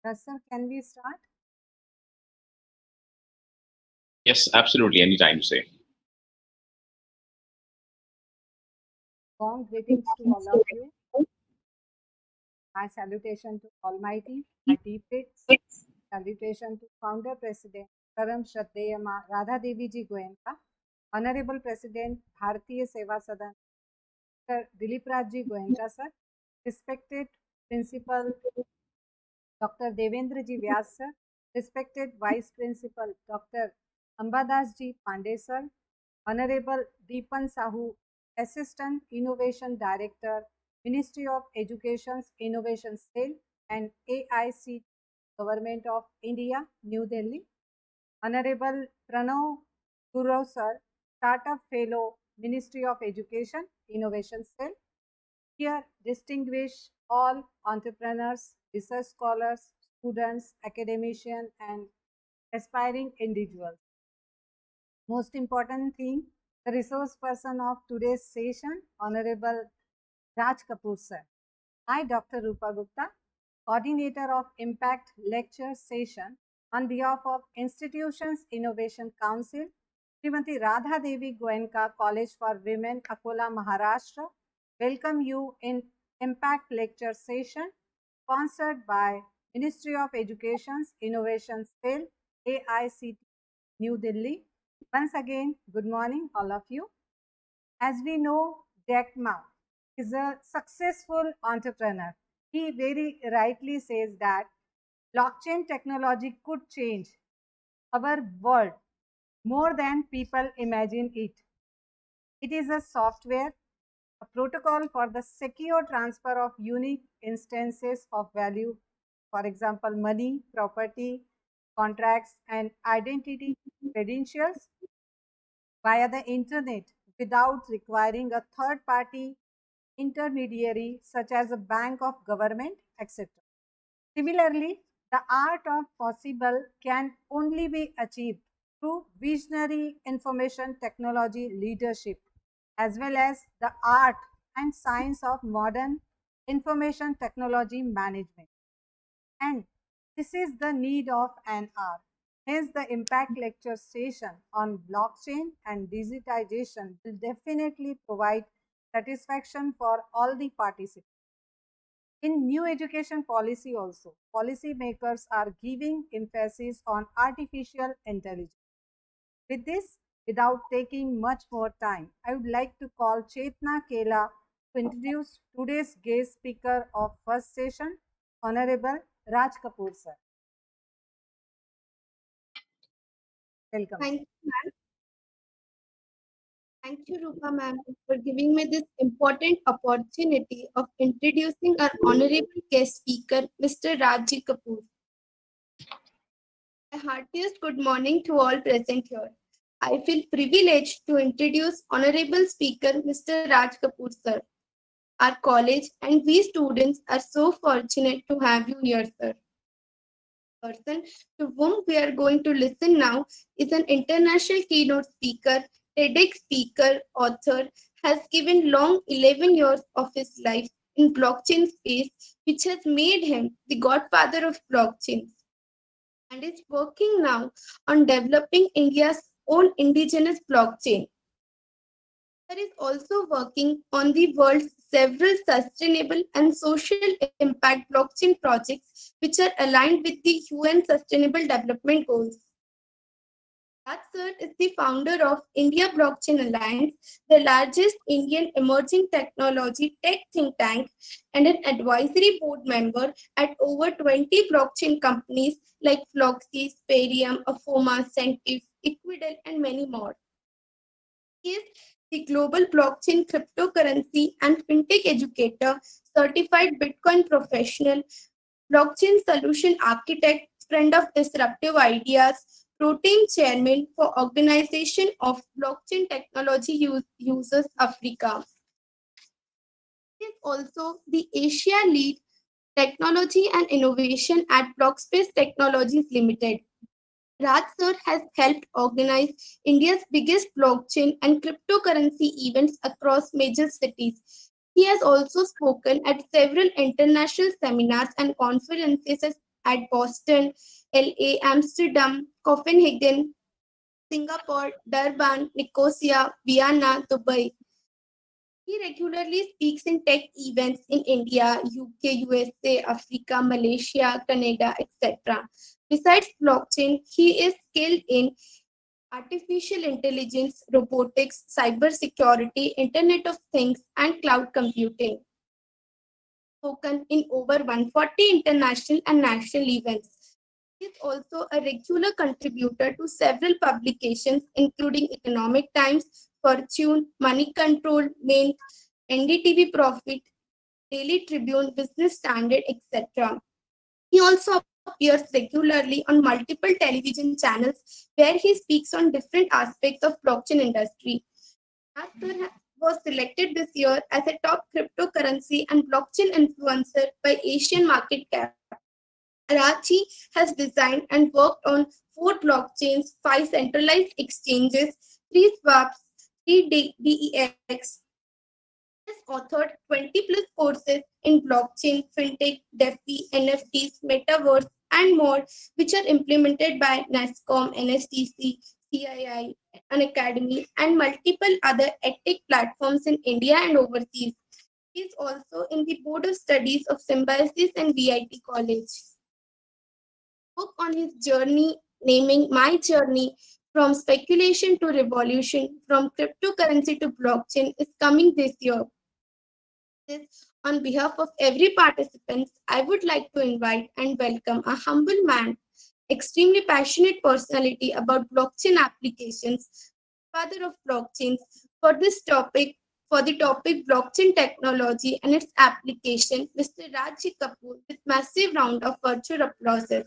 Yes, sir. Can we start? Yes, absolutely. Anytime, say. Warm greetings to all of you. My salutation to Almighty, my deep salutation to Founder President Param Shraddheya Radhadevi ji Goenka, Honorable President Bharatiya Seva Sadan, Sir Dilip Raj ji Goenka sir, respected Principal Dr. Devendra Vyas sir, respected Vice Principal Dr. Ambadas Pande sir, Honorable Deepan Sahu, Assistant Innovation Director, Ministry of Education's Innovation Cell and AIC Government of India, New Delhi. Honorable Pranav Guru sir, Startup Fellow, Ministry of Education, Innovation Cell. Here, distinguish all entrepreneurs, research scholars, students, academicians, and aspiring individuals. Most important thing, the resource person of today's session, Honorable Raj Kapoor sir. I, Dr. Rupa Gupta, coordinator of Impact Lecture Session on behalf of Institutions Innovation Council, Srimati Radhadevi Goenka College for Women, Akola, Maharashtra, welcome you in Impact Lecture Session sponsored by Ministry of Education's Innovation Cell, AICT, New Delhi. Once again, good morning, all of you. As we know, Jack Ma is a successful entrepreneur. He very rightly says that blockchain technology could change our world more than people imagine it. It is a software, a protocol for the secure transfer of unique instances of value, for example, money, property, contracts, and identity credentials via the internet without requiring a third party intermediary such as a bank of government, etc. Similarly, the art of possible can only be achieved through visionary information technology leadership as well as the art and science of modern information technology management. And this is the need of an hour. Hence, the impact lecture session on blockchain and digitization will definitely provide satisfaction for all the participants. In new education policy also, policymakers are giving emphasis on artificial intelligence. With this, without taking much more time, I would like to call Chetna Kela to introduce today's guest speaker of first session, Honorable Raj Kapoor sir. Welcome. Thank you, ma'am. Thank you, Rupa ma'am, for giving me this important opportunity of introducing our honorable guest speaker, Mr. Raj Kapoor. My heartiest good morning to all present here. I feel privileged to introduce honorable speaker, Mr. Raj Kapoor sir. Our college and we students are so fortunate to have you here, sir. Person to whom we are going to listen now is an international keynote speaker, TEDx speaker, author, has given long 11 years of his life in blockchain space, which has made him the godfather of blockchains, and is working now on developing India's own indigenous blockchain. There is also working on the world's several sustainable and social impact blockchain projects which are aligned with the UN Sustainable Development Goals. Raj sir is the founder of India Blockchain Alliance, the largest Indian emerging technology tech think tank, and an advisory board member at over 20 blockchain companies like Floxy, Sperium, Afoma, Centif, Equidel, and many more. He is the global blockchain cryptocurrency and fintech educator, certified Bitcoin professional, blockchain solution architect, friend of disruptive ideas, protein chairman for Organization of Blockchain Technology Users Africa. He is also the Asia lead technology and innovation at Blockspace Technologies Limited. Raj sir has helped organize India's biggest blockchain and cryptocurrency events across major cities. He has also spoken at several international seminars and conferences at Boston, LA, Amsterdam, Copenhagen, Singapore, Durban, Nicosia, Vienna, Dubai. He regularly speaks in tech events in India, UK, USA, Africa, Malaysia, Canada, etc. Besides blockchain, he is skilled in artificial intelligence, robotics, cybersecurity, Internet of Things, and cloud computing. Spoken in over 140 international and national events. He is also a regular contributor to several publications, including Economic Times, Fortune, Money Control, Mint, NDTV Profit, Daily Tribune, Business Standard, etc. He also appears regularly on multiple television channels where he speaks on different aspects of blockchain industry. Raj was selected this year as a top cryptocurrency and blockchain influencer by Asian Market Cap. Raji has designed and worked on 4 blockchains, 5 centralized exchanges, 3 swaps, 3 DEX. He has authored 20 plus courses in blockchain, fintech, DeFi, NFTs, metaverse, and more, which are implemented by NASCOM, NSTC, CII, an academy, and multiple other edtech platforms in India and overseas. He is also in the Board of Studies of Symbiosis and VIT College. Book on his journey, naming My Journey from Speculation to Revolution, from Cryptocurrency to Blockchain, is coming this year. On behalf of every participant, I would like to invite and welcome a humble man, extremely passionate personality about blockchain applications, father of blockchains, for this topic, for the topic blockchain technology and its application, Mr. Raj Kapoor, with massive round of virtual applauses.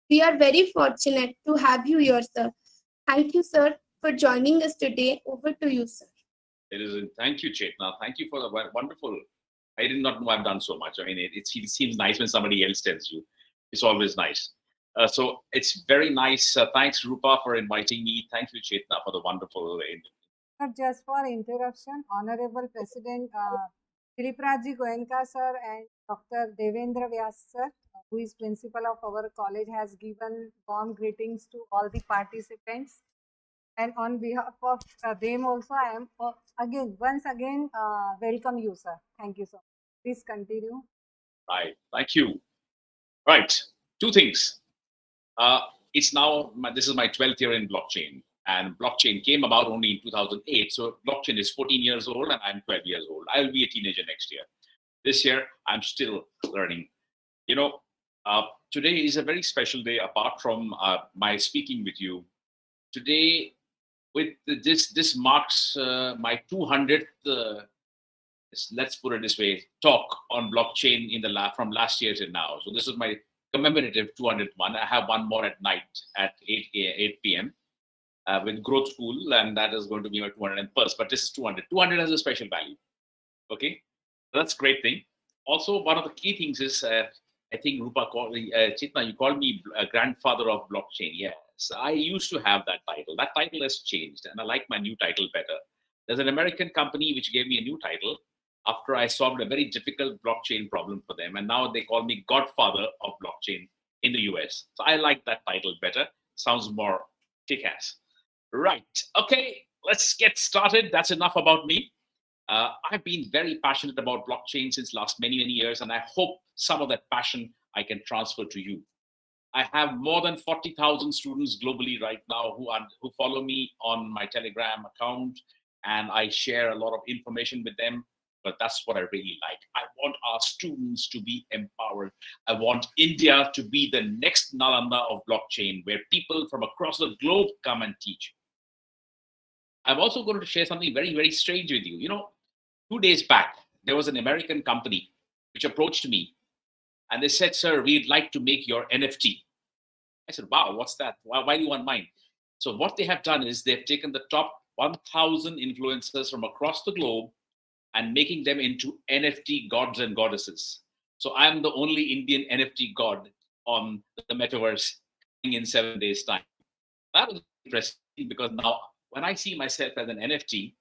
We are very fortunate to have you here, sir. Thank you, sir, for joining us today. Over to you, sir. It is. Thank you, Chetna. Thank you for the wonderful. I did not know I've done so much. I mean, it seems nice when somebody else tells you. It's always nice. So it's very nice. Thanks, Rupa, for inviting me. Thank you, Chetna, for the wonderful. Just for interruption, Honorable President Dilip Goenka sir and Dr. Devendra Vyas sir, who is principal of our college, has given warm greetings to all the participants. And on behalf of them also, I am once again welcome you, sir. Thank you so much. Please continue. Right. Thank you. Right. 2 things. It's now, this is my 12th year in blockchain, and blockchain came about only in 2008. So blockchain is 14 years old and I'm 12 years old. I will be a teenager next year. This year, I'm still learning. You know, today is a very special day apart from my speaking with you. Today, with this marks my 200th, let's put it this way, talk on blockchain in the from last year till now. So this is my commemorative 200th one. I have one more at night at 8 p.m. With Growth School, and that is going to be my 201st. But this is 200. 200 has a special value. Okay, that's a great thing. Also, one of the key things is I think Rupa called me, Chitna, you called me a grandfather of blockchain. Yes, I used to have that title. That title has changed, and I like my new title better. There's an American company which gave me a new title after I solved a very difficult blockchain problem for them, and now they call me Godfather of blockchain in the US. So I like that title better. Sounds more kick-ass. Right. Okay, let's get started. That's enough about me. I've been very passionate about blockchain since last many years, and I hope some of that passion I can transfer to you. I have more than 40,000 students globally right now who follow me on my Telegram account, and I share a lot of information with them. But that's what I really like. I want our students to be empowered. I want India to be the next Nalanda of blockchain, where people from across the globe come and teach. I'm also going to share something very strange with you. You know, 2 days back, there was an American company which approached me and they said, "Sir, we'd like to make your NFT." I said, "Wow, what's that? Why do you want mine?" So what they have done is they've taken the top 1,000 influencers from across the globe and making them into NFT gods and goddesses. So I'm the only Indian NFT god on the metaverse in 7 days' time. That was interesting because now when I see myself as an NFT,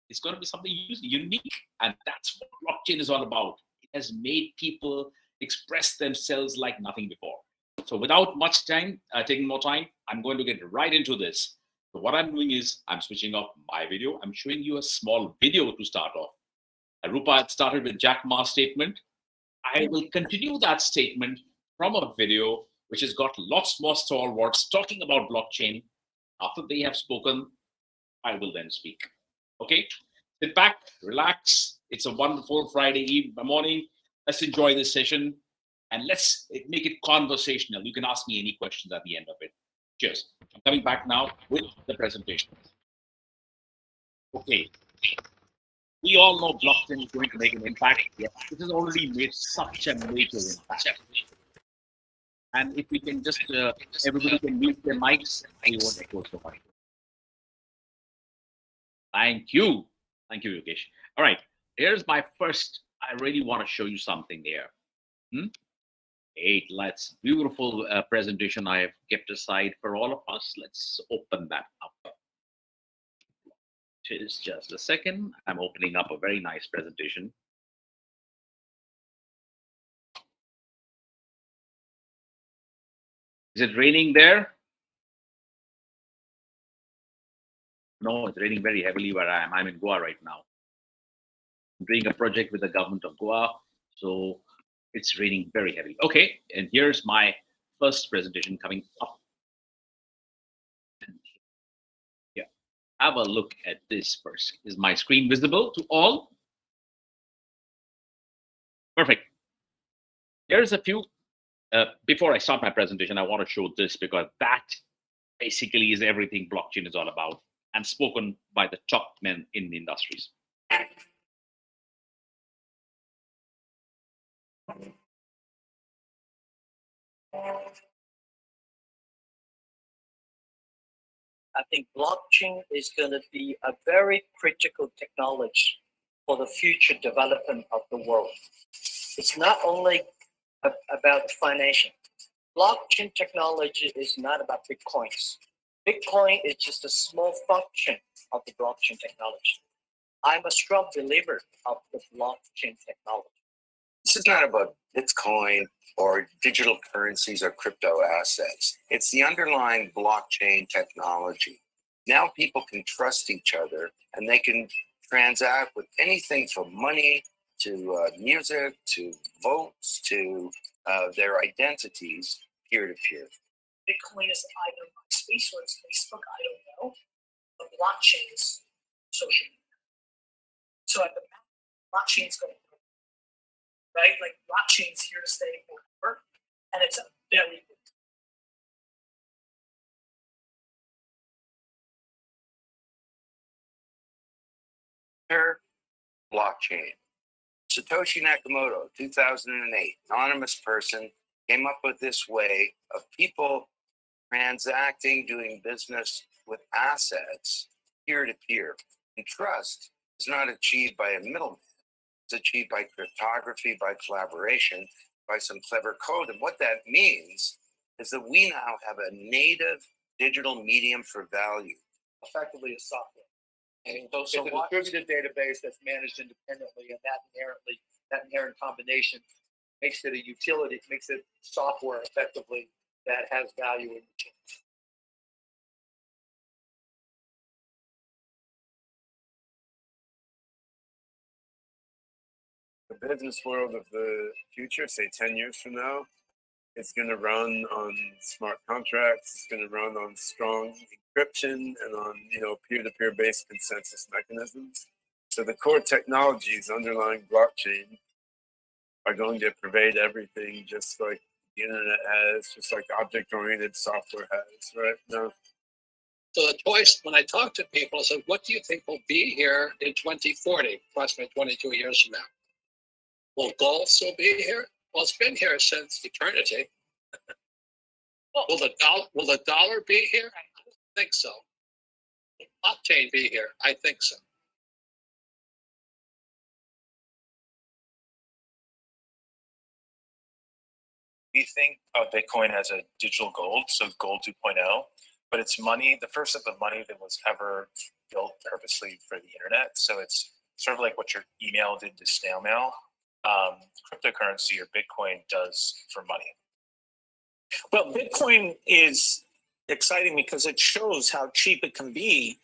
it's going to be something unique. And that's what blockchain is all about. It has made people express themselves like nothing before. So without much time, taking more time, I'm going to get right into this. So what I'm doing is I'm switching off my video. I'm showing you a small video to start off. Rupa had started with Jack Ma's statement. I will continue that statement from a video which has got lots more stalwarts talking about blockchain. After they have spoken, I will then speak. Okay? Sit back, relax. It's a wonderful Friday morning. Let's enjoy this session and let's make it conversational. You can ask me any questions at the end of it. Cheers. I'm coming back now with the presentation. Okay. We all know blockchain is going to make an impact. Yeah, it has already made such a major impact. And if we can just, everybody can mute their mics, we won't echo so much. Thank you. Thank you, Yogesh. All right, here's my first. I really want to show you something here. Let's beautiful presentation I have kept aside for all of us. Let's open that up. Just a second. I'm opening up a very nice presentation. Is it raining there? No, it's raining very heavily where I am. I'm in Goa right now. I'm doing a project with the government of Goa, so it's raining very heavily. Okay, and here's my first presentation coming up. Yeah, have a look at this first. Is my screen visible to all? Perfect. Here's a few. Before I start my presentation, I want to show this because that basically is everything blockchain is all about and spoken by the top men in the industries. I think blockchain is going to be a very critical technology for the future development of the world. It's not only about financial. Blockchain technology is not about Bitcoins. Bitcoin is just a small function of the blockchain technology. I'm a strong believer of the blockchain technology. This is not about Bitcoin or digital currencies or crypto assets. It's the underlying blockchain technology. Now people can trust each other and they can transact with anything from money to music to votes to their identities peer-to-peer. Bitcoin is either MySpace or it's Facebook, I don't know. But blockchain is social media. So at the back, blockchain is going to grow, right? Like blockchain's here to stay forever, and it's a very good. Blockchain. Satoshi Nakamoto, 2008, anonymous person, came up with this way of people transacting, doing business with assets peer-to-peer. And trust is not achieved by a middleman. It's achieved by cryptography, by collaboration, by some clever code. And what that means is that we now have a native digital medium for value. Effectively, a software. And so it's a distributed database that's managed independently, and that inherent combination makes it a utility, makes it software effectively that has value in the chain. The business world of the future, say 10 years from now, it's going to run on smart contracts. It's going to run on strong encryption and on peer-to-peer based consensus mechanisms. So the core technologies underlying blockchain are going to pervade everything, just like the internet has, just like object-oriented software has, right? No. So the choice, when I talk to people, I said, what do you think will be here in 2040, approximately 22 years from now? Will gold still be here? Well, it's been here since eternity. Will the dollar be here? I don't think so. Will blockchain be here? I think so. We think of Bitcoin as a digital gold, so gold 2.0, but it's money, the first of the money that was ever built purposely for the internet. So it's sort of like what your email did to snail mail. Cryptocurrency or Bitcoin does for money. Well, Bitcoin is exciting because it shows how cheap it can be.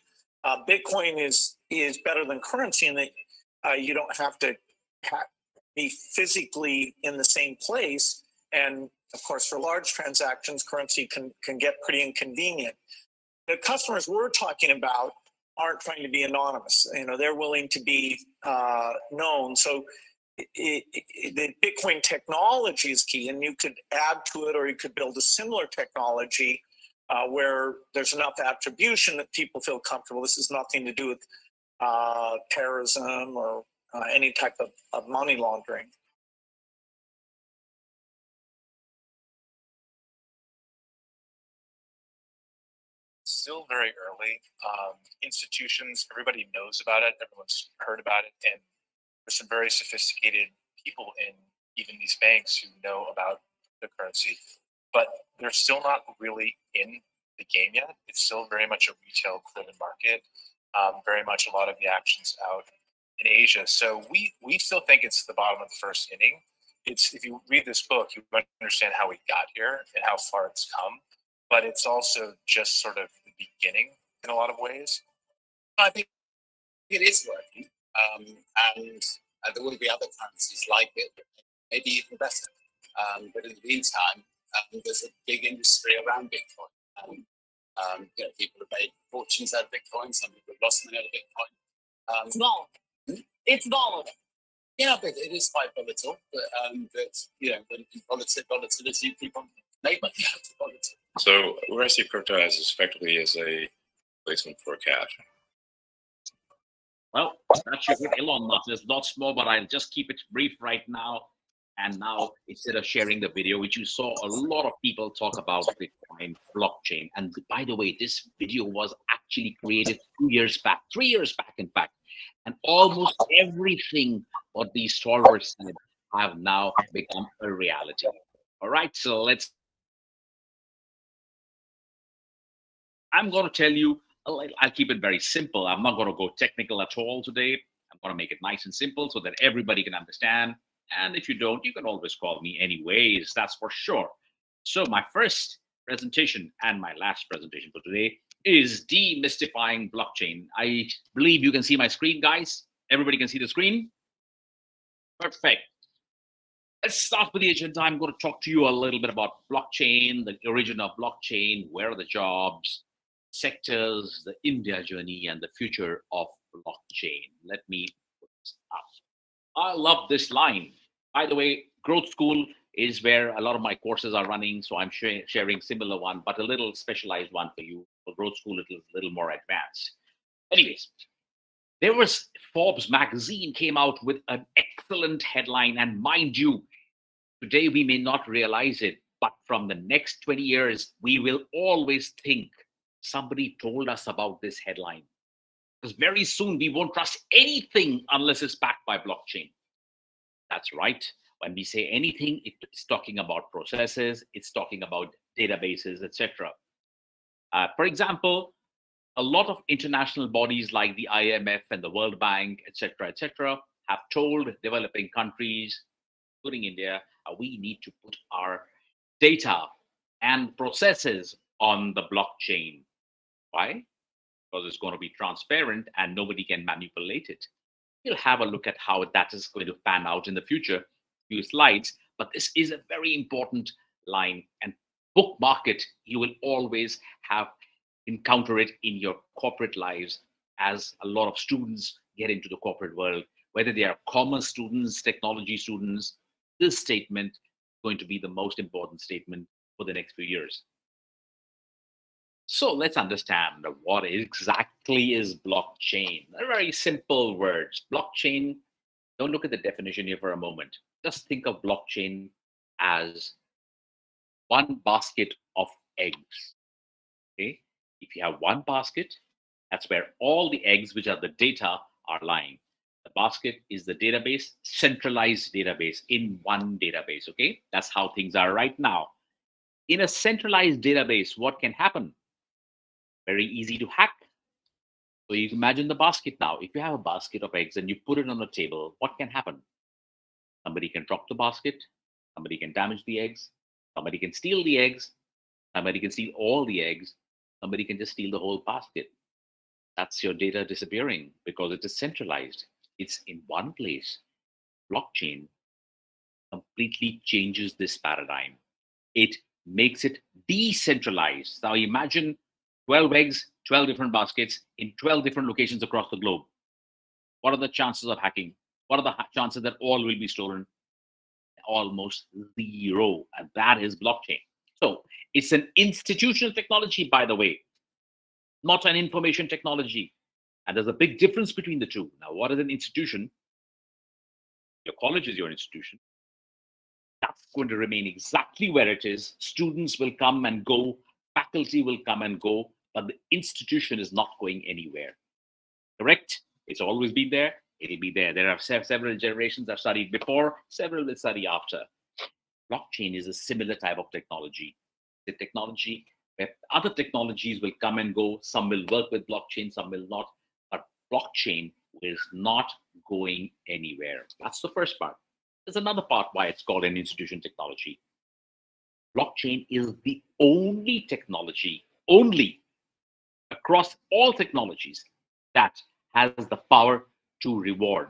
Bitcoin is better than currency in that you don't have to be physically in the same place. And of course, for large transactions, currency can get pretty inconvenient. The customers we're talking about aren't trying to be anonymous. You know, they're willing to be known. So the Bitcoin technology is key, and you could add to it, or you could build a similar technology where there's enough attribution that people feel comfortable. This has nothing to do with terrorism or any type of money laundering. Still very early. Institutions, everybody knows about it. Everyone's heard about it. And there's some very sophisticated people in even these banks who know about the currency, but they're still not really in the game yet. It's still very much a retail driven market. Very much a lot of the actions out in Asia. So we still think it's the bottom of the first inning. It's, if you read this book, you understand how we got here and how far it's come, but it's also just sort of the beginning in a lot of ways. I think it is working, and there will be other currencies like it, maybe even better. But in the meantime, there's a big industry around Bitcoin. You know, people have made fortunes out of Bitcoin. Some people have lost money out of Bitcoin. It's volatile. It's volatile. Yeah, but it is quite volatile. But you know, when volatility, people make money out of volatility. So where I see crypto as effectively as a placement for cash. Well, that's your good Elon Musk. There's lots more, but I'll just keep it brief right now. And now, instead of sharing the video, which you saw a lot of people talk about Bitcoin blockchain. And by the way, this video was actually created 3 years back, in fact. And almost everything what these stalwarts said have now become a reality. All right, so I'm going to tell you, I'll keep it very simple. I'm not going to go technical at all today. I'm going to make it nice and simple so that everybody can understand. And if you don't, you can always call me anyways, that's for sure. So my first presentation and my last presentation for today is Demystifying Blockchain. I believe you can see my screen, guys. Everybody can see the screen? Perfect. Let's start with the agenda. I'm going to talk to you a little bit about blockchain, the origin of blockchain, where are the jobs, sectors, the India journey, and the future of blockchain. Let me put this up. I love this line. By the way, Growth School is where a lot of my courses are running, so I'm sharing similar one, but a little specialized one for you. For Growth School, it is a little more advanced. Anyways, there was Forbes magazine came out with an excellent headline, and mind you, today we may not realize it, but from the next 20 years, we will always think somebody told us about this headline. Because very soon we won't trust anything unless it's backed by blockchain. That's right. When we say anything, it's talking about processes, it's talking about databases, etc. For example, a lot of international bodies like the IMF and the World Bank, etc., have told developing countries, including India, we need to put our data and processes on the blockchain. Why? Because it's going to be transparent and nobody can manipulate it. We'll have a look at how that is going to pan out in the future, few slides, but this is a very important line, and bookmark it. You will always encounter it in your corporate lives as a lot of students get into the corporate world, whether they are commerce students, technology students. This statement is going to be the most important statement for the next few years. So let's understand what exactly is blockchain. They're very simple words. Blockchain, don't look at the definition here for a moment. Just think of blockchain as one basket of eggs. Okay? If you have one basket, that's where all the eggs, which are the data, are lying. The basket is the database, centralized database in one database. Okay? That's how things are right now. In a centralized database, what can happen? Very easy to hack. So you imagine the basket now. If you have a basket of eggs and you put it on a table, what can happen? Somebody can drop the basket, somebody can damage the eggs, Somebody can steal the eggs. Somebody can steal all the eggs. Somebody can just steal the whole basket. That's your data disappearing because it is centralized. It's in one place. Blockchain completely changes this paradigm. It makes it decentralized. Now imagine 12 eggs, 12 different baskets in 12 different locations across the globe. What are the chances of hacking? What are the chances that all will be stolen? Almost zero. And that is blockchain. So it's an institutional technology, by the way, not an information technology. And there's a big difference between the two. Now, what is an institution? Your college is your institution. That's going to remain exactly where it is. Students will come and go, faculty will come and go, but the institution is not going anywhere. Correct? It's always been there. It'll be there. There are several generations that studied before, several will study after. Blockchain is a similar type of technology. The technology where other technologies will come and go. Some will work with blockchain, some will not. But blockchain is not going anywhere. That's the first part. There's another part why it's called an institution technology. Blockchain is the only technology, only across all technologies, that has the power to reward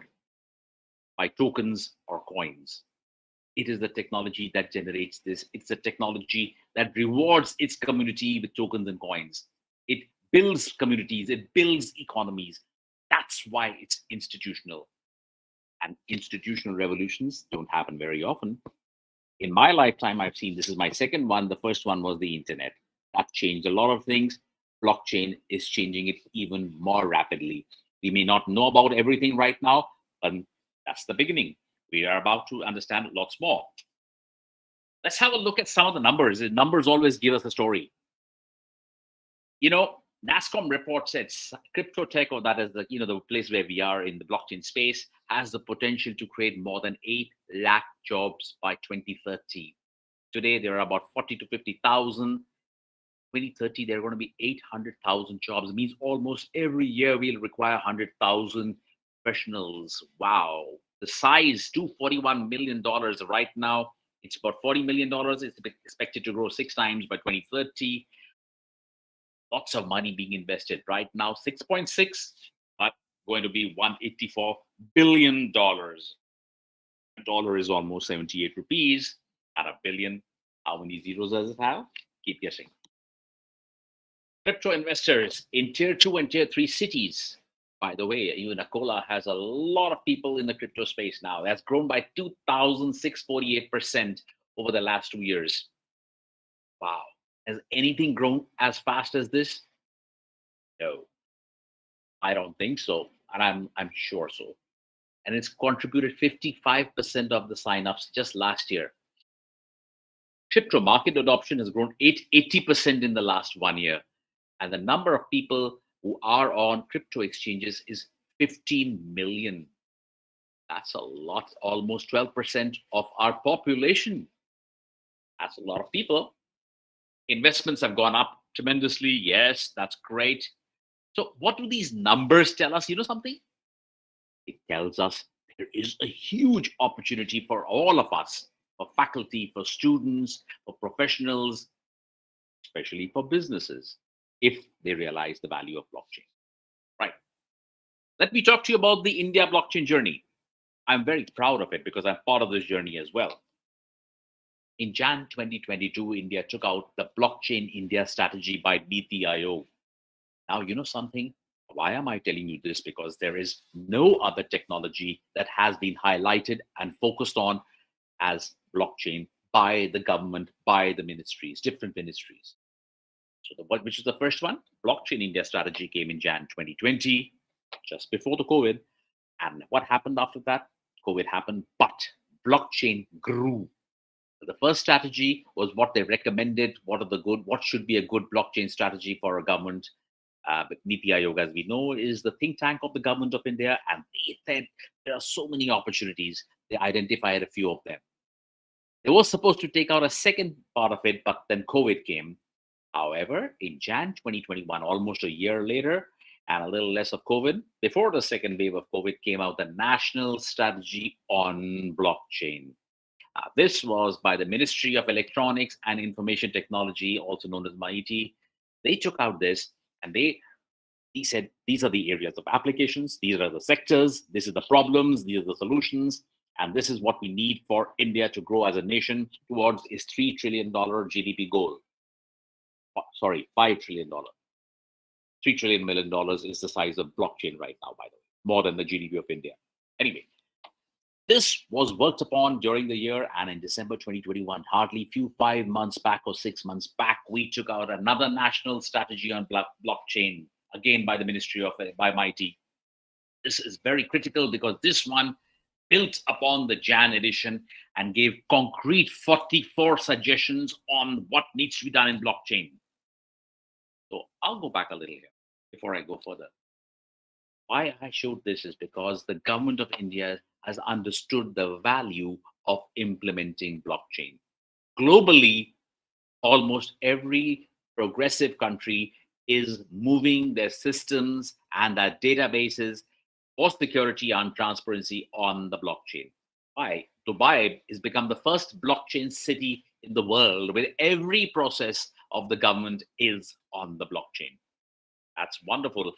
by tokens or coins. It is the technology that generates this. It's the technology that rewards its community with tokens and coins. It builds communities, it builds economies. That's why it's institutional. And institutional revolutions don't happen very often. In my lifetime, I've seen, this is my second one. The first one was the internet. That changed a lot of things. Blockchain is changing it even more rapidly. We may not know about everything right now, but that's the beginning. We are about to understand lots more. Let's have a look at some of the numbers. The numbers always give us a story. You know, NASSCOM report said crypto tech, or that is the place where we are in the blockchain space, has the potential to create more than 8 lakh jobs by 2030. Today, there are about 40 to 50,000. 2030, there are going to be 800,000 jobs. It means almost every year we'll require 100,000 professionals. Wow. The size, $241 million right now. It's about $40 million. It's expected to grow 6 times by 2030. Lots of money being invested right now. 6.6, but going to be $184 billion. A dollar is almost 78 rupees. At a billion, how many zeros does it have? Keep guessing. Crypto investors in tier 2 and tier 3 cities. By the way, even Akola has a lot of people in the crypto space now. That's grown by 2,648% over the last 2 years. Wow. Has anything grown as fast as this? No. I don't think so. And I'm sure so. And it's contributed 55% of the signups just last year. Crypto market adoption has grown 80% in the last 1 year. And the number of people who are on crypto exchanges is 15 million. That's a lot, almost 12% of our population. That's a lot of people. Investments have gone up tremendously. Yes, that's great. So what do these numbers tell us? You know something? It tells us there is a huge opportunity for all of us, for faculty, for students, for professionals, especially for businesses, if they realize the value of blockchain. Right. Let me talk to you about the India blockchain journey. I'm very proud of it because I'm part of this journey as well. In Jan 2022, India took out the Blockchain India strategy by Niti Aayog. Now, you know something? Why am I telling you this? Because there is no other technology that has been highlighted and focused on as blockchain by the government, by the ministries, different ministries. So which is the first one? Blockchain India strategy came in Jan 2020, just before the COVID. And what happened after that? COVID happened, but blockchain grew. The first strategy was what they recommended. What should be a good blockchain strategy for a government? But Niti Aayog, as we know, is the think tank of the government of India, and they said there are so many opportunities. They identified a few of them. They were supposed to take out a second part of it, but then COVID came. However, in Jan 2021, almost a year later, and a little less of COVID, before the second wave of COVID came out, the national strategy on blockchain. This was by the Ministry of Electronics and Information Technology, also known as MIT. They took out this and he said, these are the areas of applications, these are the sectors, this is the problems, these are the solutions, and this is what we need for India to grow as a nation towards its $3 trillion GDP goal. Sorry, $5 trillion. $3 trillion million is the size of blockchain right now, by the way, more than the GDP of India. Anyway, this was worked upon during the year, and in December 2021, hardly 5 months back or 6 months back, we took out another national strategy on blockchain, again by the Ministry of by MIT. This is very critical because this one built upon the Jan edition and gave concrete 44 suggestions on what needs to be done in blockchain. So I'll go back a little here before I go further. Why I showed this is because the government of India has understood the value of implementing blockchain. Globally, almost every progressive country is moving their systems and their databases for security and transparency on the blockchain. Why? Dubai has become the first blockchain city in the world where every process of the government is on the blockchain. That's wonderful.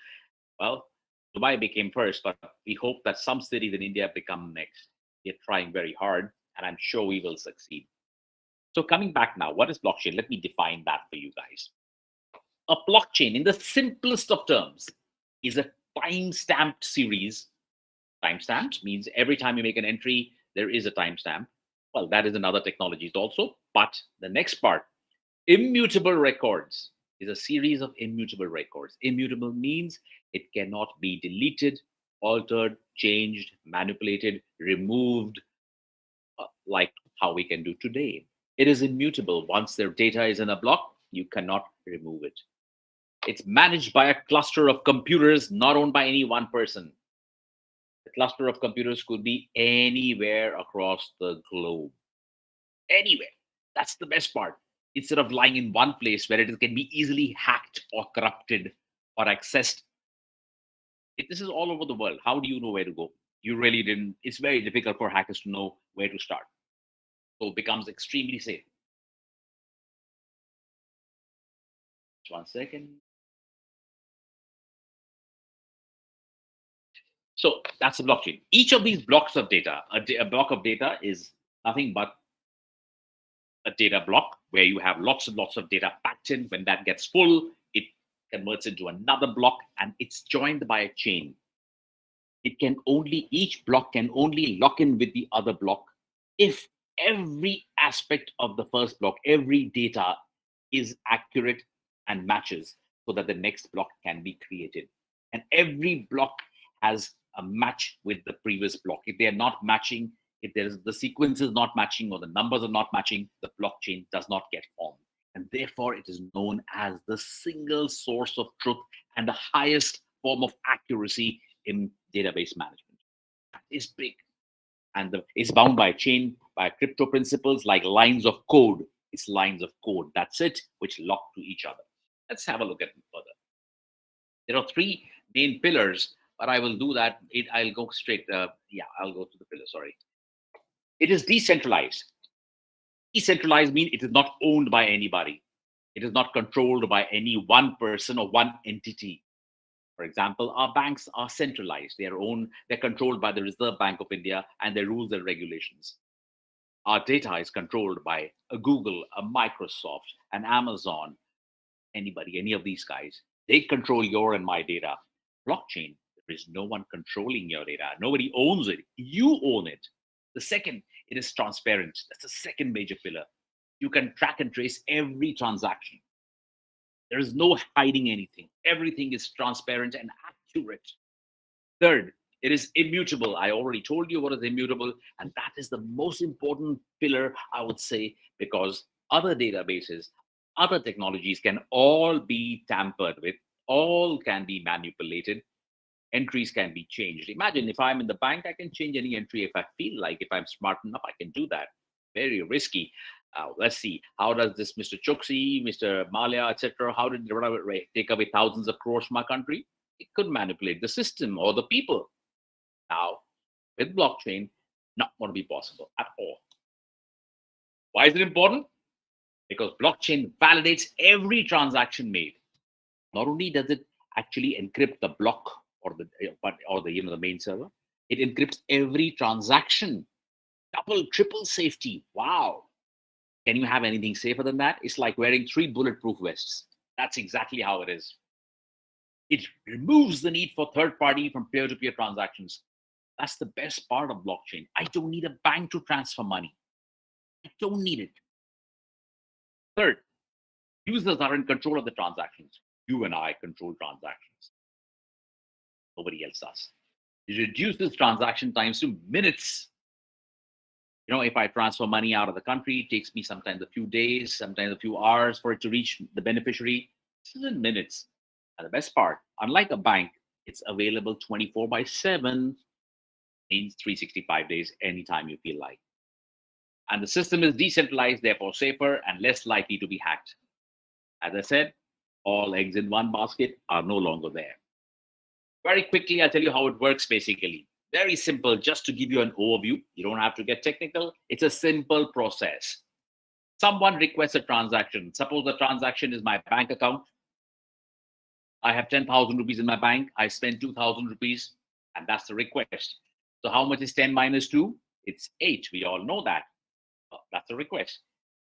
Well, Dubai became first, but we hope that some cities in India become next. We're trying very hard, and I'm sure we will succeed. So coming back now, what is blockchain? Let me define that for you guys. A blockchain, in the simplest of terms, is a time-stamped series. Time-stamped means every time you make an entry, there is a timestamp. Well, that is in other technologies also. But the next part, immutable records, is a series of immutable records. Immutable means it cannot be deleted, altered, changed, manipulated, removed, like how we can do today. It is immutable. Once their data is in a block, you cannot remove it. It's managed by a cluster of computers not owned by any one person. The cluster of computers could be anywhere across the globe. Anywhere. That's the best part. Instead of lying in one place where it can be easily hacked or corrupted or accessed. This is all over the world. How do you know where to go? You really didn't. It's very difficult for hackers to know where to start. So it becomes extremely safe. Just 1 second. So that's the blockchain. Each of these blocks of data, a block of data is nothing but a data block where you have lots and lots of data packed in. When that gets full, it converts into another block and it's joined by a chain. Each block can only lock in with the other block if every aspect of the first block, every data is accurate and matches so that the next block can be created. And every block has a match with the previous block. If they are not matching, if the sequence is not matching or the numbers are not matching, the blockchain does not get formed. And therefore, it is known as the single source of truth and the highest form of accuracy in database management. That is big. And it's bound by a chain, by crypto principles like lines of code. It's lines of code. That's it, which lock to each other. Let's have a look at it further. There are 3 main pillars, but I will do that. I'll go straight. I'll go to the pillar. Sorry. It is decentralized. Decentralized means it is not owned by anybody. It is not controlled by any one person or one entity. For example, our banks are centralized. They're controlled by the Reserve Bank of India and their rules and regulations. Our data is controlled by a Google, a Microsoft, an Amazon, anybody, any of these guys. They control your and my data. Blockchain, there is no one controlling your data. Nobody owns it. You own it. The second, it is transparent. That's the second major pillar. You can track and trace every transaction. There is no hiding anything. Everything is transparent and accurate. Third, it is immutable. I already told you what is immutable, and that is the most important pillar, I would say, because other databases, other technologies can all be tampered with, all can be manipulated, entries can be changed. Imagine if I'm in the bank, I can change any entry if I feel like. If I'm smart enough, I can do that. Very risky. Let's see, how does this Mr. Choksi, Mr. Malia, etc., how did they take away thousands of crores from our country? It could manipulate the system or the people. Now, with blockchain, not going to be possible at all. Why is it important? Because blockchain validates every transaction made. Not only does it actually encrypt the block or the main server, it encrypts every transaction. Double, triple safety. Wow. Can you have anything safer than that? It's like wearing 3 bulletproof vests. That's exactly how it is. It removes the need for third party from peer-to-peer transactions. That's the best part of blockchain. I don't need a bank to transfer money. I don't need it. Third, users are in control of the transactions. You and I control transactions. Nobody else does. It reduces transaction times to minutes. If I transfer money out of the country, it takes me sometimes a few days, sometimes a few hours for it to reach the beneficiary. This is in minutes. And the best part, unlike a bank, it's available 24/7, means 365 days, anytime you feel like. And the system is decentralized, therefore safer and less likely to be hacked. As I said, all eggs in one basket are no longer there. Very quickly, I'll tell you how it works basically. Very simple, just to give you an overview. You don't have to get technical. It's a simple process. Someone requests a transaction. Suppose the transaction is my bank account. I have 10,000 rupees in my bank. I spend 2,000 rupees, and that's the request. So how much is 10 minus 2? It's 8. We all know that. That's a request.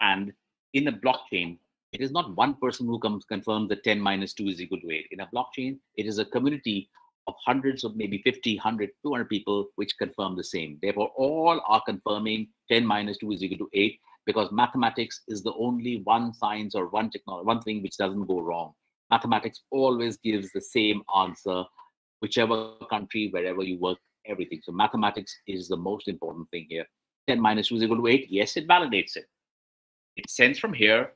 And in a blockchain, it is not one person who confirms that 10 minus 2 is equal to 8. In a blockchain, it is a community of hundreds of maybe 50, 100, 200 people which confirm the same. Therefore, all are confirming 10 minus 2 is equal to 8 because mathematics is the only one science or one technology, one thing which doesn't go wrong. Mathematics always gives the same answer, whichever country, wherever you work, everything. So mathematics is the most important thing here. 10 minus 2 is equal to 8. Yes, it validates it. It sends from here.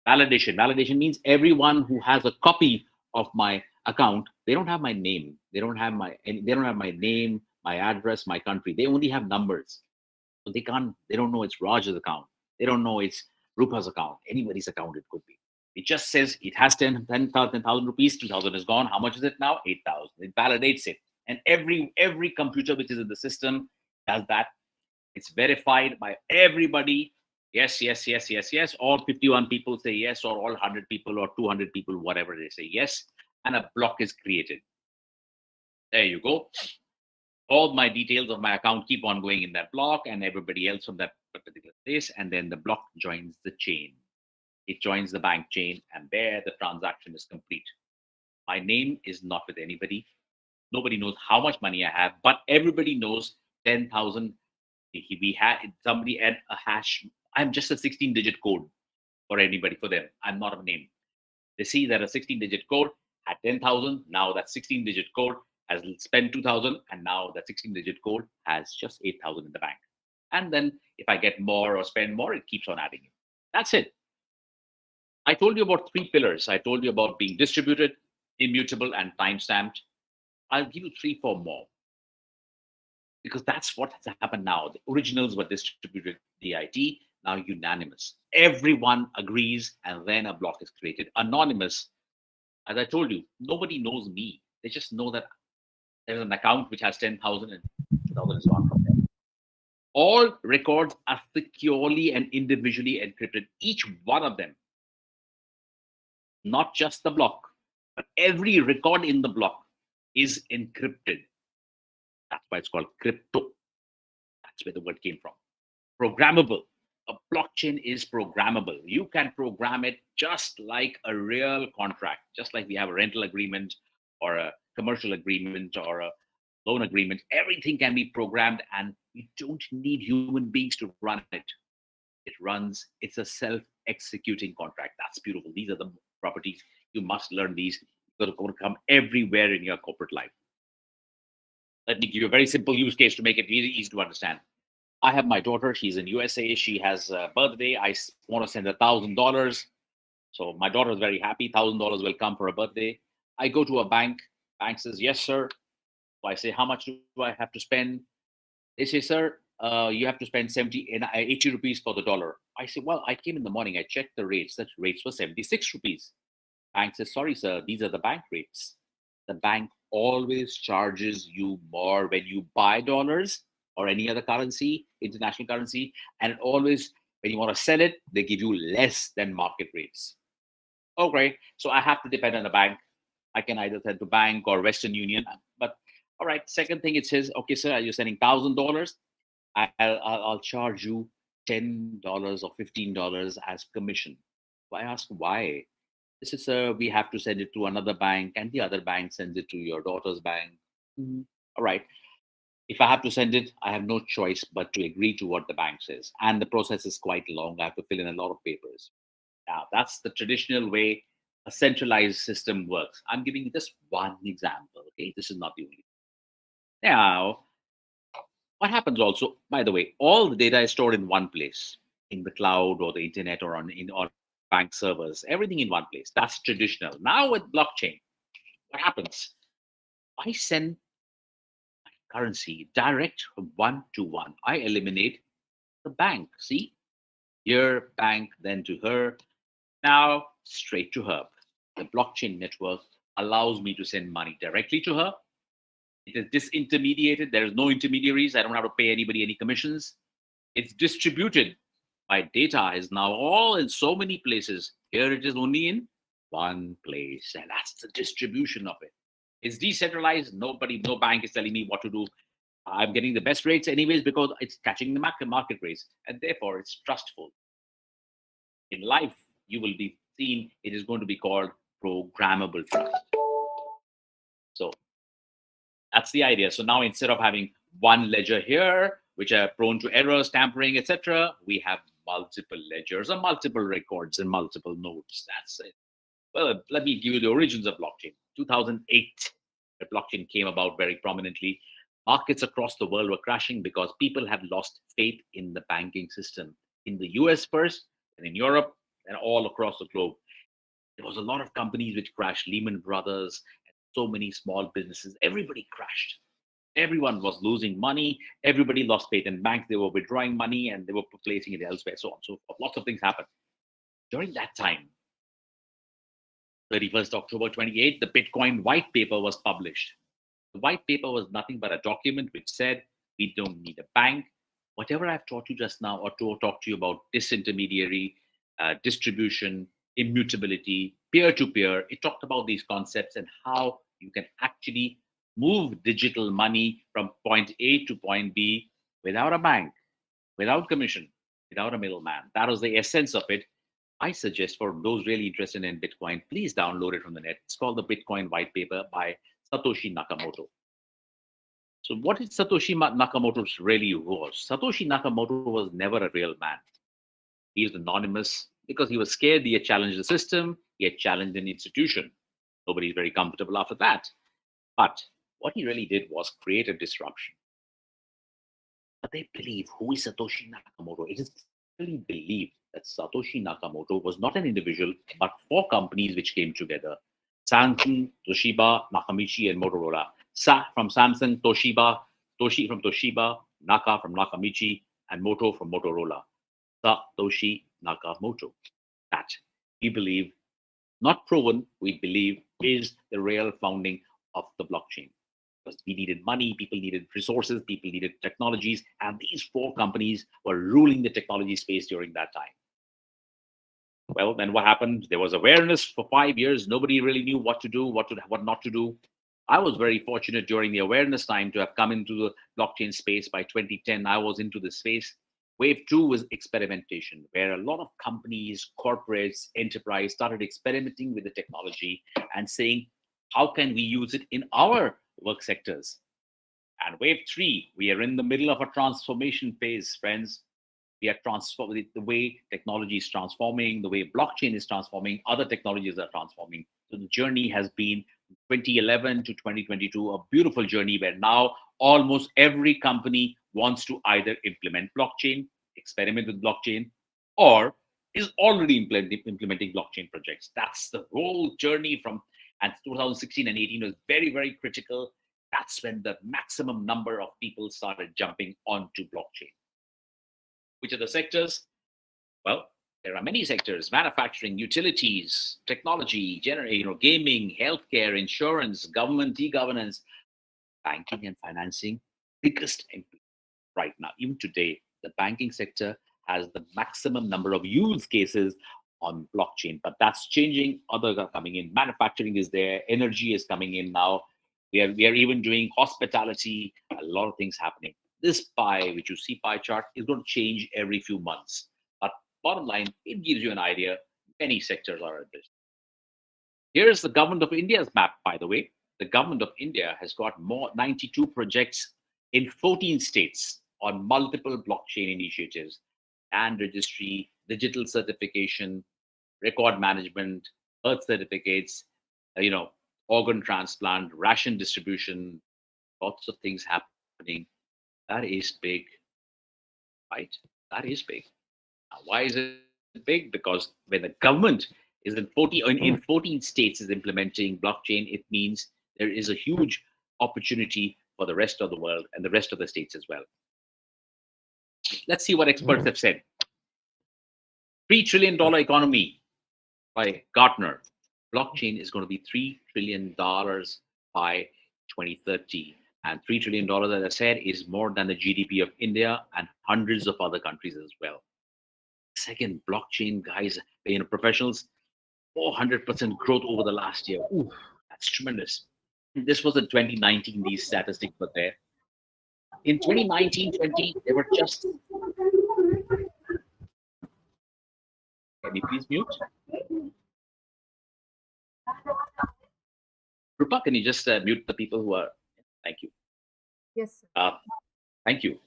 Validation. Validation means everyone who has a copy of my account, they don't have my name. They don't have my name, my address, my country. They only have numbers. So they don't know it's Raj's account. They don't know it's Rupa's account. Anybody's account it could be. It just says it has 10,000 rupees, 2,000 is gone. How much is it now? 8,000. It validates it. And every computer which is in the system does that. It's verified by everybody. Yes, yes, yes, yes, yes. All 51 people say yes, or all 100 people or 200 people, whatever they say yes. And a block is created. There you go. All my details of my account keep on going in that block and everybody else from that particular place. And then the block joins the chain. It joins the bank chain and there the transaction is complete. My name is not with anybody. Nobody knows how much money I have, but everybody knows 10,000. We had somebody add a hash. I'm just a 16-digit code for anybody, for them. I'm not a name. They see that a 16-digit code at 10,000. Now that 16-digit code has spent 2,000, and now that 16-digit code has just 8,000 in the bank. And then if I get more or spend more, it keeps on adding it. That's it. I told you about 3 pillars. I told you about being distributed, immutable, and time-stamped. I'll give you 3, 4 more. Because that's what has happened now. The originals were distributed DIT, now unanimous. Everyone agrees, and then a block is created. Anonymous, as I told you, nobody knows me. They just know that there's an account which has 10,000 and 2,000 is gone from there. All records are securely and individually encrypted, each one of them. Not just the block, but every record in the block is encrypted. That's why it's called crypto. That's where the word came from. Programmable. A blockchain is programmable. You can program it just like a real contract, just like we have a rental agreement or a commercial agreement or a loan agreement. Everything can be programmed and you don't need human beings to run it. It's a self-executing contract. That's beautiful. These are the properties. You must learn these. You've got to come everywhere in your corporate life. Let me give you a very simple use case to make it really easy to understand. I have my daughter. She's in USA. She has a birthday. I want to send $1,000. So my daughter is very happy. $1,000 will come for a birthday. I go to a bank. Bank says, yes, sir. So I say, how much do I have to spend? They say, sir, you have to spend 80 rupees for the dollar. I say, well, I came in the morning. I checked the rates. The rates were 76 rupees. Bank says, sorry, sir, these are the bank rates. The bank always charges you more when you buy dollars or any other currency, international currency, and it always When you want to sell it, they give you less than market rates. Okay, so I have to depend on a bank. I can either send to bank or Western Union. But all right, second thing it says, okay, sir, you're sending $1,000. I'll charge you $10 or $15 as commission. So I ask why. This is we have to send it to another bank, and the other bank sends it to your daughter's bank. All right. If I have to send it, I have no choice but to agree to what the bank says. And the process is quite long. I have to fill in a lot of papers. Now, that's the traditional way a centralized system works. I'm giving you just one example. Okay, this is not the only. Now, what happens also, by the way, all the data is stored in one place, in the cloud or the internet or on bank servers, everything in one place. That's traditional. Now with blockchain, what happens? I send currency direct from one to one. I eliminate the bank. See, your bank, then to her, now straight to her. The blockchain network allows me to send money directly to her. It is disintermediated. There is no intermediaries. I don't have to pay anybody any commissions. It's distributed. My data is now all in so many places. Here it is only in one place, and that's the distribution of it. It's decentralized. No bank is telling me what to do. I'm getting the best rates anyways because it's catching the market rates, and therefore it's trustful. In life, you will be seen. It is going to be called programmable trust. So that's the idea. So now instead of having one ledger here, which are prone to errors, tampering, etc., we have multiple ledgers or multiple records and multiple nodes. That's it. Well, let me give you the origins of blockchain. 2008, the blockchain came about very prominently. Markets across the world were crashing because people had lost faith in the banking system. In the US first, and in Europe, and all across the globe. There was a lot of companies which crashed, Lehman Brothers, and so many small businesses. Everybody crashed. Everyone was losing money. Everybody lost faith in banks. They were withdrawing money and they were placing it elsewhere. So on. So lots of things happened. During that time, 31st October 28, the Bitcoin white paper was published. The white paper was nothing but a document which said we don't need a bank. Whatever I've taught you just now, or to talk to you about disintermediary, distribution, immutability, peer to peer, it talked about these concepts and how you can actually move digital money from point A to point B without a bank, without commission, without a middleman. That was the essence of it. I suggest for those really interested in Bitcoin, please download it from the net. It's called the Bitcoin White Paper by Satoshi Nakamoto. So what did Satoshi Nakamoto really was? Satoshi Nakamoto was never a real man. He was anonymous because he was scared. He had challenged the system. He had challenged an institution. Nobody's very comfortable after that. But what he really did was create a disruption. But they believe, who is Satoshi Nakamoto? It is really believed that Satoshi Nakamoto was not an individual, but four companies which came together. Samsung, Toshiba, Nakamichi, and Motorola. From Samsung, Toshiba, Toshi from Toshiba, Naka from Nakamichi, and Moto from Motorola. Satoshi Nakamoto. That we believe, not proven, we believe is the real founding of the blockchain. Because we needed money, people needed resources, people needed technologies, and these four companies were ruling the technology space during that time. Well, then what happened? There was awareness for 5 years. Nobody really knew what to do, what not to do. I was very fortunate during the awareness time to have come into the blockchain space. By 2010, I was into the space. Wave 2 was experimentation, where a lot of companies, corporates, enterprise started experimenting with the technology and saying, how can we use it in our work sectors? And wave 3, we are in the middle of a transformation phase, friends. We are transforming the way technology is transforming, the way blockchain is transforming, other technologies are transforming. So the journey has been 2011 to 2022, a beautiful journey where now almost every company wants to either implement blockchain, experiment with blockchain, or is already implementing blockchain projects. That's the whole journey from, and 2016 and 18 was very, very critical. That's when the maximum number of people started jumping onto blockchain. Which are the sectors? Well, there are many sectors: manufacturing, utilities, technology, gaming, healthcare, insurance, government, e-governance, banking and financing. Biggest right now, even today, the banking sector has the maximum number of use cases on blockchain, but that's changing. Others are coming in. Manufacturing is there. Energy is coming in now. We are even doing hospitality. A lot of things happening. This pie, which you see pie chart, is going to change every few months. But bottom line, it gives you an idea. Many sectors are at this. Here's the government of India's map, by the way. The government of India has got 92 projects in 14 states on multiple blockchain initiatives, and registry, digital certification, record management, birth certificates, organ transplant, ration distribution, lots of things happening. That is big, right? That is big. Now, why is it big? Because when the government is in 14 states is implementing blockchain, it means there is a huge opportunity for the rest of the world and the rest of the states as well. Let's see what experts have said. $3 trillion economy by Gartner. Blockchain is going to be $3 trillion by 2030. And $3 trillion, as I said, is more than the GDP of India and hundreds of other countries as well. Second, blockchain guys, professionals, 400% growth over the last year. Ooh, that's tremendous. This was in 2019, these statistics were there. In 2019-20, they were just... Can you please mute? Rupa, can you just mute the people who are... Thank you. Yes, sir. Thank you.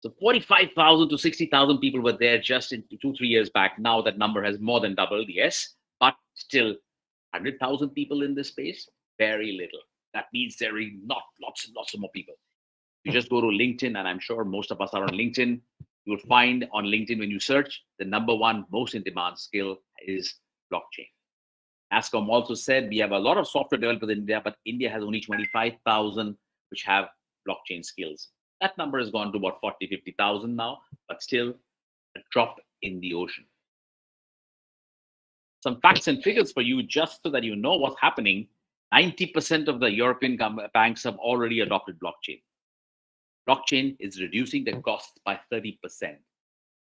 So 45,000 to 60,000 people were there just in 2-3 years back. Now that number has more than doubled, yes, but still 100,000 people in this space, very little. That means there are not lots and lots of more people. You just go to LinkedIn, and I'm sure most of us are on LinkedIn. You will find on LinkedIn, when you search, the number one most in demand skill is blockchain. ASCOM also said we have a lot of software developers in India, but India has only 25,000 which have blockchain skills. That number has gone to about 40, 50,000 now, but still a drop in the ocean. Some facts and figures for you, just so that you know what's happening. 90% of the European banks have already adopted blockchain. Blockchain is reducing the costs by 30%.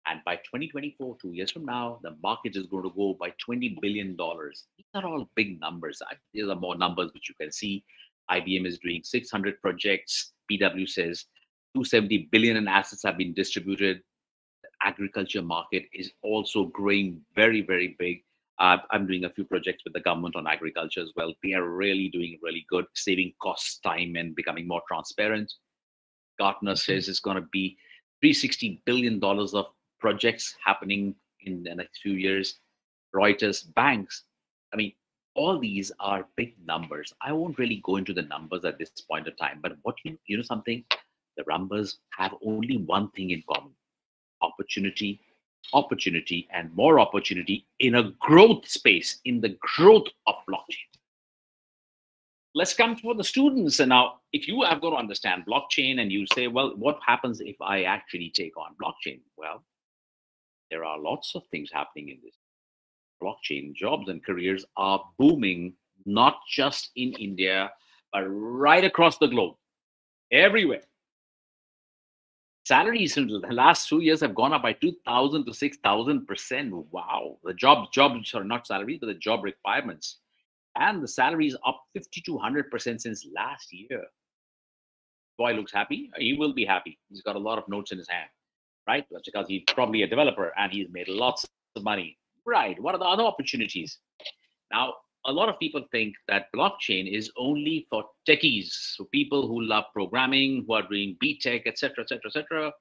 And by 2024, 2 years from now, the market is going to go by $20 billion. These are all big numbers. These are more numbers which you can see. IBM is doing 600 projects. PW says 270 billion in assets have been distributed. The agriculture market is also growing very, very big. I'm doing a few projects with the government on agriculture as well. They are really doing really good, saving costs, time, and becoming more transparent. Gartner says it's going to be $360 billion of projects happening in the next few years. Reuters, banks. I mean, all these are big numbers. I won't really go into the numbers at this point of time, but what you know something? The numbers have only one thing in common: opportunity, opportunity, and more opportunity in a growth space, in the growth of blockchain. Let's come for the students. And now, if you are going to understand blockchain and you say, well, what happens if I actually take on blockchain? Well, there are lots of things happening in this. Blockchain jobs and careers are booming, not just in India, but right across the globe, everywhere. Salaries in the last 2 years have gone up by 2,000 to 6,000%. Wow. The jobs are not salaries, but the job requirements. And the salary is up 50 to 100% since last year. Boy looks happy. He will be happy. He's got a lot of notes in his hand, right? That's because he's probably a developer and he's made lots of money. Right. What are the other opportunities? Now, a lot of people think that blockchain is only for techies, so people who love programming, who are doing B.Tech, etc., etc., etc.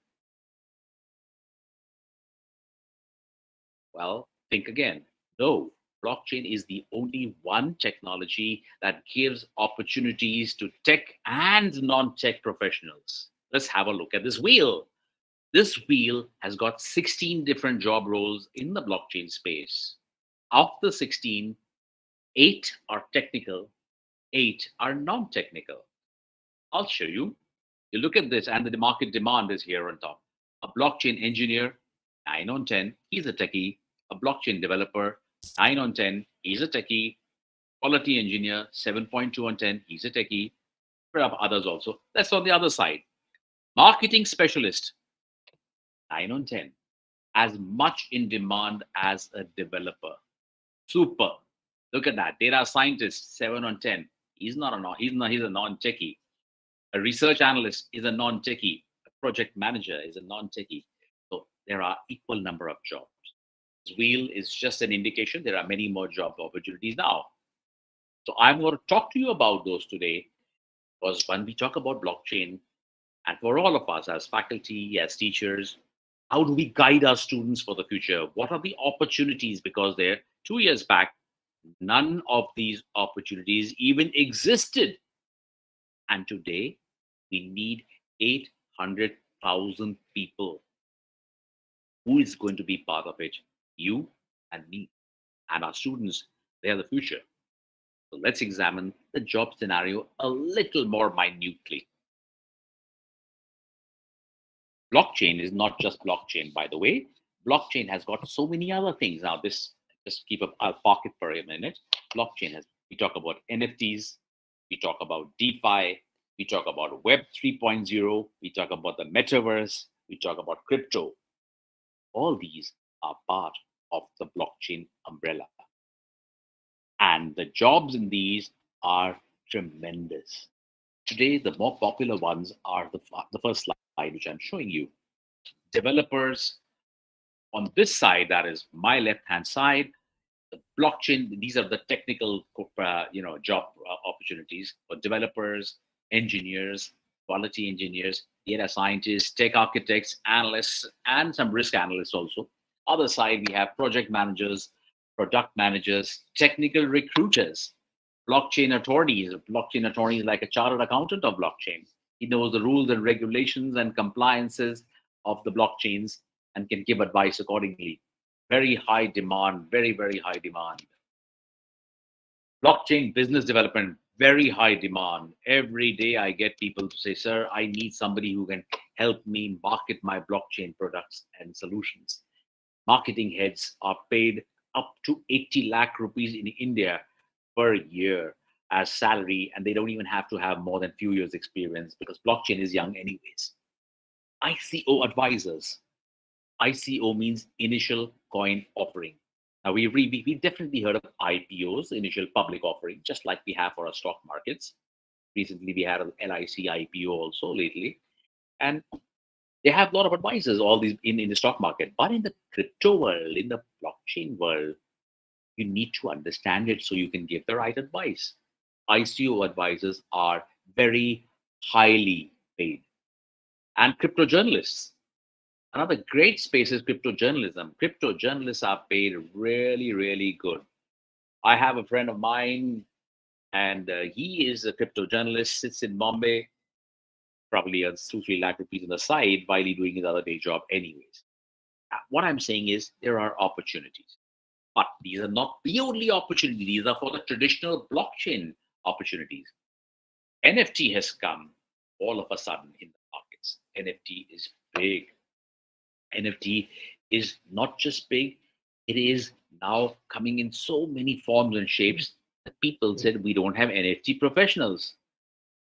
Well, think again. No, blockchain is the only one technology that gives opportunities to tech and non-tech professionals. Let's have a look at this wheel. This wheel has got 16 different job roles in the blockchain space. Of the 16, 8 are technical, 8 are non-technical. I'll show you. You look at this, and the market demand is here on top. A blockchain engineer, 9 on 10, he's a techie. A blockchain developer, 9 on 10, he's a techie. Quality engineer, 7.2 on 10, he's a techie. There are others also. That's on the other side. Marketing specialist, 9 on 10. as much in demand as a developer. Super. Look at that. Data scientist, 7 on 10. He's a non-techie. A research analyst is a non-techie. A project manager is a non-techie. So there are equal number of jobs. This wheel is just an indication there are many more job opportunities now. So I'm going to talk to you about those today because when we talk about blockchain, and for all of us as faculty, as teachers, how do we guide our students for the future? What are the opportunities? Because there, 2 years back, none of these opportunities even existed. And today, we need 800,000 people. Who is going to be part of it? You and me and our students. They are the future. So let's examine the job scenario a little more minutely. Blockchain is not just blockchain, by the way. Blockchain has got so many other things. Now, this just keep up our pocket for a minute. Blockchain has, we talk about NFTs, we talk about DeFi, we talk about Web 3.0, we talk about the metaverse, we talk about crypto. All these are part of the blockchain umbrella. And the jobs in these are tremendous. Today, the more popular ones are the first slide, which I'm showing you. Developers on this side, that is my left-hand side, the blockchain. These are the technical, job opportunities for developers, engineers, quality engineers, data scientists, tech architects, analysts, and some risk analysts also. Other side, we have project managers, product managers, technical recruiters, blockchain attorneys. Blockchain attorney is like a chartered accountant of blockchain. He knows the rules and regulations and compliances of the blockchains and can give advice accordingly. Very high demand, very, very high demand. Blockchain business development, very high demand. Every day I get people to say, sir, I need somebody who can help me market my blockchain products and solutions. Marketing heads are paid up to 80 lakh rupees in India per year as salary, and they don't even have to have more than few years experience because blockchain is young anyways. ICO advisors. ICO means initial coin offering. Now we definitely heard of IPOs, initial public offering, just like we have for our stock markets. Recently we had an LIC IPO also lately, and they have a lot of advisors, all these in the stock market. But in the crypto world, in the blockchain world, you need to understand it so you can give the right advice. ICO advisors are very highly paid. And crypto journalists. Another great space is crypto journalism. Crypto journalists are paid really, really good. I have a friend of mine, and he is a crypto journalist, sits in Bombay, probably earns 2-3 lakh rupees on the side while he's doing his other day job, anyways. What I'm saying is there are opportunities, but these are not the only opportunities. These are for the traditional blockchain opportunities. NFT has come all of a sudden in the markets. NFT is big. NFT is not just big, it is now coming in so many forms and shapes that people said we don't have NFT professionals.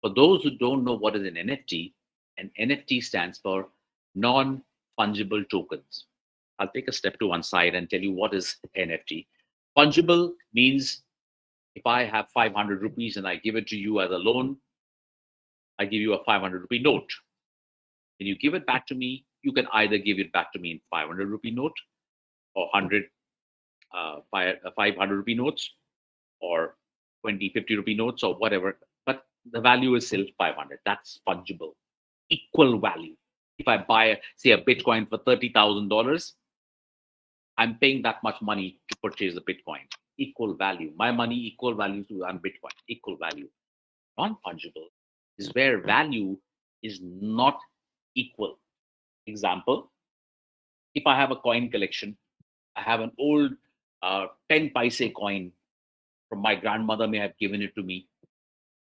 For those who don't know what is an NFT stands for non fungible tokens. I'll take a step to one side and tell you what is NFT. Fungible means if I have 500 rupees and I give it to you as a loan, I give you a 500 rupee note. When you give it back to me, you can either give it back to me in 500 rupee note or 500 rupee notes or 20, 50 rupee notes or whatever. But the value is still 500. That's fungible. Equal value. If I buy, say, a Bitcoin for $30,000, I'm paying that much money to purchase the Bitcoin. Equal value. My money, equal value to Bitcoin. Equal value. Non-fungible is where value is not equal. Example, if I have a coin collection, I have an old 10 paise coin from my grandmother may have given it to me.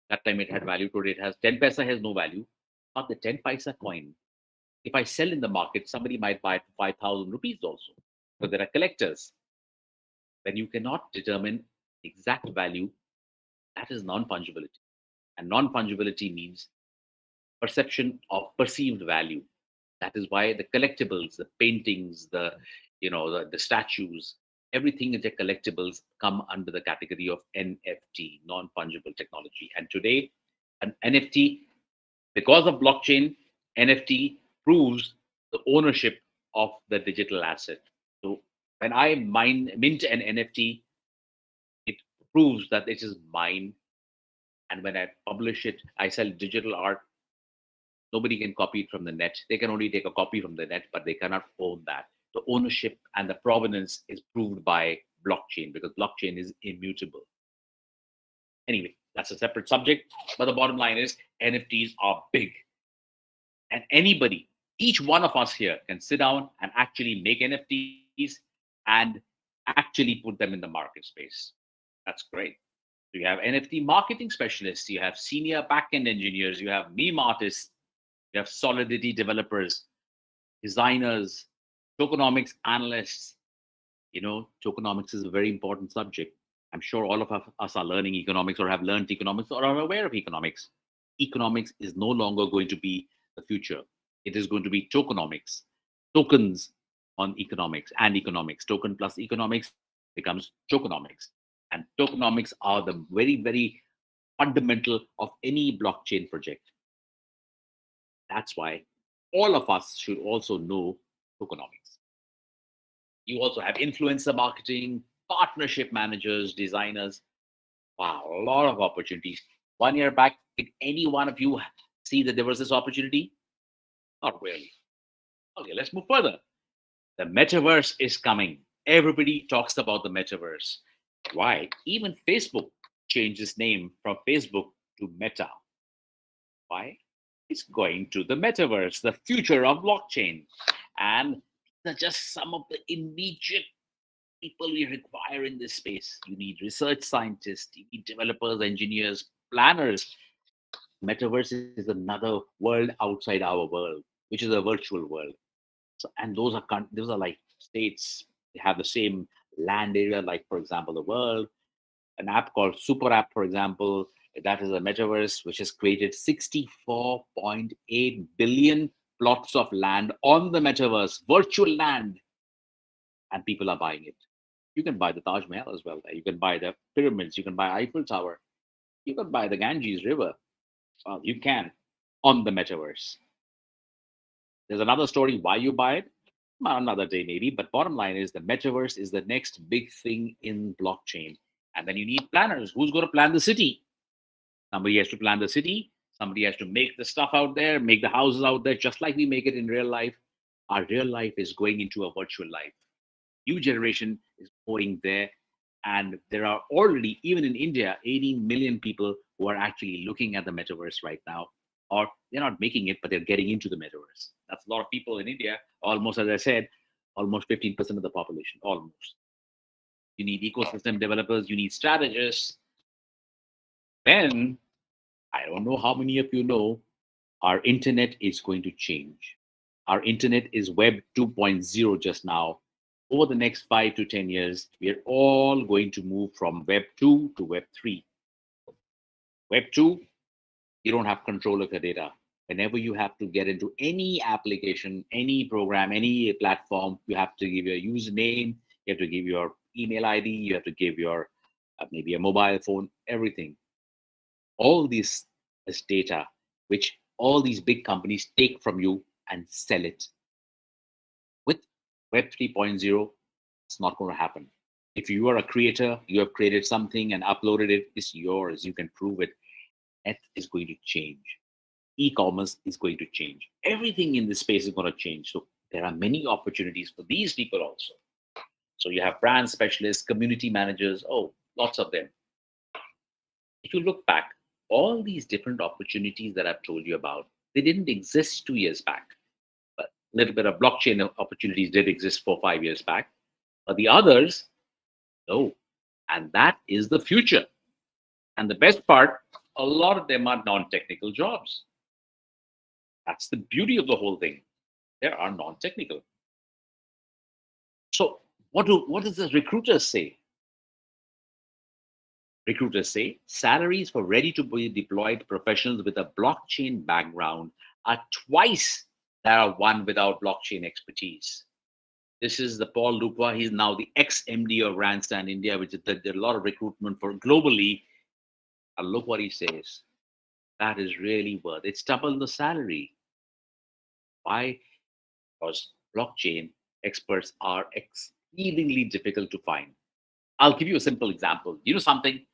That time it had value. Today it has 10 paisa has no value. But the 10 paisa coin, if I sell in the market, somebody might buy it for 5,000 rupees also. So there are collectors. When you cannot determine exact value, that is non-fungibility. And non-fungibility means perception of perceived value. That is why the collectibles, the paintings, the statues, everything in the collectibles come under the category of NFT, non-fungible technology. And today, an NFT, because of blockchain, NFT proves the ownership of the digital asset. So when I mint an NFT, it proves that it is mine. And when I publish it, I sell digital art. Nobody can copy it from the net. They can only take a copy from the net, but they cannot own that. The ownership and the provenance is proved by blockchain because blockchain is immutable. Anyway, that's a separate subject. But the bottom line is NFTs are big. And anybody, each one of us here can sit down and actually make NFTs and actually put them in the market space. That's great. So you have NFT marketing specialists, you have senior backend engineers, you have meme artists, you have Solidity developers, designers, tokenomics analysts. Tokenomics is a very important subject. I'm sure all of us are learning economics or have learned economics or are aware of economics. Economics is no longer going to be the future. It is going to be tokenomics, tokens on economics and economics. Token plus economics becomes tokenomics. And tokenomics are the very, very fundamental of any blockchain project. That's why all of us should also know tokenomics. You also have influencer marketing, partnership managers, designers. Wow, a lot of opportunities. 1 year back, did any one of you see that there was this opportunity? Not really. Okay, let's move further. The metaverse is coming. Everybody talks about the metaverse. Why? Even Facebook changed its name from Facebook to Meta. Why? It's going to the metaverse, the future of blockchain. And these are just some of the immediate people we require in this space. You need research scientists, you need developers, engineers, planners. Metaverse is another world outside our world, which is a virtual world. So, and those are like states. They have the same land area, like for example, the world. An app called Super App, for example, that is a metaverse which has created 64.8 billion plots of land on the metaverse, virtual land, and people are buying it. You can buy the Taj Mahal as well. You can buy the pyramids. You can buy Eiffel Tower. You can buy the Ganges River. Well, you can on the metaverse. There's another story why you buy it. Another day maybe, but bottom line is the metaverse is the next big thing in blockchain. And then you need planners. Who's going to plan the city? Somebody has to plan the city. Somebody has to make the stuff out there, make the houses out there, just like we make it in real life. Our real life is going into a virtual life. New generation is going there. And there are already, even in India, 18 million people who are actually looking at the metaverse right now. Or they're not making it, but they're getting into the metaverse. That's a lot of people in India. Almost, as I said, almost 15% of the population, almost. You need ecosystem developers, you need strategists. Then, I don't know how many of you know, our internet is going to change. Our internet is Web 2.0 just now. Over the next 5 to 10 years, we're all going to move from Web 2 to Web 3. Web 2, you don't have control of your data. Whenever you have to get into any application, any program, any platform, you have to give your username, you have to give your email ID, you have to give your maybe a mobile phone, everything. All this is data which all these big companies take from you and sell it. With Web 3.0, it's not going to happen. If you are a creator, you have created something and uploaded it, it's yours. You can prove it. That is going to change. E-commerce is going to change. Everything in this space is going to change. So there are many opportunities for these people also. So you have brand specialists, community managers, lots of them. If you look back, all these different opportunities that I've told you about, they didn't exist 2 years back. But a little bit of blockchain opportunities did exist 4 or 5 years back. But the others, no. And that is the future. And the best part, a lot of them are non-technical jobs. That's the beauty of the whole thing. They are non-technical. So what does the recruiters say? Recruiters say salaries for ready to be deployed professionals with a blockchain background are twice that are won without blockchain expertise. This is the Paul Lupa. He's now the ex-MD of Randstad India, which is a lot of recruitment for globally. And look what he says. That is really worth. It's double the salary. Why? Because blockchain experts are exceedingly difficult to find. I'll give you a simple example. You know something?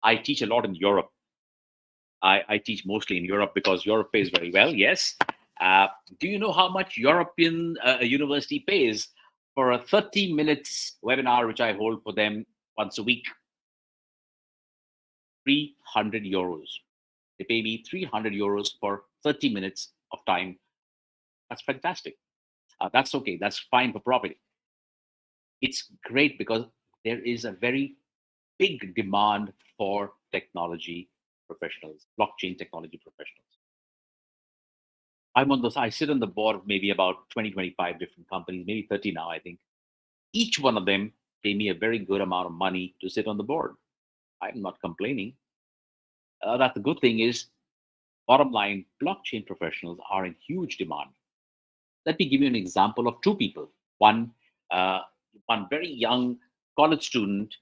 I teach a lot in Europe. I teach mostly in Europe because Europe pays very well. Yes. Do you know how much European university pays for a 30 minutes webinar, which I hold for them once a week? 300 euros. They pay me 300 euros for 30 minutes of time. That's fantastic. That's okay. That's fine for profit. It's great because there is a very big demand for technology professionals, blockchain technology professionals. I sit on the board of maybe about 20, 25 different companies, maybe 30 now, I think. Each one of them pay me a very good amount of money to sit on the board. I'm not complaining. That the good thing is, bottom line, blockchain professionals are in huge demand. Let me give you an example of two people. Uh, one very young college student.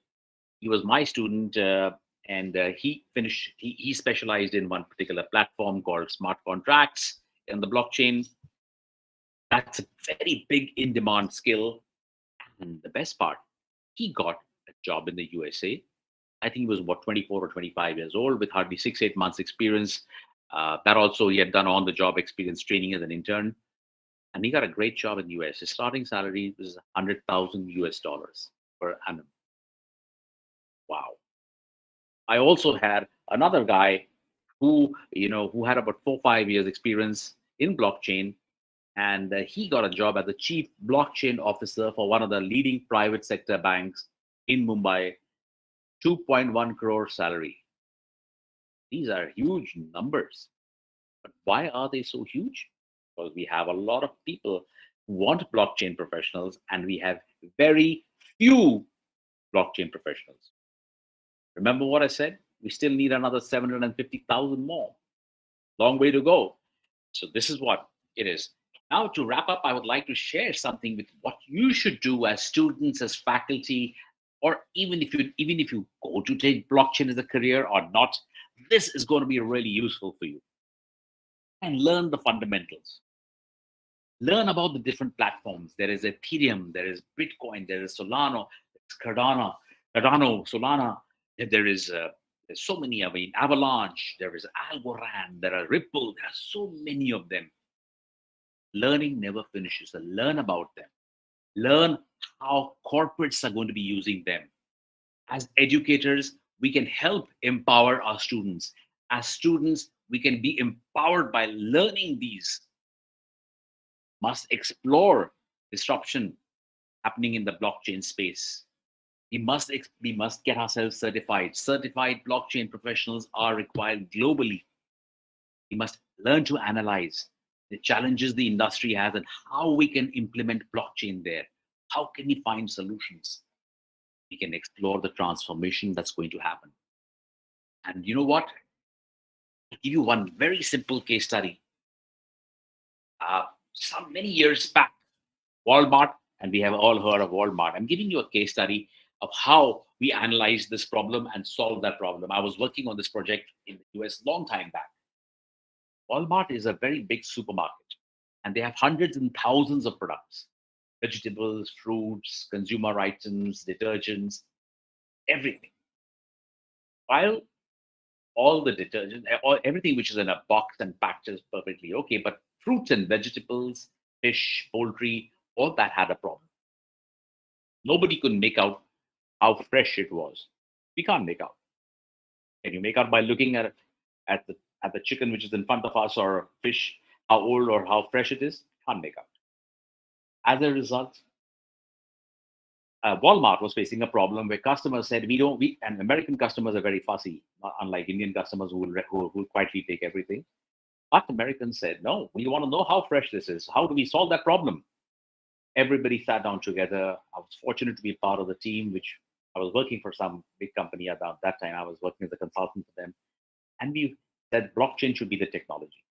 He was my student, and he specialized in one particular platform called smart contracts in the blockchain. That's a very big in demand skill. And the best part, he got a job in the USA. I think he was about 24 or 25 years old with hardly 6, 8 months experience. That also, he had done on the job experience training as an intern. And he got a great job in the US. His starting salary was 100,000 US dollars per annum. Wow. I also had another guy who had about 4, 5 years experience in blockchain, and he got a job as the chief blockchain officer for one of the leading private sector banks in Mumbai. 2.1 crore salary. These are huge numbers. But why are they so huge? Because we have a lot of people who want blockchain professionals, and we have very few blockchain professionals. Remember what I said? We still need another 750,000 more. Long way to go. So this is what it is. Now to wrap up, I would like to share something with what you should do as students, as faculty, or even if you go to take blockchain as a career or not. This is going to be really useful for you. And learn the fundamentals. Learn about the different platforms. There is Ethereum, there is Bitcoin, there is Solana, Cardano, Solana. There's so many. I mean, Avalanche. There is Algorand. There are Ripple. There are so many of them. Learning never finishes. So learn about them. Learn how corporates are going to be using them. As educators, we can help empower our students. As students, we can be empowered by learning these. Must explore disruption happening in the blockchain space. We must get ourselves certified. Certified blockchain professionals are required globally. We must learn to analyze the challenges the industry has and how we can implement blockchain there. How can we find solutions? We can explore the transformation that's going to happen. And you know what? I'll give you one very simple case study. Some many years back, Walmart, and we have all heard of Walmart. I'm giving you a case study of how we analyze this problem and solve that problem. I was working on this project in the US long time back. Walmart is a very big supermarket, and they have hundreds and thousands of products: vegetables, fruits, consumer items, detergents, everything. While all the detergent, everything which is in a box and packed is perfectly okay, but fruits and vegetables, fish, poultry, all that had a problem. Nobody could make out how fresh it was. We can't make out. Can you make out by looking at the chicken which is in front of us, or fish, how old or how fresh it is? Can't make out. As a result, Walmart was facing a problem where customers said, and American customers are very fussy, not unlike Indian customers who will quietly take everything. But Americans said, no, we want to know how fresh this is. How do we solve that problem? Everybody sat down together. I was fortunate to be part of the team, which I was working for some big company at that time. I was working as a consultant for them. And we said blockchain should be the technology.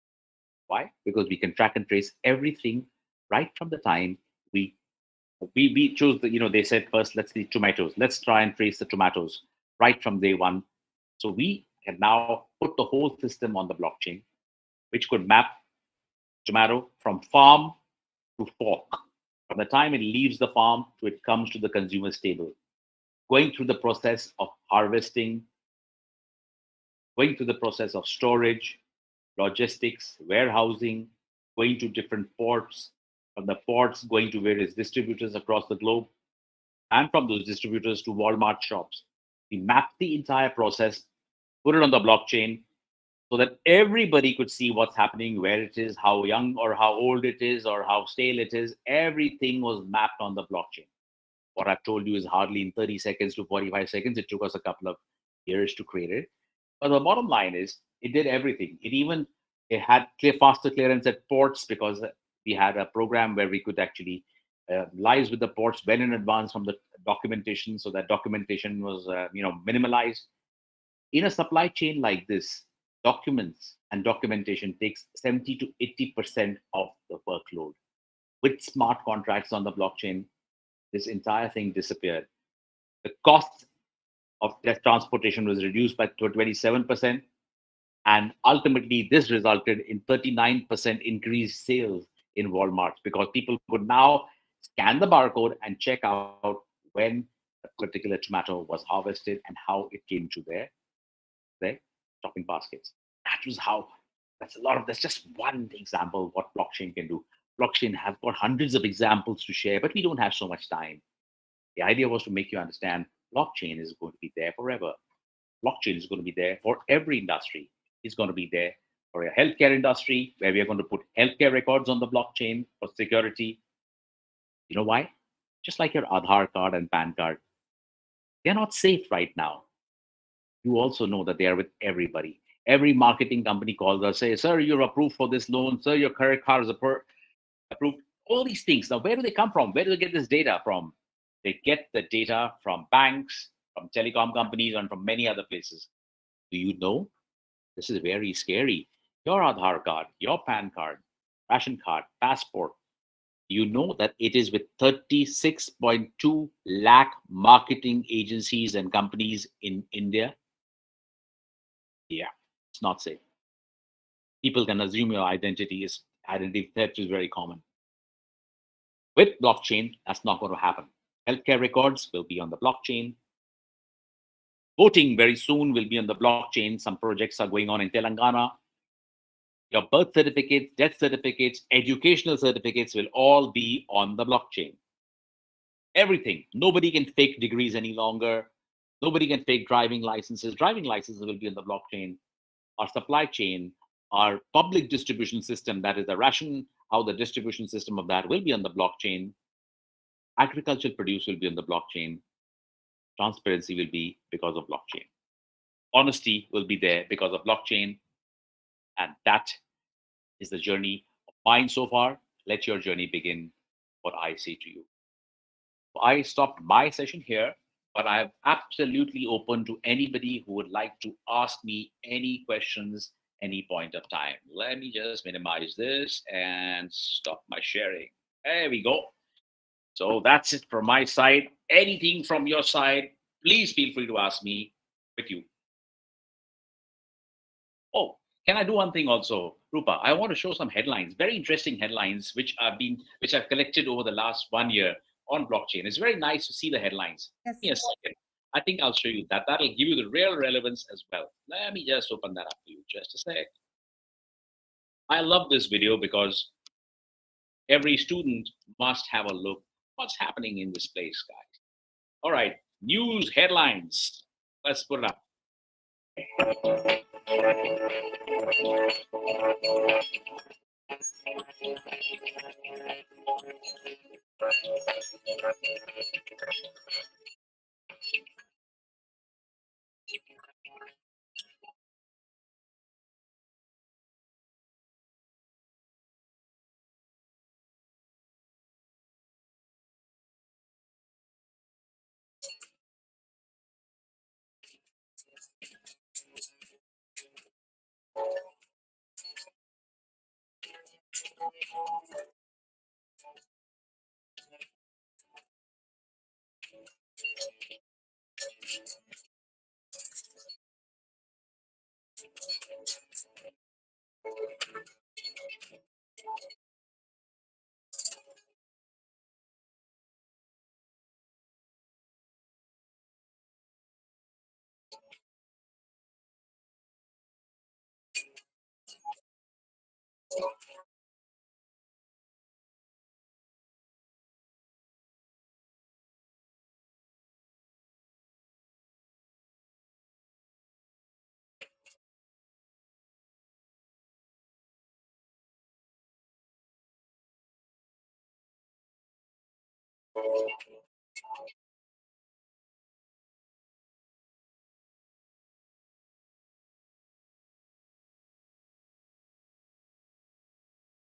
Why? Because we can track and trace everything right from the time we chose the, they said first, let's see tomatoes. Let's try and trace the tomatoes right from day one. So we can now put the whole system on the blockchain, which could map tomato from farm to fork, from the time it leaves the farm to it comes to the consumer's table, going through the process of harvesting, going through the process of storage, logistics, warehousing, going to different ports, from the ports going to various distributors across the globe, and from those distributors to Walmart shops. We mapped the entire process, put it on the blockchain so that everybody could see what's happening, where it is, how young or how old it is, or how stale it is. Everything was mapped on the blockchain. What I've told you is hardly in 30 seconds to 45 seconds. It took us a couple of years to create it. But the bottom line is it did everything. It had faster clearance at ports because we had a program where we could actually liaise with the ports well in advance from the documentation, so that documentation was minimalized. In a supply chain like this, documents and documentation takes 70 to 80% of the workload. With smart contracts on the blockchain, this entire thing disappeared. The cost of transportation was reduced by 27%. And ultimately, this resulted in 39% increased sales in Walmart because people could now scan the barcode and check out when a particular tomato was harvested and how it came to their shopping baskets. That's just one example of what blockchain can do. Blockchain has got hundreds of examples to share, but we don't have so much time. The idea was to make you understand blockchain is going to be there forever. Blockchain is going to be there for every industry. It's going to be there for a healthcare industry where we are going to put healthcare records on the blockchain for security. You know why? Just like your Aadhaar card and PAN card, they're not safe right now. You also know that they are with everybody. Every marketing company calls us, say, "Sir, you're approved for this loan. Sir, your credit card is approved." All these things. Now, where do they come from? Where do they get this data from? They get the data from banks, from telecom companies, and from many other places. Do you know? This is very scary. Your Aadhaar card, your PAN card, ration card, passport, you know that it is with 36.2 lakh marketing agencies and companies in India? Yeah, it's not safe. People can assume your identity theft is very common. With blockchain, that's not going to happen. Healthcare records will be on the blockchain. Voting very soon will be on the blockchain. Some projects are going on in Telangana. Your birth certificates, death certificates, educational certificates will all be on the blockchain. Everything. Nobody can fake degrees any longer. Nobody can fake driving licenses. Driving licenses will be on the blockchain. Our supply chain, our public distribution system, that is the ration, how the distribution system of that will be on the blockchain. Agricultural produce will be on the blockchain. Transparency will be because of blockchain. Honesty will be there because of blockchain. And that is the journey of mine so far. Let your journey begin, what I say to you. I stopped my session here, but I'm absolutely open to anybody who would like to ask me any questions, any point of time. Let me just minimize this and stop my sharing. There we go. So that's it from my side. Anything from your side, please feel free to ask me with you. Oh, can I do one thing also, Rupa? I want to show some headlines, very interesting headlines, which I've collected over the last 1 year on blockchain. It's very nice to see the headlines. Yes. Give me a second. I think I'll show you that. That'll give you the real relevance as well. Let me just open that up for you. Just a sec. I love this video because every student must have a look. What's happening in this place, guys? All right, news headlines. Let's put it up.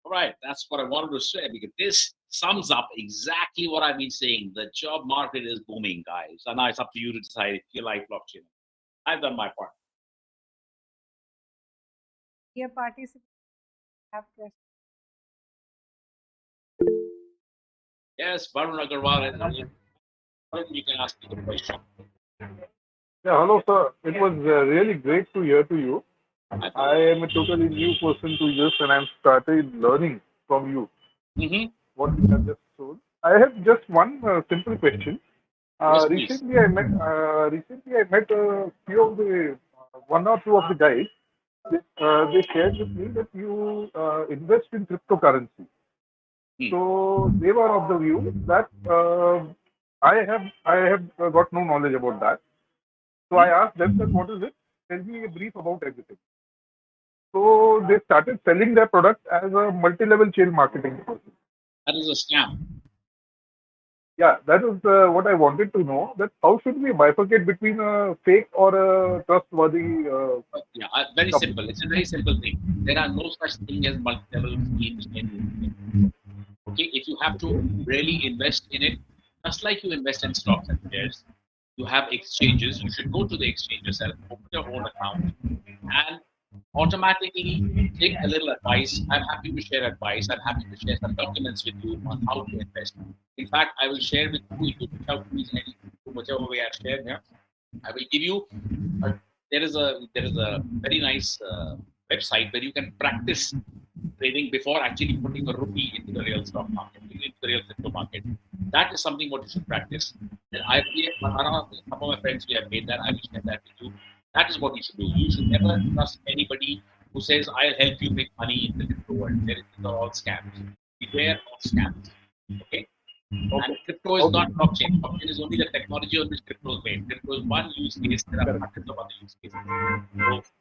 All right, that's what I wanted to say because this sums up exactly what I've been saying. The job market is booming, guys. And now it's up to you to decide if you like blockchain. I've done my part. Dear participants, have questions. Yes, Varun Agarwal, you can ask me the question. Yeah, hello, sir. It was really great to hear to you. I am a totally new person to this, and I'm started learning from you Mm-hmm. what you have just told. I have just one simple question. Yes, please. Recently I met a few of the one or two of the guys. They shared with me that you invest in cryptocurrency. Hmm. So they were of the view that I have got no knowledge about that. So I asked them that what is it? Tell me a brief about everything. So they started selling their product as a multi-level chain marketing. That is a scam. Yeah, that is what I wanted to know. That how should we bifurcate between a fake or a trustworthy? Yeah, very simple. It's a very simple thing. There are no such thing as multi-level schemes in. Okay, if you have to really invest in it, just like you invest in stocks and shares, you have exchanges. You should go to the exchange yourself, open your own account, and automatically take a little advice. I'm happy to share advice. I'm happy to share some documents with you on how to invest. In fact, I will share with you, if you reach out to me in whichever way I share here, I will give you there is a very nice website where you can practice trading before actually putting a rupee into the real stock market, into the real crypto market. That is something what you should practice. And some of my friends, we have made that. I will share that with you. That is what you should do. You should never trust anybody who says, I'll help you make money in the crypto world. These are all scams. Beware of scams. Okay? And crypto is not blockchain. Blockchain is only the technology on which crypto is made. Crypto is one use case. There are hundreds of other use cases.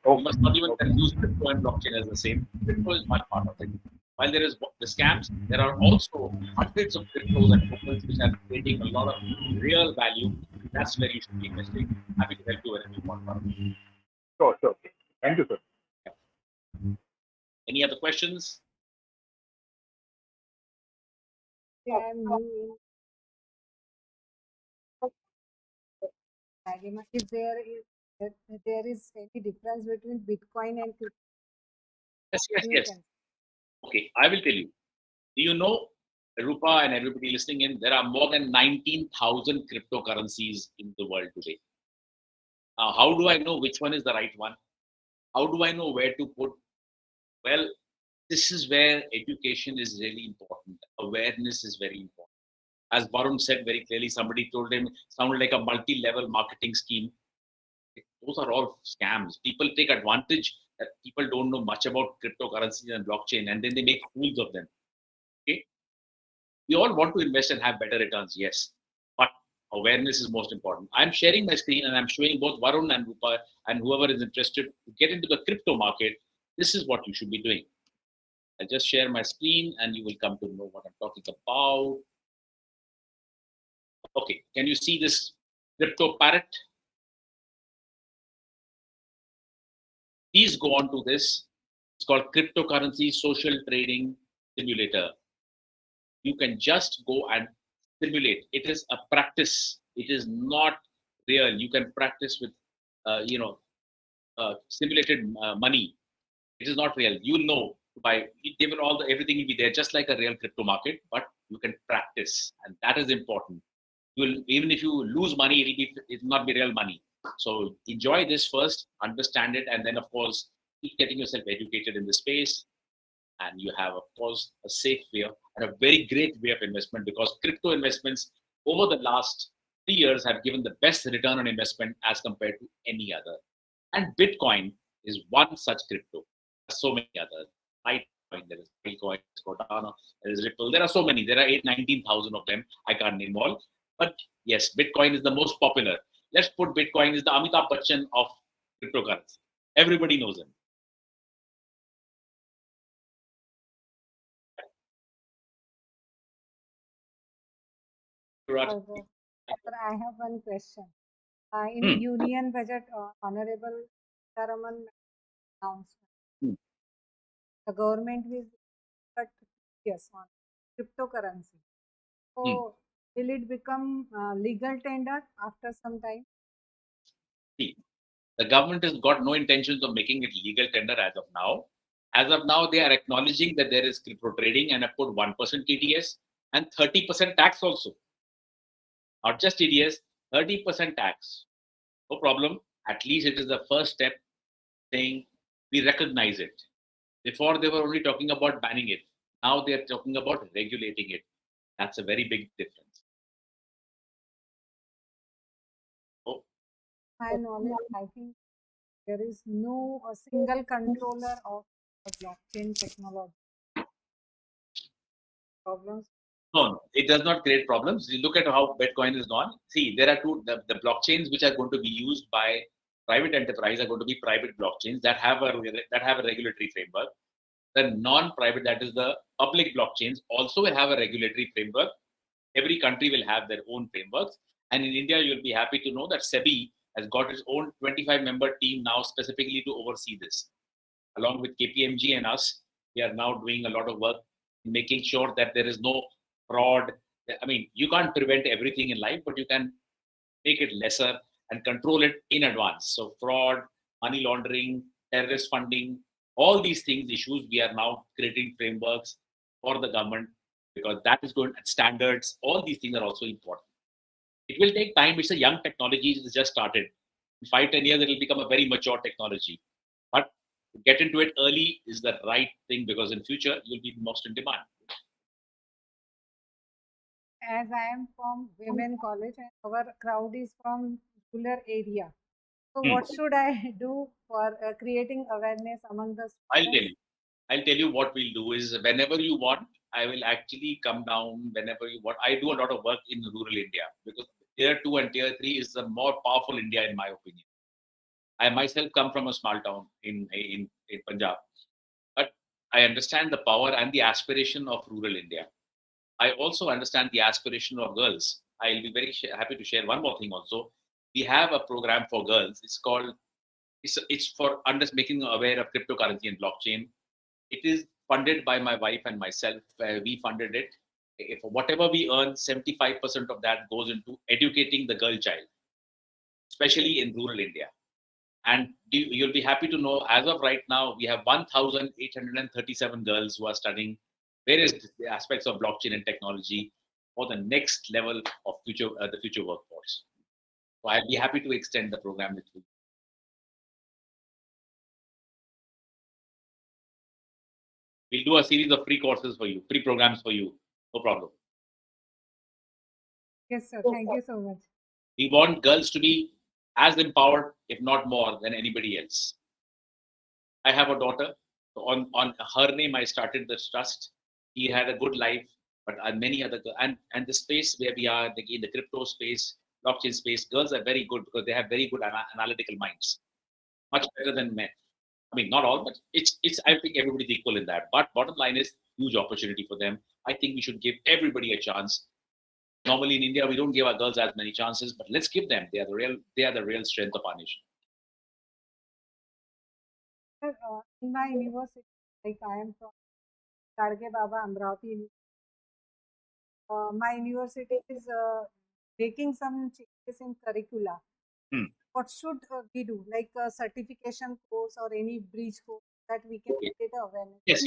So you must not even confuse crypto and blockchain as the same. Crypto is one part of it. While there is the scams, there are also hundreds of cryptos and tokens which are creating a lot of real value. That's where you should be investing. Happy to help you wherever you want. Sure, sure. Thank you, sir. Any other questions? I am new in if there is any difference between Bitcoin and crypto. Yes. Okay, I will tell you. Do you know, Rupa and everybody listening in, there are more than 19,000 cryptocurrencies in the world today. Now, how do I know which one is the right one? How do I know where to put? Well, this is where education is really important. Awareness is very important. As Varun said very clearly, somebody told him, sounded like a multi-level marketing scheme. Those are all scams. People take advantage that people don't know much about cryptocurrencies and blockchain, and then they make fools of them. Okay? We all want to invest and have better returns, yes. But awareness is most important. I'm sharing my screen and I'm showing both Varun and Rupa and whoever is interested to get into the crypto market. This is what you should be doing. I just share my screen and you will come to know what I'm talking about. Okay, can you see this crypto parrot? Please go on to this. It's called Cryptocurrency Social Trading Simulator. You can just go and simulate. It is a practice. It is not real. You can practice with, simulated money. It is not real. You know, by given all the everything will be there, just like a real crypto market. But you can practice, and that is important. You'll even if you lose money, it will not be real money. So enjoy this first, understand it, and then of course keep getting yourself educated in the space. And you have, of course, a safe way and a very great way of investment because crypto investments over the last 3 years have given the best return on investment as compared to any other. And Bitcoin is one such crypto. So many others, right? there is Bitcoin, Cardano, there is Ripple. There are so many. There are 19,000 of them. I can't name all. But yes, Bitcoin is the most popular. Let's put Bitcoin is the Amitabh Bachchan of cryptocurrency. Everybody knows him. Sir, I have one question. In Union Budget, Honorable Saraman announced the government will cut yes on cryptocurrency. So will it become legal tender after some time? See, the government has got no intentions of making it legal tender as of now. As of now, they are acknowledging that there is crypto trading and have put 1% TDS and 30% tax also. Not just TDS, 30% tax. No problem. At least it is the first step saying we recognize it. Before they were only talking about banning it. Now they are talking about regulating it. That's a very big difference. Oh. My knowledge, I think there is no a single controller of the blockchain technology. Problems? No, it does not create problems. You look at how Bitcoin is gone. See, there are the blockchains which are going to be used by private enterprise are going to be private blockchains that have a regulatory framework. The non-private, that is the public blockchains, also will have a regulatory framework. Every country will have their own frameworks. And in India, you'll be happy to know that SEBI has got its own 25-member team now specifically to oversee this. Along with KPMG and us, we are now doing a lot of work in making sure that there is no fraud. I mean, you can't prevent everything in life, but you can make it lesser and control it in advance. So fraud, money laundering, terrorist funding, all these things, issues, we are now creating frameworks for the government because that is going at standards. All these things are also important. It will take time. It's a young technology. It's just started. In 5-10 years, it will become a very mature technology. But to get into it early is the right thing because in future, you'll be most in demand. As I am from women college and our crowd is from rural area. So what should I do for creating awareness among the students? I'll tell you what we'll do is whenever you want, I will actually come down whenever you want. I do a lot of work in rural India because tier 2 and tier 3 is the more powerful India in my opinion. I myself come from a small town in Punjab, but I understand the power and the aspiration of rural India. I also understand the aspiration of girls. I'll be very happy to share one more thing also. We have a program for girls. It's called, it's for making them aware of cryptocurrency and blockchain. It is funded by my wife and myself. We funded it. If whatever we earn, 75% of that goes into educating the girl child, especially in rural India. And you'll be happy to know, as of right now, we have 1,837 girls who are studying various aspects of blockchain and technology for the next level of the future workforce. So I'll be happy to extend the program with you. We'll do a series of free courses for you, free programs for you. No problem. Yes, sir. Thank you so much. We want girls to be as empowered, if not more, than anybody else. I have a daughter. So on her name, I started this trust. He had a good life, but many other and the space where we are, in the crypto space, blockchain space, girls are very good because they have very good analytical minds, much better than men. I mean, not all, but it's. I think everybody's equal in that. But bottom line is huge opportunity for them. I think we should give everybody a chance. Normally in India, we don't give our girls as many chances, but let's give them. They are the real strength of our nation. Sir, in my university, like I am from Gadge Baba Amravati. My university is making some changes in curricula. What should we do? Like a certification course or any bridge course that we can create awareness? Yes,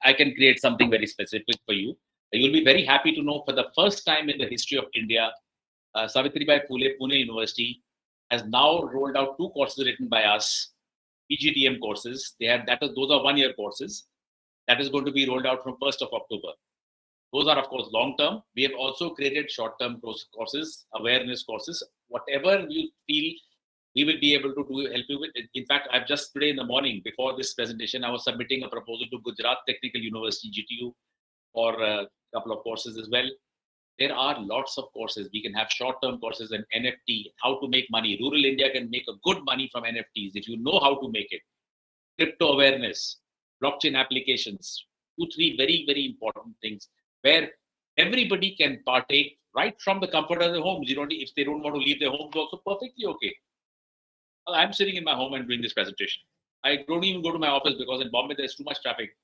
I can create something very specific for you. You'll be very happy to know for the first time in the history of India, Savitribai Phule Pune University has now rolled out 2 courses written by us, PGDM courses. Those are 1-year courses. That is going to be rolled out from 1st of October. Those are, of course, long-term. We have also created short-term courses, awareness courses, whatever you feel we will be able to help you with it. In fact, I've just today in the morning, before this presentation, I was submitting a proposal to Gujarat Technical University, GTU, for a couple of courses as well. There are lots of courses. We can have short-term courses in NFT, how to make money. Rural India can make a good money from NFTs if you know how to make it. Crypto awareness, blockchain applications, 2-3 very, very important things where everybody can partake right from the comfort of their homes. You don't, if they don't want to leave their homes, also perfectly okay. I'm sitting in my home and doing this presentation. I don't even go to my office because in Bombay there's too much traffic.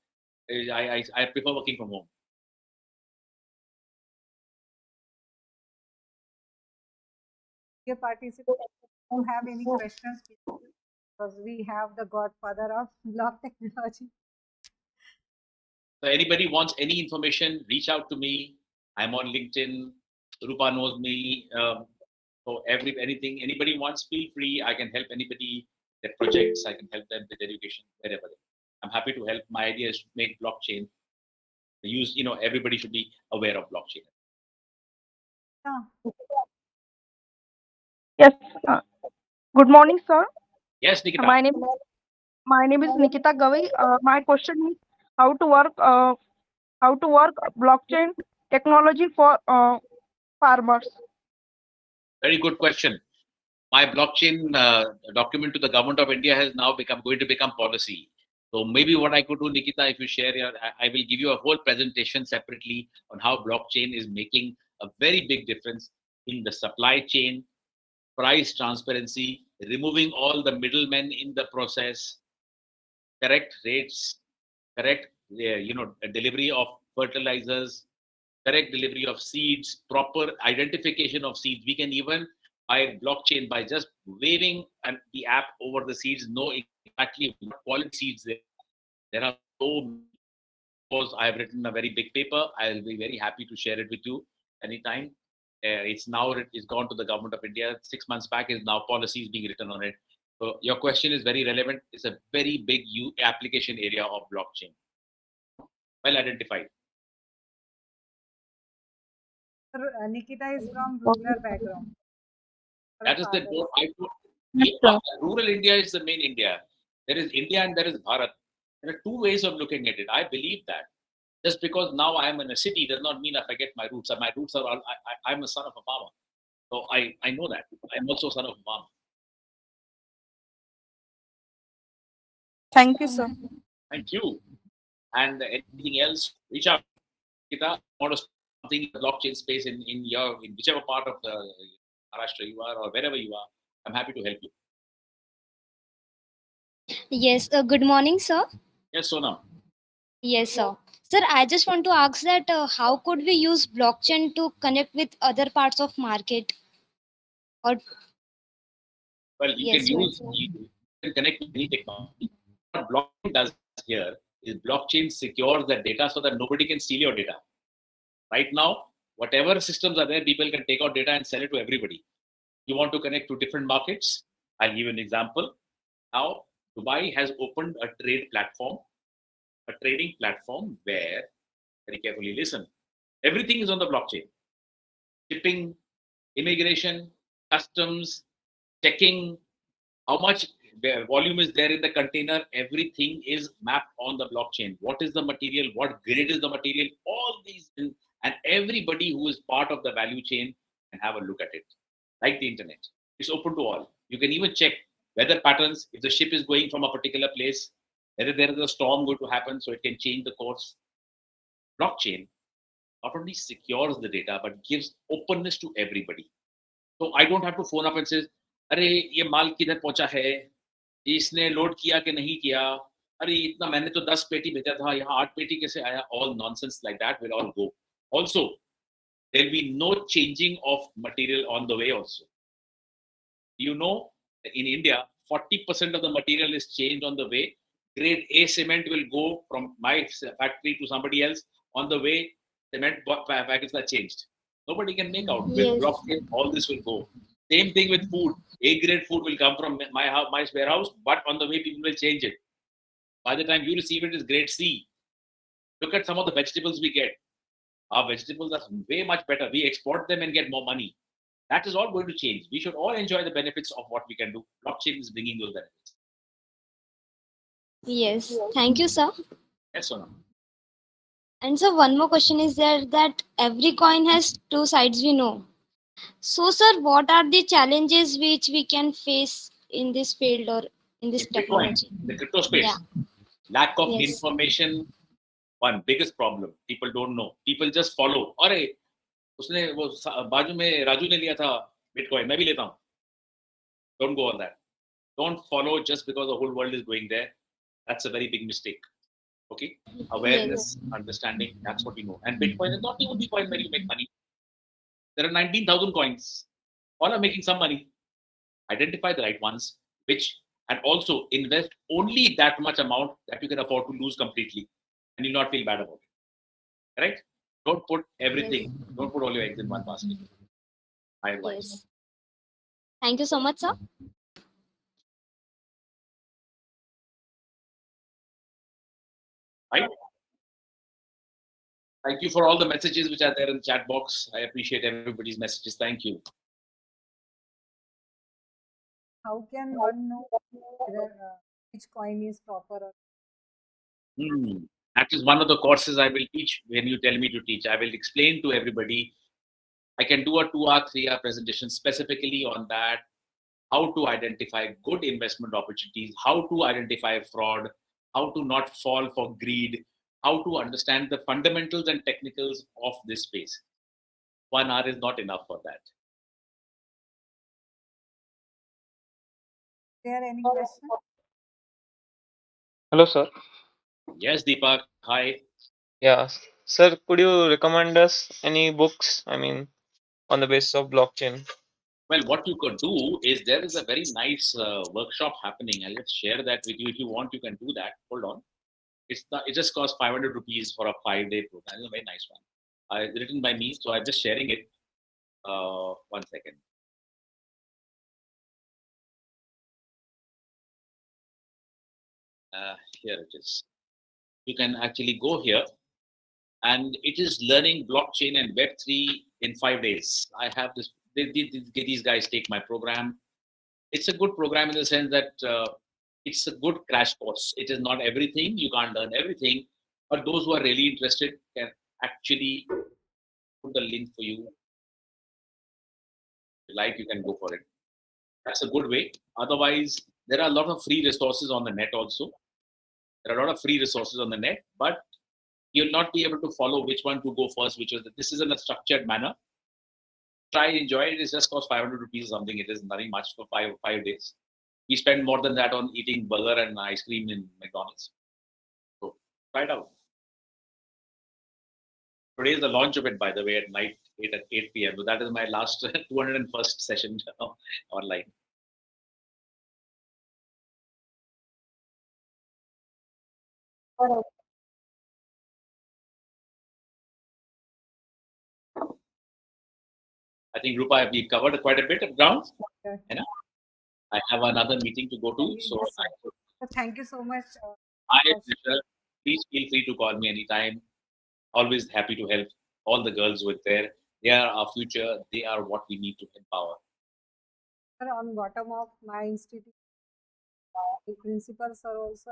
I prefer working from home. Dear participants, don't have any questions because we have the godfather of block technology. So anybody wants any information, reach out to me. I'm on LinkedIn. Rupa knows me. So anything anybody wants, feel free. I can help anybody, their projects. I can help them with education, wherever. I'm happy to help. My idea is to make blockchain use. Everybody should be aware of blockchain. Yes. Good morning, sir. Yes, Nikita. My name is Nikita Gavi. My question is how to work blockchain technology for farmers. Very good question. My blockchain document to the government of India has now going to become policy. So maybe what I could do, Nikita, if you share your, I will give you a whole presentation separately on how blockchain is making a very big difference in the supply chain, price transparency, removing all the middlemen in the process, correct rates, correct delivery of fertilizers, correct delivery of seeds, proper identification of seeds. We can even by blockchain, by just waving the app over the seeds, know exactly what quality seeds there are. So because I have written a very big paper, I will be very happy to share it with you anytime. It's gone to the government of India 6 months back. Is now policies being written on it. So your question is very relevant. It's a very big application area of blockchain. Well identified. Nikita is from rural background. That is the rural India is the main India. There is India and there is Bharat. There are two ways of looking at it. I believe that. Just because now I am in a city does not mean I forget my roots. My roots are, I'm a son of a farmer. So I know that. I'm also a son of a farmer. Thank you, sir. Thank you. And anything else, reach out. Kita, want to something in the blockchain space in whichever part of the Maharashtra you are or wherever you are, I'm happy to help you. Yes, good morning, sir. Yes, Sonam. Yes, sir. Sir, I just want to ask that how could we use blockchain to connect with other parts of market? Or well, you can connect with any technology. What blockchain does here is blockchain secures the data so that nobody can steal your data. Right now, whatever systems are there, people can take out data and sell it to everybody. You want to connect to different markets? I'll give you an example. Now, Dubai has opened a trading platform where, very carefully listen, everything is on the blockchain. Shipping, immigration, customs, checking, how much volume is there in the container, everything is mapped on the blockchain. What is the material? What grade is the material? All these, and everybody who is part of the value chain can have a look at it. Like the internet, it's open to all. You can even check weather patterns. If the ship is going from a particular place, whether there is a storm going to happen, so it can change the course. Blockchain not only secures the data, but gives openness to everybody. So I don't have to phone up and say, अरे ये माल किधर पहुंचा है, इसने load किया कि नहीं किया, अरे इतना मैंने तो 10 पेटी भेजा था, यहाँ 8 पेटी कैसे आया? All nonsense like that will all go. Also, there will be no changing of material on the way also. You know, in India, 40% of the material is changed on the way. Grade A cement will go from my factory to somebody else. On the way, cement packets are changed. Nobody can make out. With blockchain, all this will go. Same thing with food. A grade food will come from my warehouse, but on the way, people will change it. By the time you receive it, is grade C. Look at some of the vegetables we get. Our vegetables are way much better. We export them and get more money. That is all going to change. We should all enjoy the benefits of what we can do. Blockchain is bringing those benefits. Yes. Thank you, sir. Yes or no? And so one more question is there that every coin has two sides, we know. So, sir, what are the challenges which we can face in this field or in this In Bitcoin, technology? in the crypto Yeah. space, lack of Yes. information, one biggest problem. People don't know. People just follow. अरे उसने वो बाजू में राजू ने लिया था bitcoin, मैं भी लेता हूँ. Don't go on that. Don't follow just because the whole world is going there. That's a very big mistake. Okay, awareness, understanding. That's what we know. And Bitcoin is not the only coin where you make money. There are 19,000 coins. All are making some money. Identify the right ones, and also invest only that much amount that you can afford to lose completely, and you'll not feel bad about it. Right? Don't put everything. Yes. Don't put all your eggs in one basket. My advice. Yes. Thank you so much, sir. Right? Thank you for all the messages which are there in the chat box. I appreciate everybody's messages. Thank you. How can one know whether which coin is proper? Or That is one of the courses I will teach when you tell me to teach. I will explain to everybody. I can do a 2-hour, 3-hour presentation specifically on that. How to identify good investment opportunities, how to identify fraud, how to not fall for greed, how to understand the fundamentals and technicals of this space. 1 hour is not enough for that. Is there any question? Hello, sir. Yes, Deepak. Hi. Yeah, sir, could you recommend us any books? I mean, on the basis of blockchain. Well, what you could do is there is a very nice workshop happening. I'll just share that with you. If you want, you can do that. Hold on. It just costs 500 rupees for a 5-day program. It's a very nice one. Written by me, so I'm just sharing it. 1 second. Here it is. You can actually go here, and it is learning blockchain and Web3 in 5 days. I have this. These guys take my program. It's a good program in the sense that it's a good crash course. It is not everything. You can't learn everything, but those who are really interested can actually put the link for you. If you like, you can go for it. That's a good way. Otherwise, there are a lot of free resources on the net also. There are a lot of free resources on the net, but you'll not be able to follow which one to go first, this is in a structured manner. Try enjoy it. It just costs 500 rupees or something. It is nothing much for 5 days. We spend more than that on eating burger and ice cream in McDonald's. So try it out. Today is the launch of it, by the way, at night, 8 p.m. So that is my last 201st session online. I think, Rupa, we covered quite a bit of ground. Okay. I have another meeting to go to. So thank you so much. My pleasure. Please feel free to call me anytime. Always happy to help all the girls with there. They are our future. They are what we need to empower. On bottom of my institute, the principals are also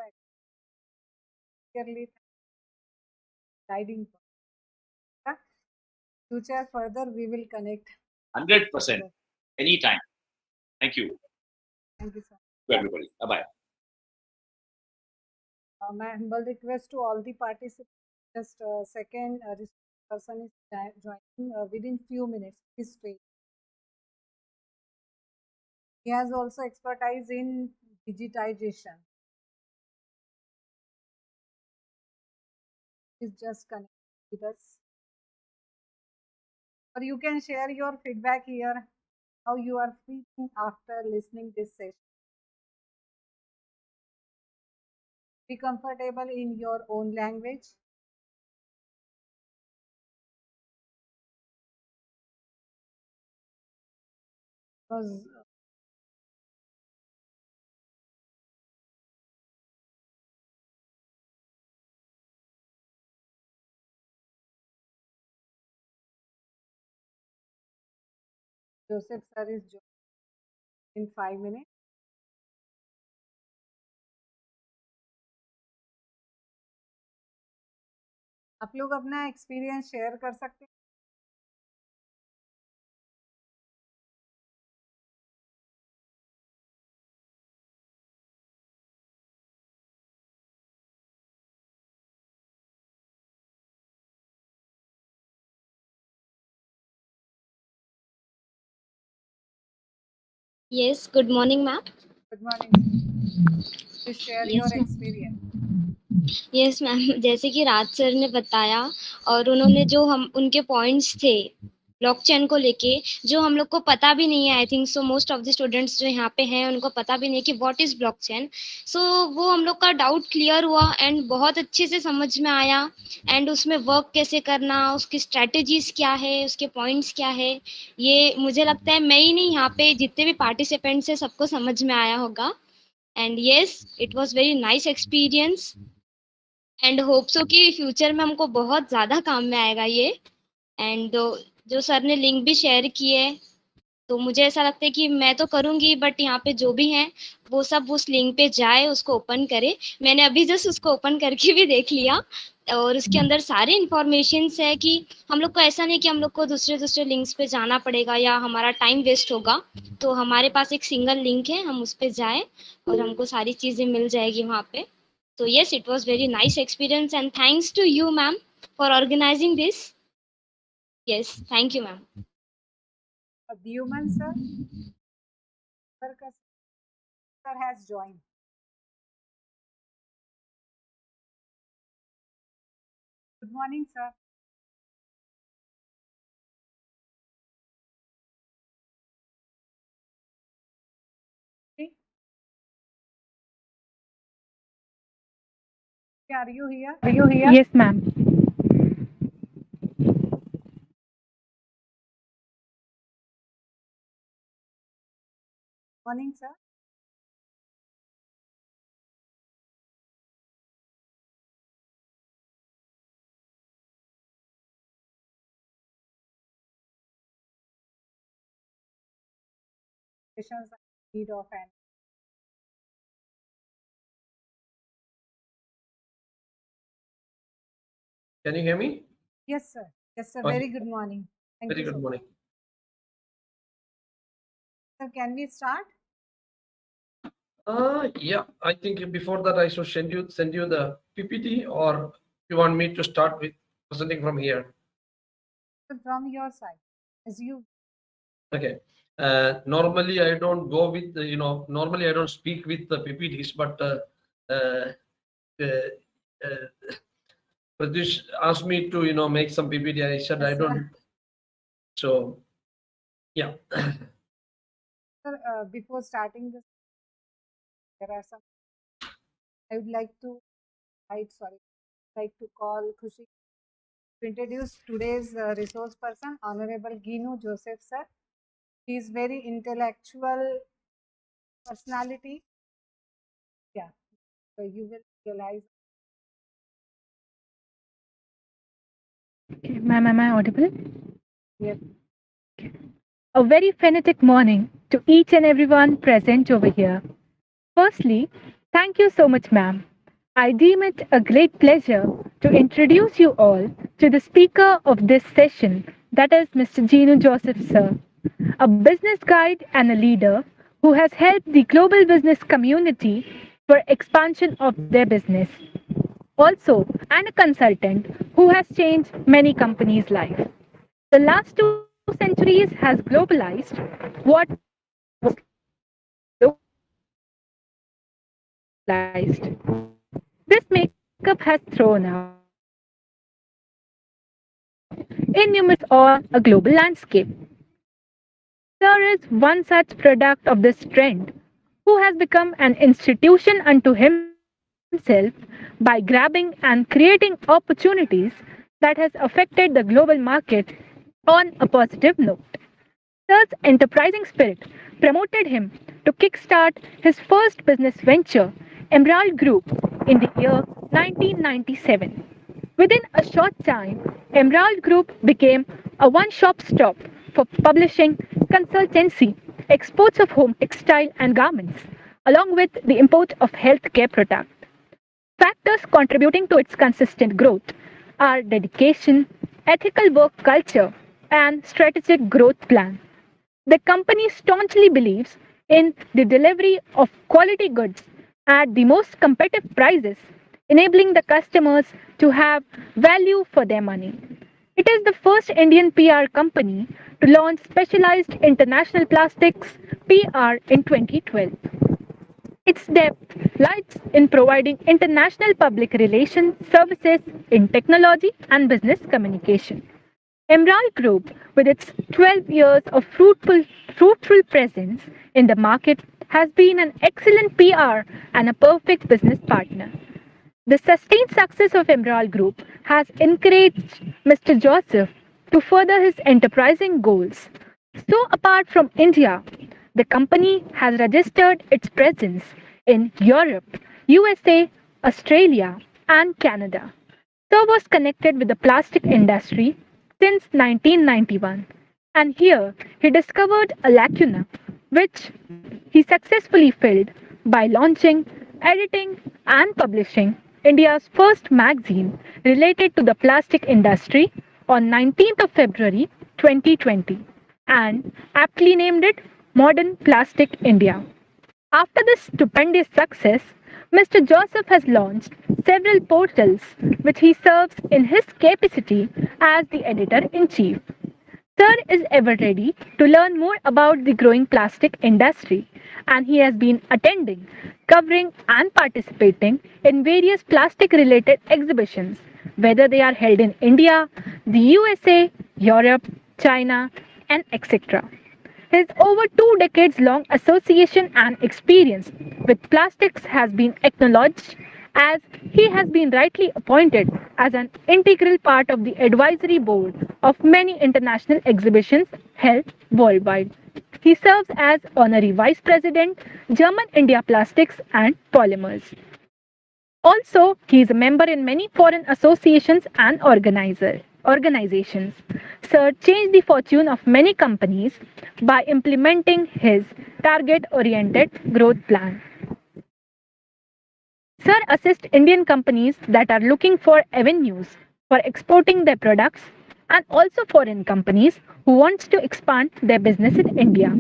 clearly guiding. Future further, we will connect. 100%. Anytime. Thank you. Thank you, sir. To everybody. Bye-bye. My humble request to all the participants. Just a second, this person is joining within few minutes. Please wait. He has also expertise in digitization. Please just connect with us. Or you can share your feedback here, how you are feeling after listening this session. Be comfortable in your own language. Because Joseph sir is in 5 minutes. आप लोग अपना experience share कर सकते हैं? Yes, good morning, ma'am. Good morning. Please share Yes, your ma'am. experience. Yes ma'am, जैसे कि राज sir ने बताया और उन्होंने जो हम उनके पॉइंट्स थे ब्लॉकचेन को लेके, जो हम लोग को पता भी नहीं है, I think so most of the students जो यहाँ पे हैं उनको पता भी नहीं कि व्हाट इज ब्लॉकचेन। सो वो हम लोग का डाउट क्लियर हुआ एंड बहुत अच्छे से समझ में आया। एंड उसमें वर्क कैसे करना, उसकी स्ट्रेटजीज क्या है, उसके पॉइंट्स क्या है, ये मुझे लगता है मैं ही नहीं, यहाँ पे जितने भी पार्टिसिपेंट्स है सबको समझ में आया होगा। And yes, it was very nice experience and hope so कि फ्यूचर में हमको बहुत ज़्यादा काम में आएगा ये। एंड जो सर ने लिंक भी शेयर किए, तो मुझे ऐसा लगता है कि मैं तो करूँगी, बट यहाँ पे जो भी हैं वो सब उस लिंक पे जाए, उसको ओपन करे। मैंने अभी जस्ट उसको ओपन करके भी देख लिया और उसके अंदर सारे इन्फॉर्मेशंस है कि हम लोग को ऐसा नहीं कि हम लोग को दूसरे दूसरे लिंक्स पे जाना पड़ेगा या हमारा टाइम वेस्ट होगा। तो हमारे पास एक सिंगल लिंक है, हम उस पर जाए और हमको सारी चीज़ें मिल जाएगी वहाँ पे। So yes, it was very nice experience and thanks to you, ma'am, for organizing this. Yes, thank you, ma'am. Human sir, sir has joined. Good morning, sir. Are you here? Are you here? Yes, ma'am. Morning, sir. Questions need of an Can you hear me? yes, sir. Yes, sir. Okay. Very good morning. Thank Very you good so morning. much. Sir, can we start? Yeah, I think before that I should send you the PPT, or you want me to start with presenting from here? From your side, as you. Okay. Normally I don't go with normally I don't speak with the PPTs, but uh, Pratyush asked me to make some PPT, and I said I don't. So yeah. Sir, before starting this, there are some. I would like to call Khushi to introduce today's resource person, Honorable Ginu Joseph, sir. He is very intellectual personality. Yeah, so you will realize. Okay, ma'am, am I audible? Yes. A very phonetic morning to each and everyone present over here. Firstly, thank you so much, ma'am. I deem it a great pleasure to introduce you all to the speaker of this session, that is Mr. Ginu Joseph, sir, a business guide and a leader who has helped the global business community for expansion of their business. Also, and a consultant who has changed many companies' life. The last 2 centuries has globalized what was localized. This makeup has thrown out innumerable on a global landscape. There is one such product of this trend who has become an institution unto himself by grabbing and creating opportunities that has affected the global market on a positive note. Thus, enterprising spirit promoted him to kickstart his first business venture, Emerald Group, in the year 1997. Within a short time, Emerald Group became a one-stop shop for publishing consultancy, exports of home textile and garments, along with the import of healthcare products. Factors contributing to its consistent growth are dedication, ethical work culture, and strategic growth plan. The company staunchly believes in the delivery of quality goods at the most competitive prices, enabling the customers to have value for their money. It is the first Indian PR company to launch specialized international plastics PR in 2012. Its depth lies in providing international public relations services in technology and business communication. Emerald Group, with its 12 years of fruitful presence in the market, has been an excellent PR and a perfect business partner. The sustained success of Emerald Group has encouraged Mr. Joseph to further his enterprising goals. So, apart from India, the company has registered its presence in Europe, USA, Australia, and Canada. Sir was connected with the plastic industry since 1991, and here he discovered a lacuna which he successfully filled by launching, editing, and publishing India's first magazine related to the plastic industry on 19th of February 2020 and aptly named it Modern Plastic India. After this stupendous success, Mr. Joseph has launched several portals which he serves in his capacity as the editor in chief. Sir is ever ready to learn more about the growing plastic industry, and he has been attending, covering, and participating in various plastic related exhibitions, whether they are held in India, the USA, Europe, China, and etc. His over 2 decades long association and experience with plastics has been acknowledged as he has been rightly appointed as an integral part of the advisory board of many international exhibitions held worldwide. He serves as honorary vice president, German India Plastics and Polymers. Also, he is a member in many foreign associations and organizations. Sir changed the fortune of many companies by implementing his target oriented growth plan. Sir assists Indian companies that are looking for avenues for exporting their products and also foreign companies who wants to expand their business in India.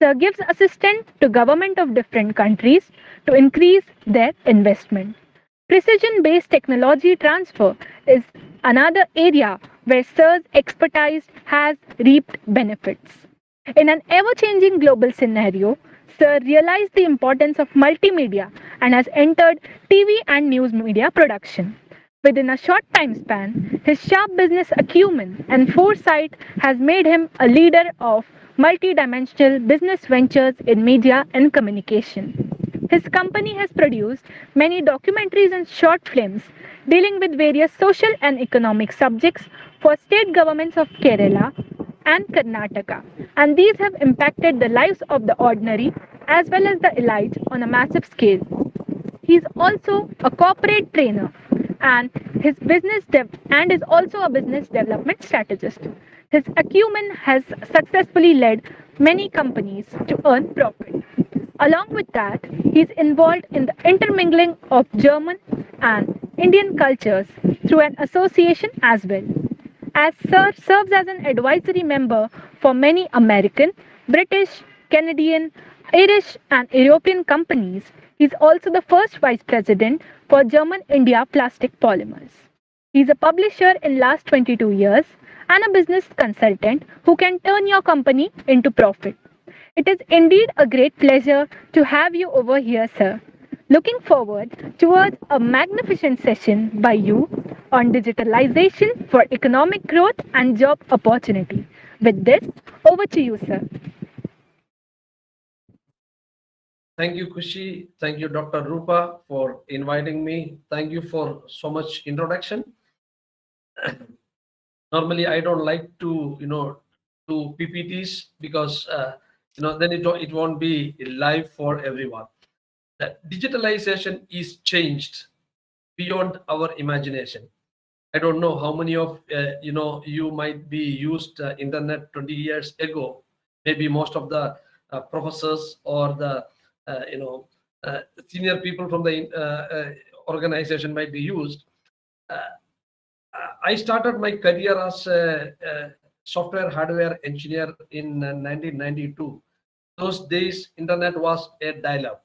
Sir gives assistance to government of different countries to increase their investment. Precision based technology transfer is another area where Sir's expertise has reaped benefits. In an ever changing global scenario, Sir realized the importance of multimedia and has entered TV and news media production. Within a short time span, his sharp business acumen and foresight has made him a leader of multidimensional business ventures in media and communication. His company has produced many documentaries and short films dealing with various social and economic subjects for state governments of Kerala and Karnataka, and these have impacted the lives of the ordinary as well as the elite on a massive scale. He is also a corporate trainer and and is also a business development strategist. His acumen has successfully led many companies to earn profit. Along with that, he is involved in the intermingling of German and Indian cultures through an association as well. As Sir serves as an advisory member for many American, British, Canadian, Irish, and European companies, he is also the first vice president for German India Plastic Polymers. He is a publisher in last 22 years and a business consultant who can turn your company into profit. It is indeed a great pleasure to have you over here, sir. Looking forward towards a magnificent session by you on digitalization for economic growth and job opportunity. With this, over to you, sir. Thank you, Kushi. Thank you, Dr. Rupa, for inviting me. Thank you for so much introduction. Normally, I don't like to, do PPTs because, then it won't be live for everyone. Digitalization is changed beyond our imagination. I don't know how many of you might be used internet 20 years ago maybe most of the professors or the senior people from the organization might be used. I started my career as a software hardware engineer in 1992. Those days, internet was a dial-up.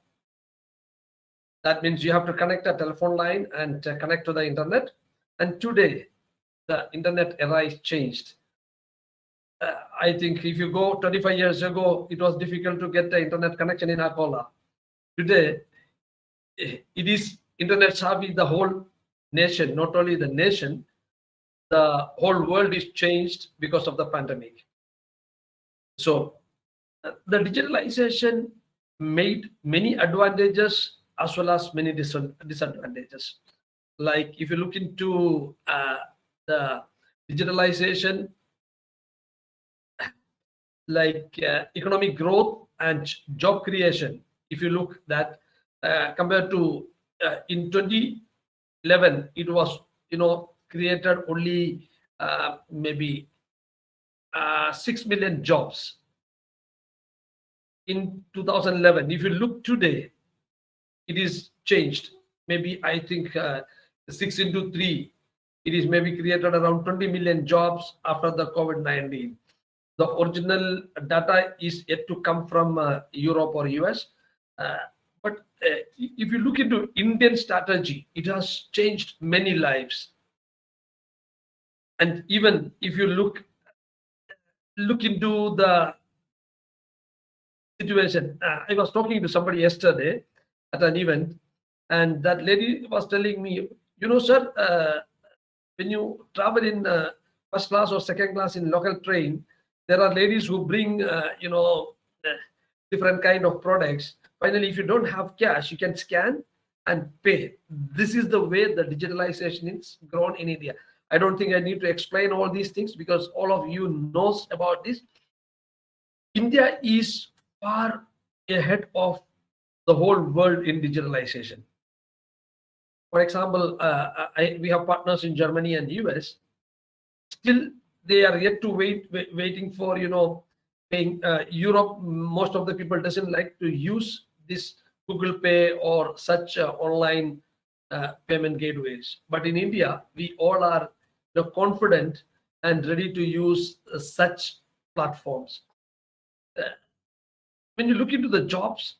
That means you have to connect a telephone line and connect to the internet. And today, the internet era is changed. I think if you go 25 years ago, it was difficult to get the internet connection in Akola. Today, it is internet savvy, the whole nation, not only the nation, the whole world is changed because of the pandemic. So the digitalization made many advantages as well as many disadvantages. Like if you look into the digitalization, like economic growth and job creation, if you look that compared to in 2011, it was created only maybe 6 million jobs. In 2011, if you look today, it is changed. Maybe I think 6 into 3, it is maybe created around 20 million jobs after the COVID-19. The original data is yet to come from Europe or US. But if you look into Indian strategy, it has changed many lives. And even if you look into the situation, I was talking to somebody yesterday at an event, and that lady was telling me, sir, when you travel in first class or second class in local train, there are ladies who bring, different kind of products. Finally, if you don't have cash, you can scan and pay. This is the way the digitalization is grown in India. I don't think I need to explain all these things because all of you knows about this. India is far ahead of the whole world in digitalization. For example, we have partners in Germany and US. Still, they are yet to waiting for paying. Europe, most of the people doesn't like to use this Google Pay or such online payment gateways. But in India, we all are confident and ready to use such platforms. When you look into the jobs,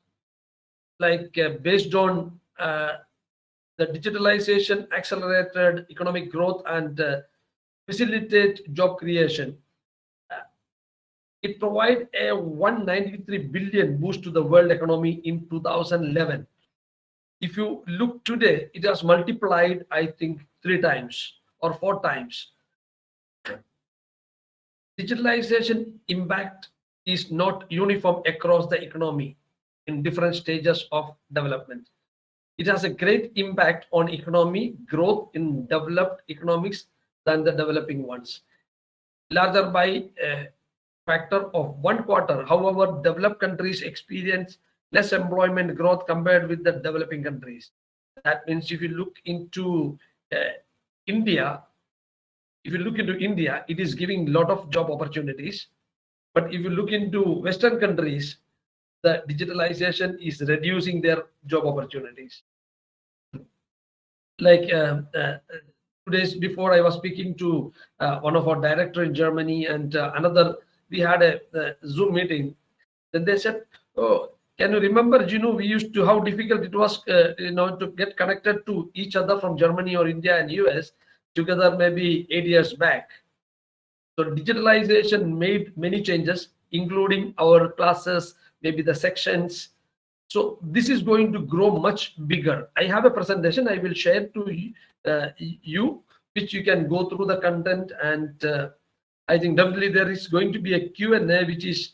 like based on the digitalization accelerated economic growth and facilitate job creation, it provided a 193 billion boost to the world economy in 2011. If you look today, it has multiplied, I think, 3 times or 4 times. Digitalization impact is not uniform across the economy in different stages of development. It has a great impact on economy growth in developed economies than the developing ones, larger by a factor of 1 quarter. However, developed countries experience less employment growth compared with the developing countries. That means if you look into India, it is giving a lot of job opportunities. But if you look into Western countries, the digitalization is reducing their job opportunities. Like 2 days before, I was speaking to one of our director in Germany and another. We had a Zoom meeting. Then they said, "Oh, can you remember, Ginu? We used to how difficult it was, to get connected to each other from Germany or India and US together maybe 8 years back." So digitalization made many changes, including our classes, maybe the sections. So this is going to grow much bigger. I have a presentation I will share to you, which you can go through the content, and I think definitely there is going to be a Q&A which is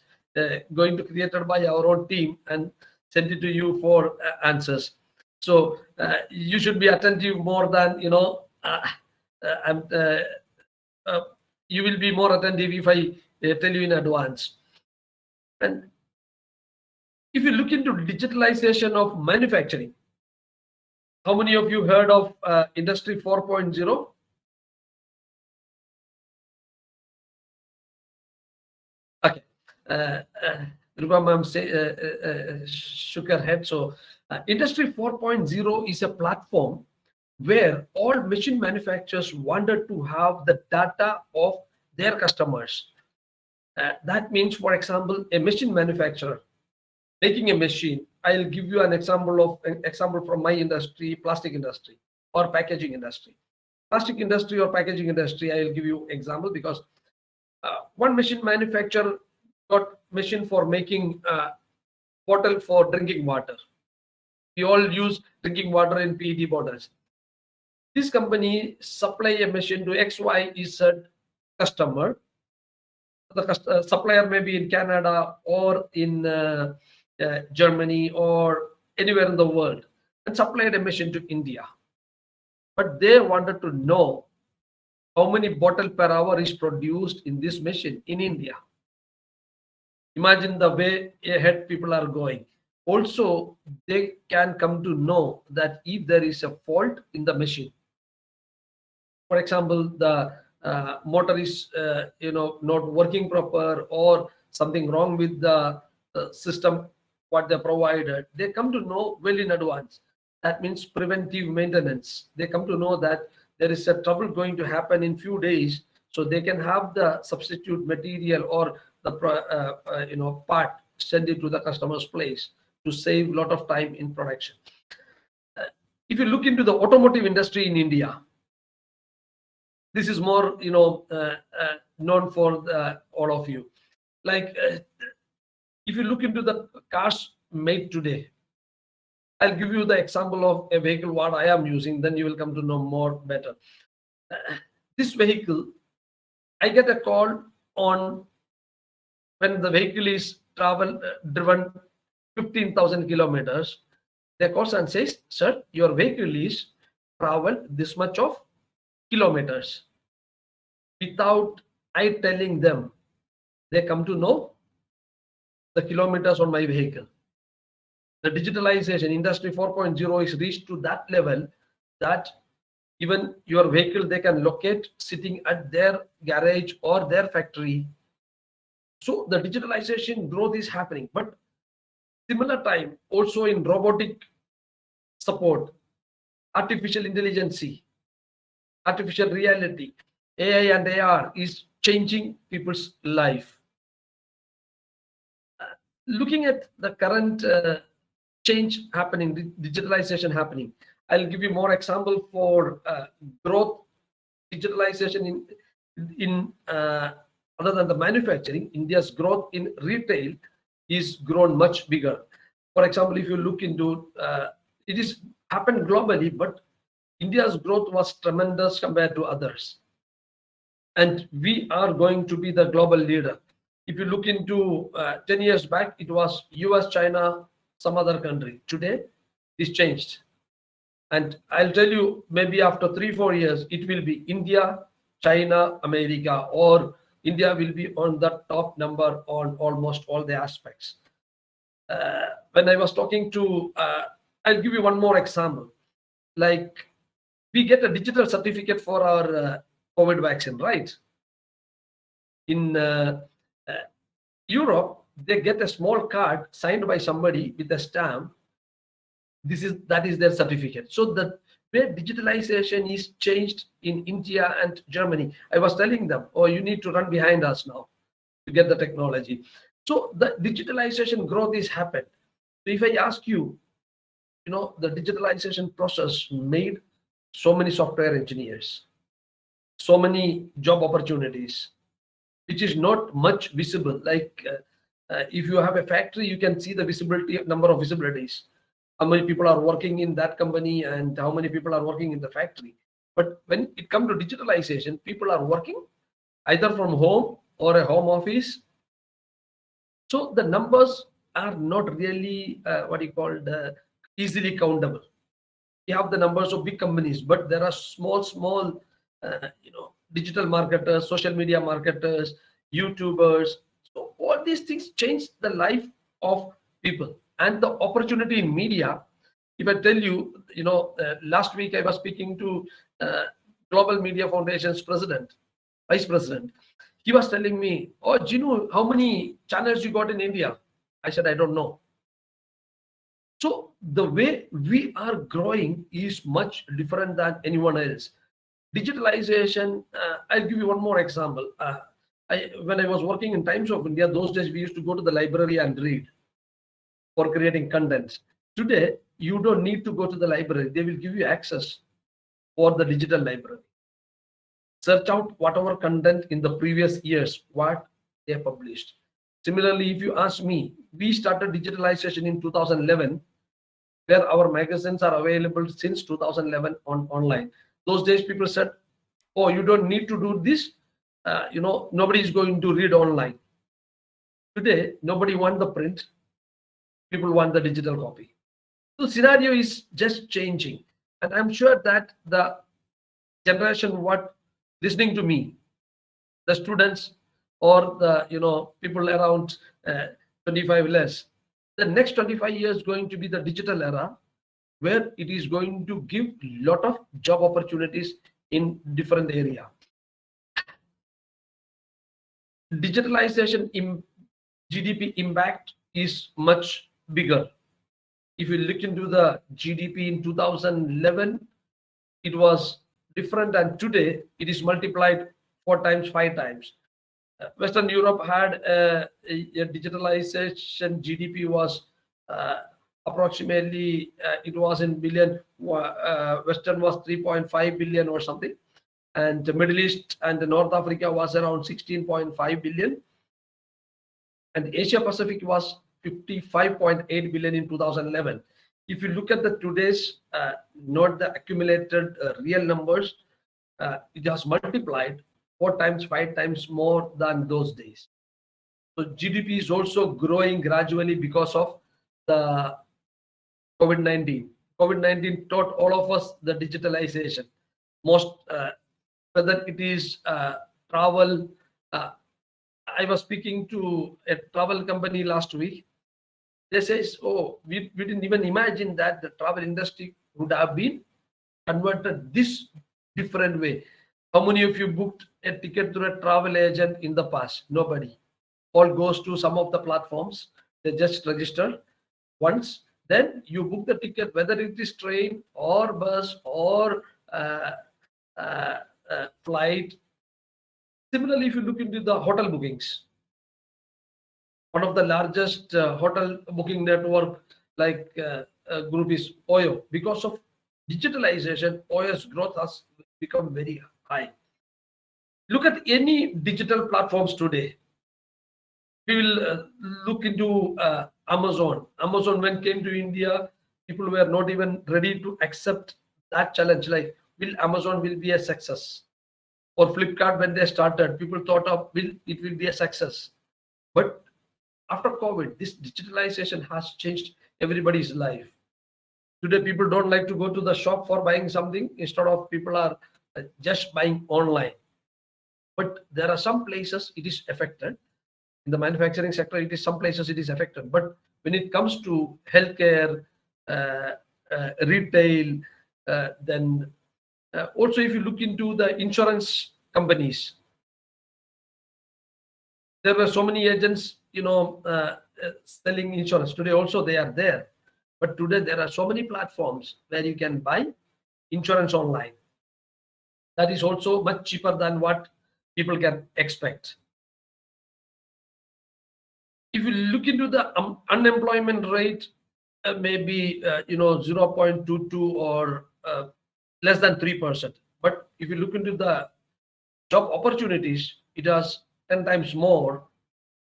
going to be created by our own team and send it to you for answers. So you should be attentive more than you will be more attentive if I tell you in advance. And if you look into digitalization of manufacturing, how many of you heard of Industry 4.0? Okay. Rupa ma'am shook her head. So Industry 4.0 is a platform where all machine manufacturers wanted to have the data of their customers. That means, for example, a machine manufacturer making a machine. I'll give you an example from my industry, plastic industry or packaging industry. Plastic industry or packaging industry, I'll give you example because one machine manufacturer got machine for making bottle for drinking water. We all use drinking water in PET bottles. This company supply a machine to XYZ customer. The supplier may be in Canada or in Germany or anywhere in the world, and supplied a machine to India. But they wanted to know how many bottle per hour is produced in this machine in India. Imagine the way ahead people are going. Also, they can come to know that if there is a fault in the machine, for example, the motor is not working proper or something wrong with the system what they provided, they come to know well in advance. That means preventive maintenance. They come to know that there is a trouble going to happen in few days, so they can have the substitute material or the part send it to the customer's place to save a lot of time in production. If you look into the automotive industry in India, this is more known for all of you. Like if you look into the cars made today, I'll give you the example of a vehicle what I am using, then you will come to know more better. This vehicle, I get a call on when the vehicle is driven 15,000 kilometers. They call and says, sir, your vehicle is traveled this much of kilometers. Without I telling them, they come to know the kilometers on my vehicle. The digitalization, Industry 4.0 is reached to that level that even your vehicle they can locate sitting at their garage or their factory. So the digitalization growth is happening. But similar time also in robotic support, artificial intelligence, artificial reality, AI and AR is changing people's life. Looking at the current change happening, digitalization happening, I'll give you more example for growth. Digitalization in other than the manufacturing, India's growth in retail is grown much bigger. For example, if you look into it is happened globally, but India's growth was tremendous compared to others, and we are going to be the global leader. If you look into 10 years back, it was US, China, some other country. Today, this changed. And I'll tell you, maybe after 3-4 years, it will be India, China, America, or India will be on the top number on almost all the aspects. When I was talking to, I'll give you one more example. Like we get a digital certificate for our COVID vaccine, right? In Europe, they get a small card signed by somebody with a stamp. That is their certificate. So the way digitalization is changed in India and Germany, I was telling them, oh, you need to run behind us now to get the technology. So the digitalization growth is happened. So if I ask you, the digitalization process made so many software engineers, so many job opportunities, which is not much visible. Like if you have a factory, you can see the visibility, number of visibilities, how many people are working in that company and how many people are working in the factory. But when it comes to digitalization, people are working either from home or a home office. So the numbers are not really easily countable. We have the numbers of big companies, but there are small digital marketers, social media marketers, YouTubers. So all these things change the life of people and the opportunity in media. If I tell you, last week I was speaking to Global Media Foundation's vice president. He was telling me, "Oh, Ginu, how many channels you got in India?" I said, "I don't know." So the way we are growing is much different than anyone else. Digitalization, I'll give you one more example. When I was working in Times of India, those days we used to go to the library and read for creating content. Today, you don't need to go to the library. They will give you access for the digital library. Search out whatever content in the previous years, what they published. Similarly, if you ask me, we started digitalization in 2011, where our magazines are available since 2011 on online. Those days, people said, "Oh, you don't need to do this. Nobody is going to read online." Today, nobody wants the print. People want the digital copy. So scenario is just changing, and I'm sure that the generation what listening to me, the students or the people around 25 less, the next 25 years is going to be the digital era, where it is going to give lot of job opportunities in different area. Digitalization in GDP impact is much bigger. If you look into the GDP in 2011, it was different, and today it is multiplied 4 times, 5 times. Western Europe had a digitalization GDP was approximately, it was in billion, Western was 3.5 billion or something, and the Middle East and the North Africa was around 16.5 billion, and Asia Pacific was 55.8 billion in 2011. If you look at the today's, not the accumulated real numbers, it has multiplied 4 times, 5 times more than those days. So GDP is also growing gradually because of the COVID-19. COVID-19 taught all of us the digitalization. Most, whether it is travel, I was speaking to a travel company last week. They says, "Oh, we didn't even imagine that the travel industry would have been converted this different way." How many of you booked a ticket through a travel agent in the past? Nobody. All goes to some of the platforms. They just register once. Then you book the ticket, whether it is train or bus or flight. Similarly, if you look into the hotel bookings, one of the largest hotel booking network like group is Oyo. Because of digitalization, Oyo's growth has become very high. Look at any digital platforms today. We will look into Amazon. Amazon, when came to India, people were not even ready to accept that challenge. Like, will Amazon will be a success? Or Flipkart, when they started, people thought of it will be a success. But after COVID, this digitalization has changed everybody's life. Today, people don't like to go to the shop for buying something. Instead of, people are just buying online. But there are some places it is affected. In the manufacturing sector, it is some places it is affected. But when it comes to healthcare, retail, then also if you look into the insurance companies, there were so many agents, selling insurance. Today also they are there. But today there are so many platforms where you can buy insurance online. That is also much cheaper than what people can expect. If you look into the unemployment rate, maybe 0.22 or less than 3%. But if you look into the job opportunities, it has 10 times more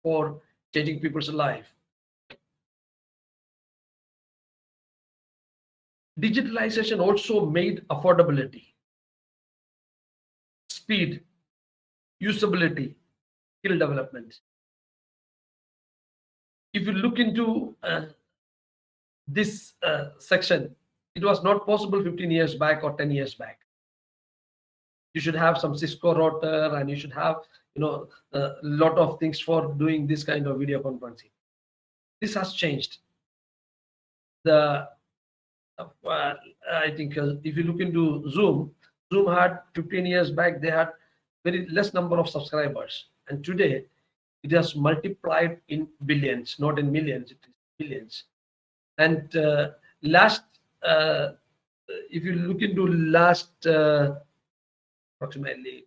for changing people's life. Digitalization also made affordability, speed, usability, skill development. If you look into this section, it was not possible 15 years back or 10 years back. You should have some Cisco router, and you should have a lot of things for doing this kind of video conferencing. This has changed. I think if you look into Zoom had 15 years back, they had very less number of subscribers, and today it has multiplied in billions, not in millions, it is billions. And last, if you look into last approximately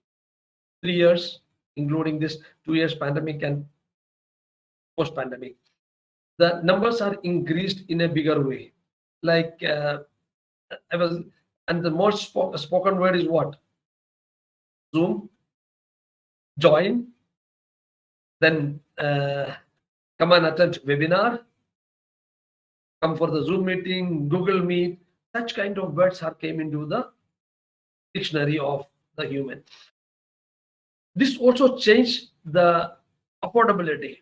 3 years, including this 2 years pandemic and post-pandemic, the numbers are increased in a bigger way. Like I was, and the most spoken word is what? Zoom, join, then come and attend webinar, come for the Zoom meeting, Google Meet. Such kind of words are came into the dictionary of the human. This also changed the affordability.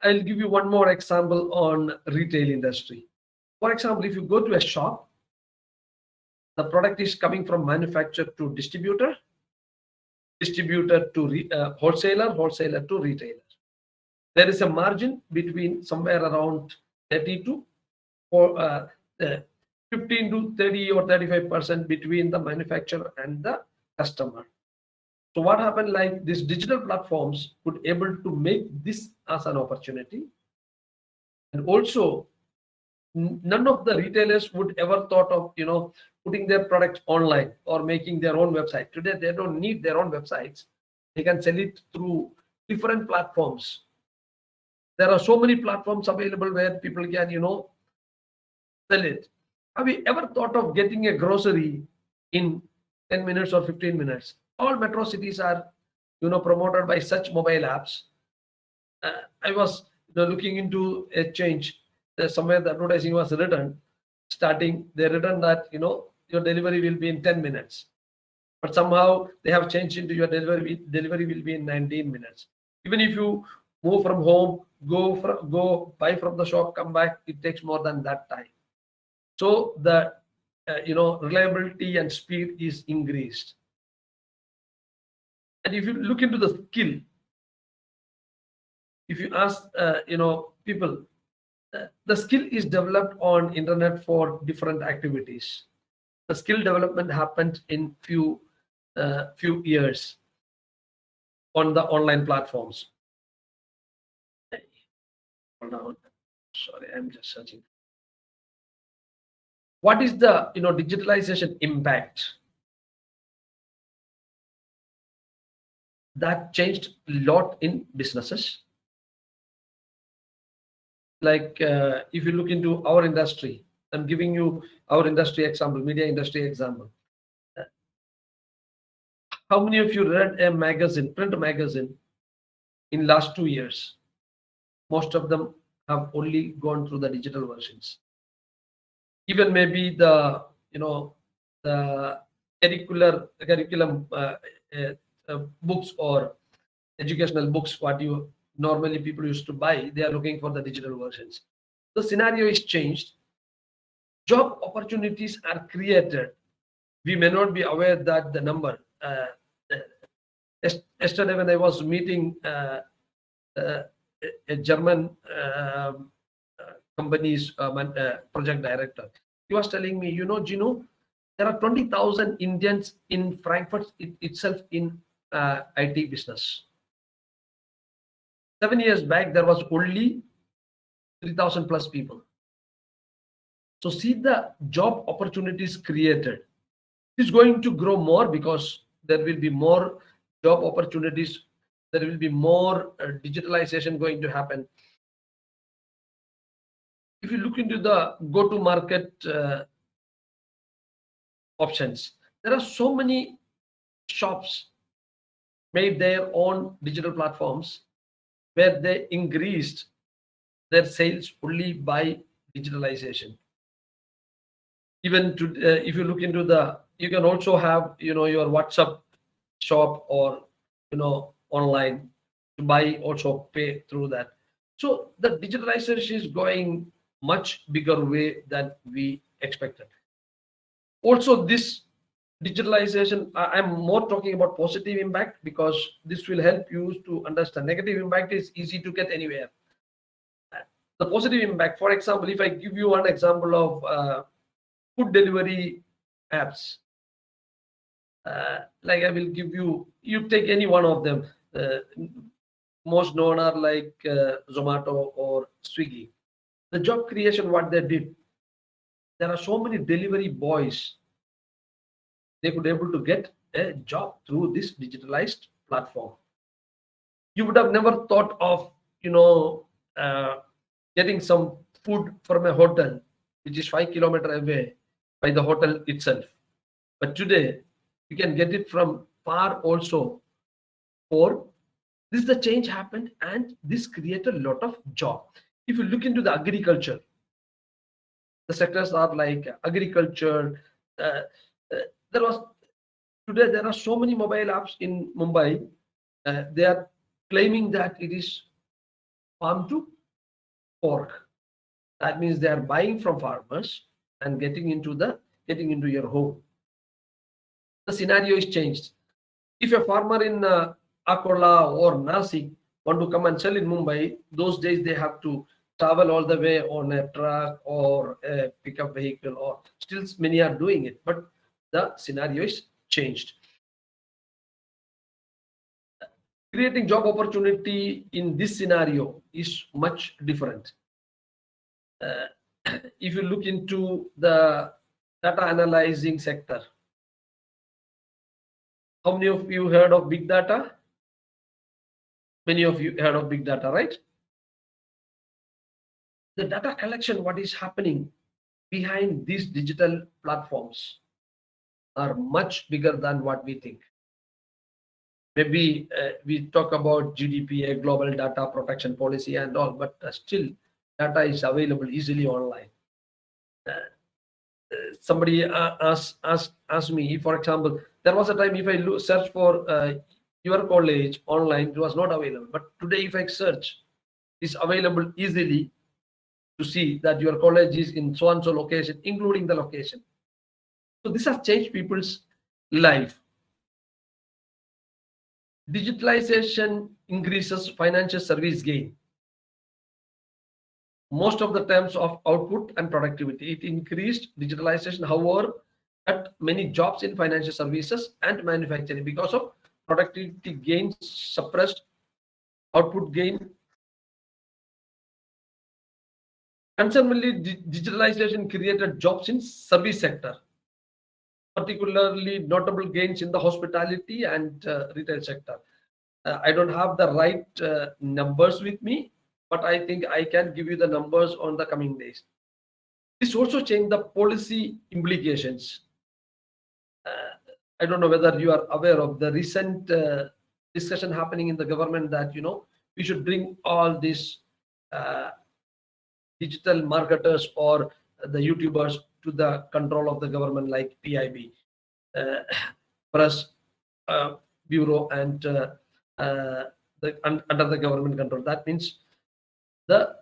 I'll give you one more example on retail industry. For example, if you go to a shop, the product is coming from manufacturer to distributor, distributor to wholesaler, wholesaler to retailer. There is a margin between somewhere around 30 to 15 to 30 or 35% between the manufacturer and the customer. So what happened, like these digital platforms could able to make this as an opportunity. And also none of the retailers would ever thought of, putting their products online or making their own website. Today, they don't need their own websites. They can sell it through different platforms. There are so many platforms available where people can, sell it. Have you ever thought of getting a grocery in 10 minutes or 15 minutes? All metro cities are, promoted by such mobile apps. I was looking into a change. There's somewhere the advertising was written, starting, they written that, your delivery will be in 10 minutes. But somehow they have changed into your delivery will be in 19 minutes. Even if you move from home, go buy from the shop, come back, it takes more than that time. So the reliability and speed is increased. And if you look into the skill, if you ask people, the skill is developed on internet for different activities. The skill development happened in few years on the online platforms. Hold on. Sorry, I'm just searching. What is the digitalization impact? That changed a lot in businesses. Like if you look into our industry, I'm giving you our industry example, media industry example. How many of you read a magazine, print magazine, in last 2 years? Most of them have only gone through the digital versions. Even maybe the the curriculum books or educational books, what you normally people used to buy, they are looking for the digital versions. The scenario is changed. Job opportunities are created. We may not be aware that the number. Yesterday when I was meeting a German company's project director, he was telling me, Ginu, there are 20,000 Indians in Frankfurt itself in IT business. 7 years back, there was only 3,000 plus people. So see the job opportunities created. It's going to grow more because there will be more job opportunities. There will be more digitalization going to happen. If you look into the go-to-market options, there are so many shops made their own digital platforms where they increased their sales only by digitalization. Even to, if you look into you can also have your WhatsApp shop or online to buy, also pay through that. So the digitalization is going much bigger way than we expected. Also, this digitalization, I'm more talking about positive impact because this will help you to understand. Negative impact is easy to get anywhere. The positive impact, for example, if I give you one example of food delivery apps, like I will give you take any one of them. most known are like Zomato or Swiggy. The job creation, what they did, there are so many delivery boys, they could able to get a job through this digitalized platform. You would have never thought of, uh, getting some food from a hotel, which is 5 kilometers away by the hotel itself. But today, you can get it from far also. Or this the change happened, and this created a lot of job. If you look into the agriculture, the sectors are like agriculture. Uh, there was Today there are so many mobile apps in Mumbai. They are claiming that it is farm to fork. That means they are buying from farmers and getting into your home. The scenario is changed. If a farmer in Akola or Nasik want to come and sell in Mumbai, those days they have to travel all the way on a truck or a pickup vehicle, or still many are doing it, but the scenario is changed. Creating job opportunity in this scenario is much different. If you look into the data analyzing sector, how many of you heard of big data? Many of you heard of big data, right? The data collection, what is happening behind these digital platforms are much bigger than what we think. Maybe we talk about GDPR, global data protection policy and all, but still data is available easily online. Somebody asked me, for example, there was a time if I search for your college online, it was not available. But today, if I search, it's available easily to see that your college is in so and so location, including the location. So this has changed people's life. Digitalization increases financial service gain. Most of the terms of output and productivity, it increased digitalization. However, cut many jobs in financial services and manufacturing because of productivity gains suppressed output gain. Concerningly, digitalization created jobs in service sector, particularly notable gains in the hospitality and retail sector. I don't have the right numbers with me, but I think I can give you the numbers on the coming days. This also changed the policy implications. I don't know whether you are aware of the recent discussion happening in the government that we should bring all these digital marketers or the YouTubers to the control of the government, like PIB, Press Bureau, and under the government control. That means the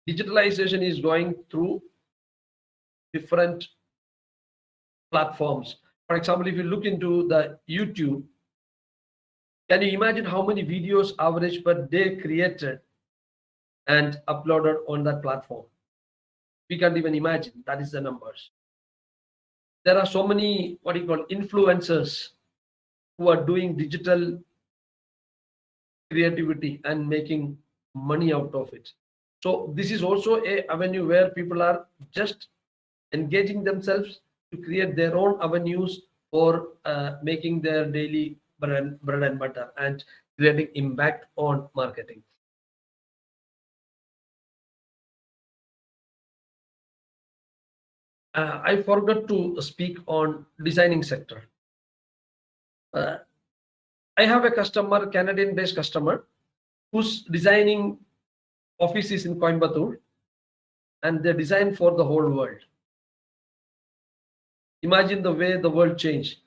digitalization is going through different platforms. For example, if you look into the YouTube, can you imagine how many videos average per day created and uploaded on that platform? We can't even imagine. That is the numbers. There are so many, what you call, influencers who are doing digital creativity and making money out of it. So this is also a avenue where people are just engaging themselves to create their own avenues for making their daily bread and butter and creating impact on marketing. I forgot to speak on designing sector. I have a customer, Canadian-based customer, who's designing offices in Coimbatore, and they design for the whole world. Imagine the way the world changed.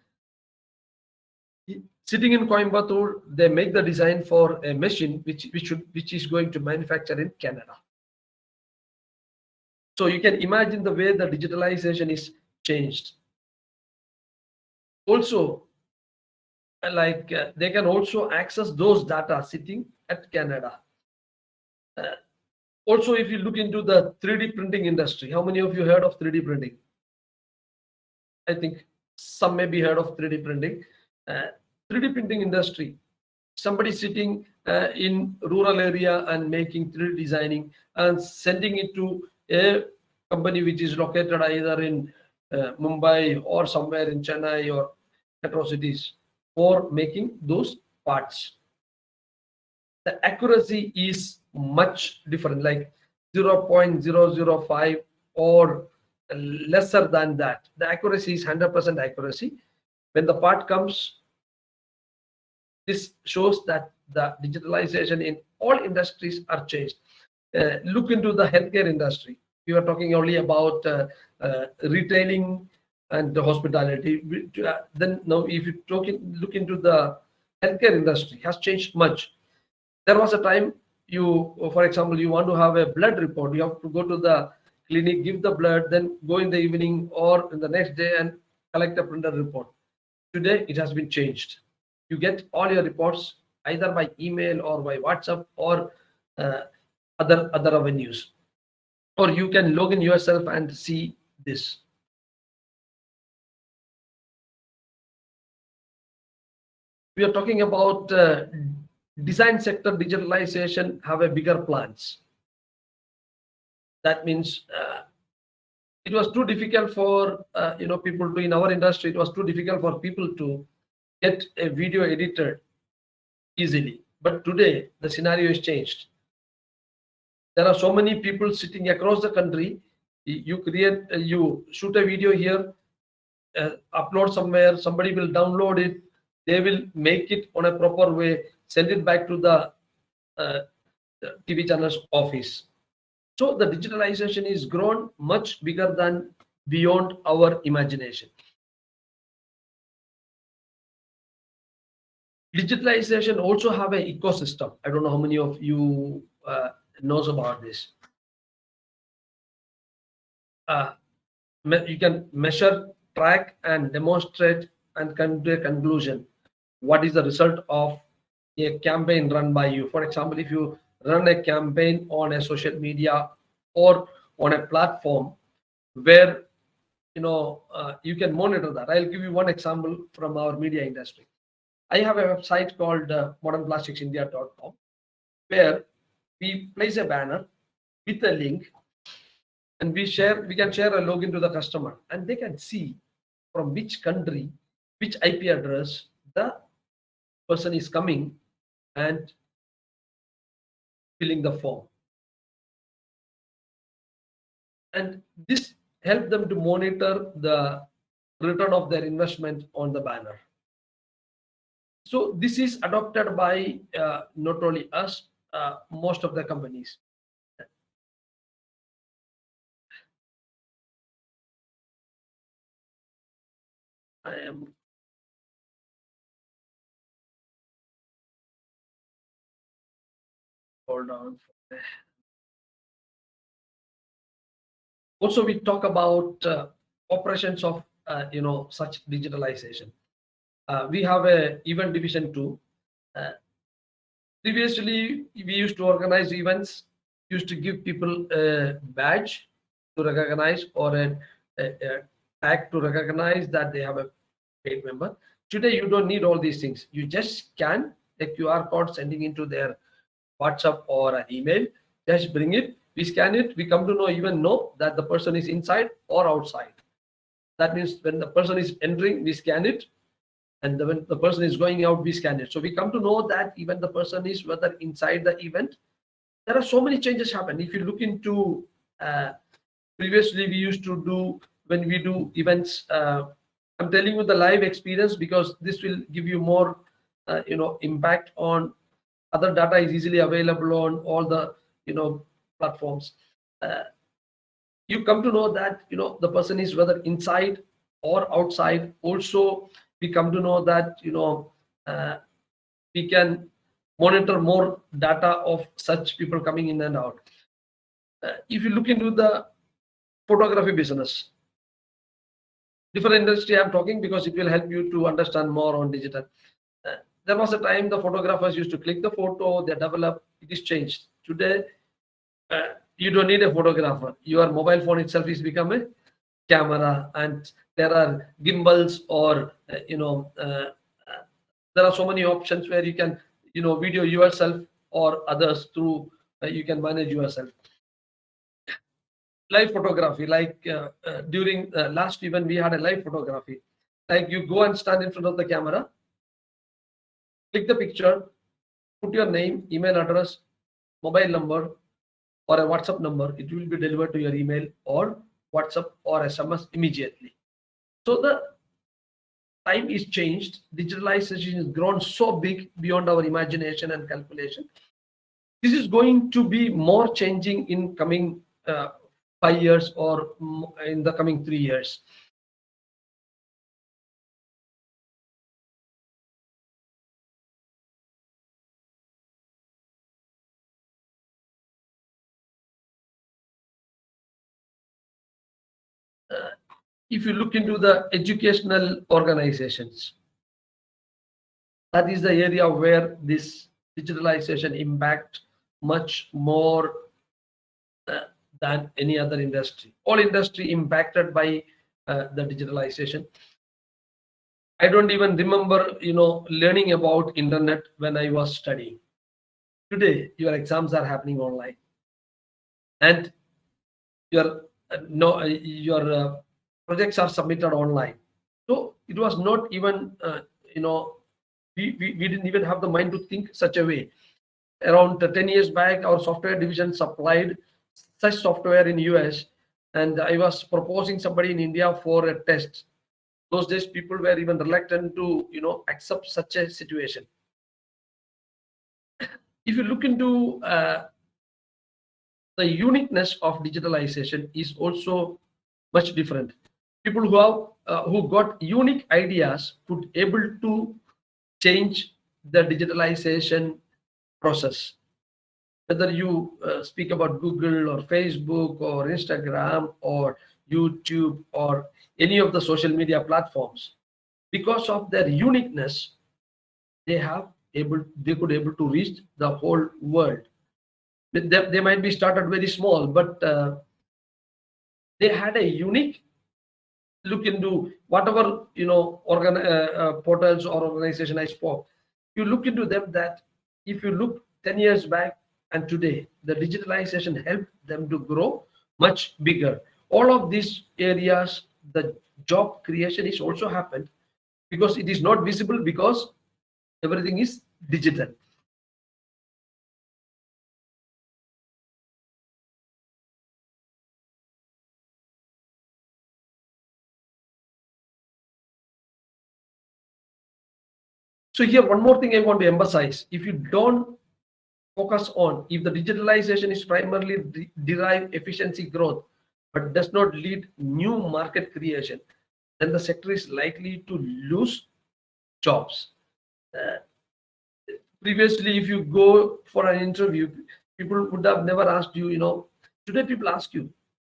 Sitting in Coimbatore, they make the design for a machine which is going to manufacture in Canada. So you can imagine the way the digitalization is changed. Also, they can also access those data sitting at Canada. Also, if you look into the 3D printing industry, how many of you heard of 3D printing? I think some may be heard of 3D printing. 3D printing industry, somebody sitting in rural area and making 3D designing and sending it to a company which is located either in Mumbai or somewhere in Chennai or metro cities for making those parts. The accuracy is much different, like 0.005 or lesser than that. The accuracy is 100% accuracy. When the part comes, this shows that the digitalization in all industries are changed. Look into the healthcare industry. We were talking only about retailing and the hospitality. Then now, if you look into the healthcare industry, has changed much. There was a time for example, you want to have a blood report. You have to go to the clinic, give the blood, then go in the evening or in the next day and collect a printed report. Today, it has been changed. You get all your reports either by email or by WhatsApp or other avenues, or you can log in yourself and see this. We are talking about design sector digitalization have a bigger plans. That means it was too difficult for people to, in our industry, it was too difficult for people to get a video edited easily. But today the scenario is changed. There are so many people sitting across the country. You shoot a video here, upload somewhere, somebody will download it, they will make it on a proper way, send it back to the TV channel's office. So the digitalization is grown much bigger than beyond our imagination. Digitalization also have an ecosystem. I don't know how many of you knows about this. You can measure, track, and demonstrate and come to a conclusion. What is the result of a campaign run by you? For example, if you run a campaign on a social media or on a platform where you can monitor that. I'll give you one example from our media industry. I have a website called modernplasticsindia.com where we place a banner with a link and we can share a login to the customer and they can see from which country, which IP address the person is coming and filling the form. And this helps them to monitor the return of their investment on the banner. So this is adopted by not only us, most of the companies. Hold on. Also, we talk about operations of such digitalization. We have a event division too. Previously, we used to organize events, used to give people a badge to recognize or a tag to recognize that they have a paid member. Today, you don't need all these things. You just scan a QR code sending into their WhatsApp or an email. Just bring it. We scan it. We come to know that the person is inside or outside. That means when the person is entering, we scan it. And when the person is going out, we scan it. So we come to know that even the person is whether inside the event. There are so many changes happen. If you look into previously we used to do when we do events. I'm telling you the live experience because this will give you more impact on other data is easily available on all the platforms. You come to know that the person is whether inside or outside. Also, we come to know that we can monitor more data of such people coming in and out. If you look into the photography business, different industry I'm talking because it will help you to understand more on digital. There was a time the photographers used to click the photo, they develop. It is changed. Today, you don't need a photographer. Your mobile phone itself is become a camera, and there are gimbals or there are so many options where you can video yourself or others through you can manage yourself. Live photography, like during last event we had a live photography, like you go and stand in front of the camera, click the picture, put your name, email address, mobile number or a WhatsApp number. It will be delivered to your email or WhatsApp or SMS immediately. So the time is changed. Digitalization has grown so big beyond our imagination and calculation. This is going to be more changing in coming 5 years or in the coming 3 years. If you look into the educational organizations, that is the area where this digitalization impact much more than any other industry. All industry impacted by the digitalization. I don't even remember, learning about internet when I was studying. Today, your exams are happening online, and your projects are submitted online. So it was not even, we didn't even have the mind to think such a way. Around 10 years back, our software division supplied such software in US, and I was proposing somebody in India for a test. Those days, people were even reluctant to, accept such a situation. If you look into the uniqueness of digitalization is also much different. People who have who got unique ideas could able to change the digitalization process. Whether you speak about Google or Facebook or Instagram or YouTube or any of the social media platforms, because of their uniqueness, they could able to reach the whole world. They might be started very small, but they had a unique look into whatever portals or organization I spoke. You look into them, that if you look 10 years back and today, the digitalization helped them to grow much bigger. All of these areas, the job creation is also happened because it is not visible, because everything is digital. So here, one more thing I want to emphasize: if you don't focus on, if the digitalization is primarily derive efficiency growth, but does not lead new market creation, then the sector is likely to lose jobs. Previously, if you go for an interview, people would have never asked you, today people ask you,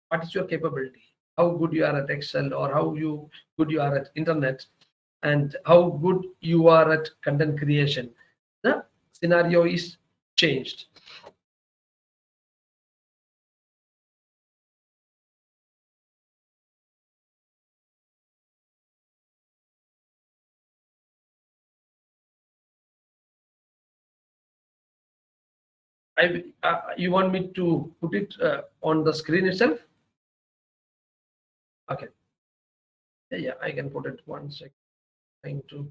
what is your capability? How good you are at Excel, or how good you are at internet, and how good you are at content creation. The scenario is changed. You want me to put it on the screen itself? Okay. Yeah, I can put it 1 second. Trying to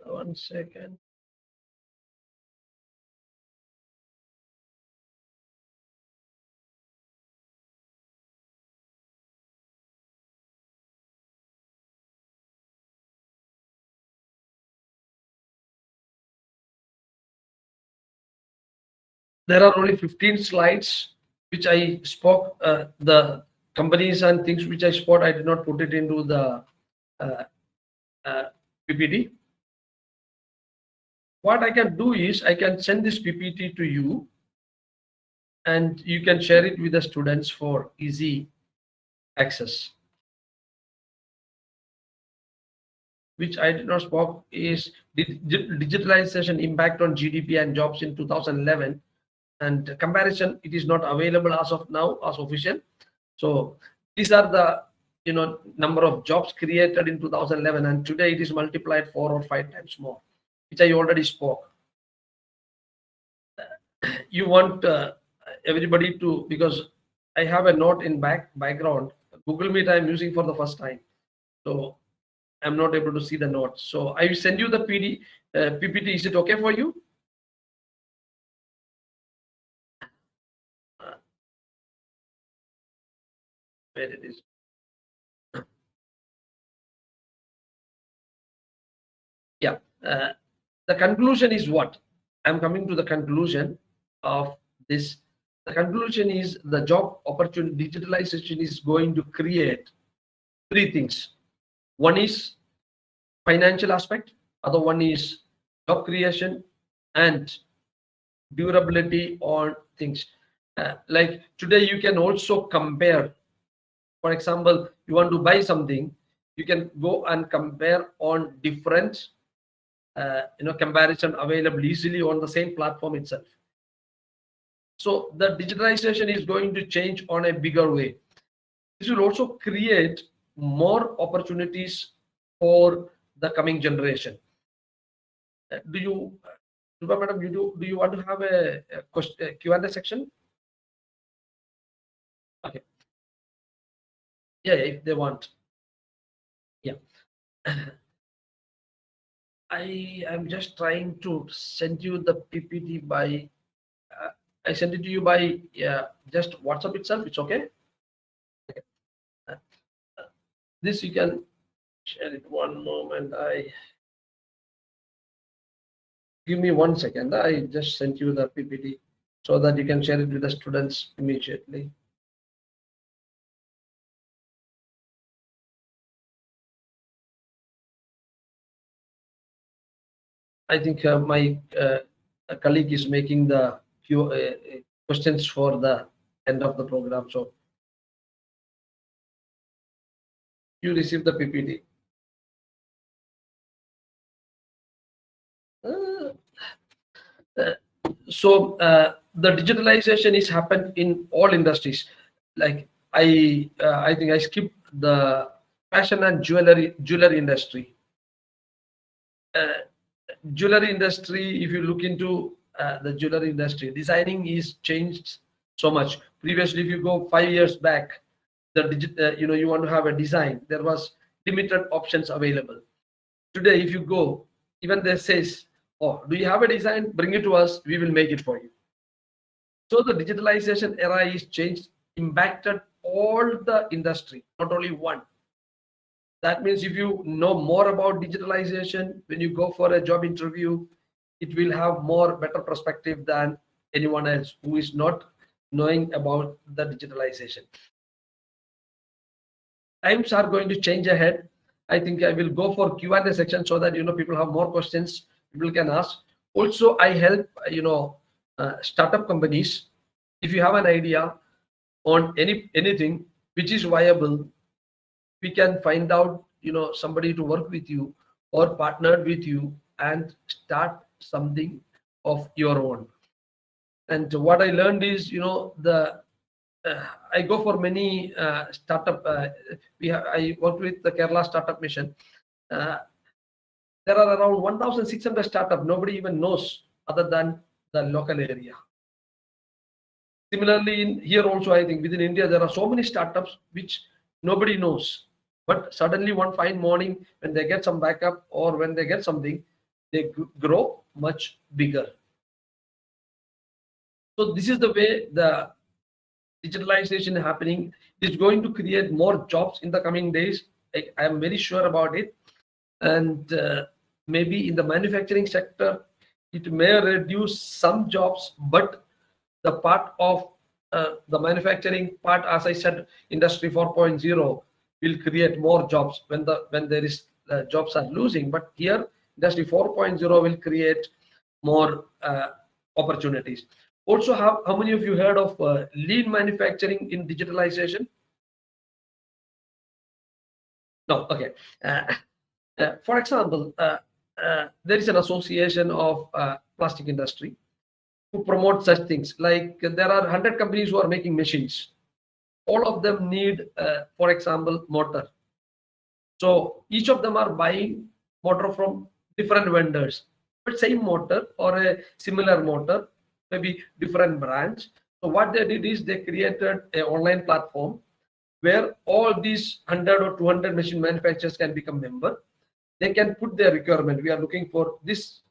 1 second. There are only 15 slides which I spoke, the companies and things which I spoke. I did not put it into the PPT. What I can do is I can send this PPT to you, and you can share it with the students for easy access. Which I did not spoke is digitalization impact on GDP and jobs in 2011. And comparison, it is not available as of now as official. So these are the number of jobs created in 2011, and today it is multiplied 4 or 5 times more, which I already spoke. You want everybody to, because I have a note in background. Google Meet I'm using for the first time, so I'm not able to see the notes. So I will send you the PPT. Is it okay for you? Where it is? Yeah. The conclusion is what? I'm coming to the conclusion of this. The conclusion is the job opportunity digitalization is going to create 3 things. One is financial aspect, other one is job creation and durability on things. Like today you can also compare. For example, you want to buy something, you can go and compare on different comparison available easily on the same platform itself. So the digitalization is going to change on a bigger way. This will also create more opportunities for the coming generation. Do you, Rupa Madam, do you want to have a Q&A section? Okay. Yeah, if they want. Yeah. I am just trying to send you the PPT by, I send it to you by just WhatsApp itself. It's okay. Okay. This you can share it. One moment. Give me 1 second. I just sent you the PPT so that you can share it with the students immediately. I think my colleague is making the questions for the end of the program. So you receive the PPT. So the digitalization is happened in all industries. Like I think I skipped the fashion and jewelry industry. Jewelry industry, if you look into the jewelry industry, designing is changed so much. Previously, if you go 5 years back, the you want to have a design, there was limited options available. Today, if you go, even they says, oh, do you have a design? Bring it to us, we will make it for you. So the digitalization era is changed, impacted all the industry, not only one. That means if you know more about digitalization, when you go for a job interview, it will have more better perspective than anyone else who is not knowing about the digitalization. Times are going to change ahead. I think I will go for Q&A section so that people have more questions people can ask. Also, I help startup companies. If you have an idea on anything which is viable, we can find out somebody to work with you or partner with you and start something of your own. And what I learned is I go for many startup. I worked with the Kerala Startup Mission. There are around 1,600 startups. Nobody even knows other than the local area. Similarly, in here also, I think within India, there are so many startups which nobody knows. But suddenly one fine morning, when they get some backup or when they get something, they grow much bigger. So this is the way the digitalization is happening. It's going to create more jobs in the coming days. I am very sure about it. And maybe in the manufacturing sector, it may reduce some jobs, but the part of the manufacturing part, as I said, Industry 4.0 will create more jobs when there is jobs are losing. But here, Industry 4.0 will create more opportunities. Also, how many of you heard of lean manufacturing in digitalization? No, okay. For example, there is an association of plastic industry who promote such things. Like there are 100 companies who are making machines. all of them need, for example, motor. So each of them are buying motor from different vendors, but same motor or a similar motor, maybe different branch. So what they did is they created an online platform where all these 100 or 200 machine manufacturers can become member. They can put their requirement. We are looking for this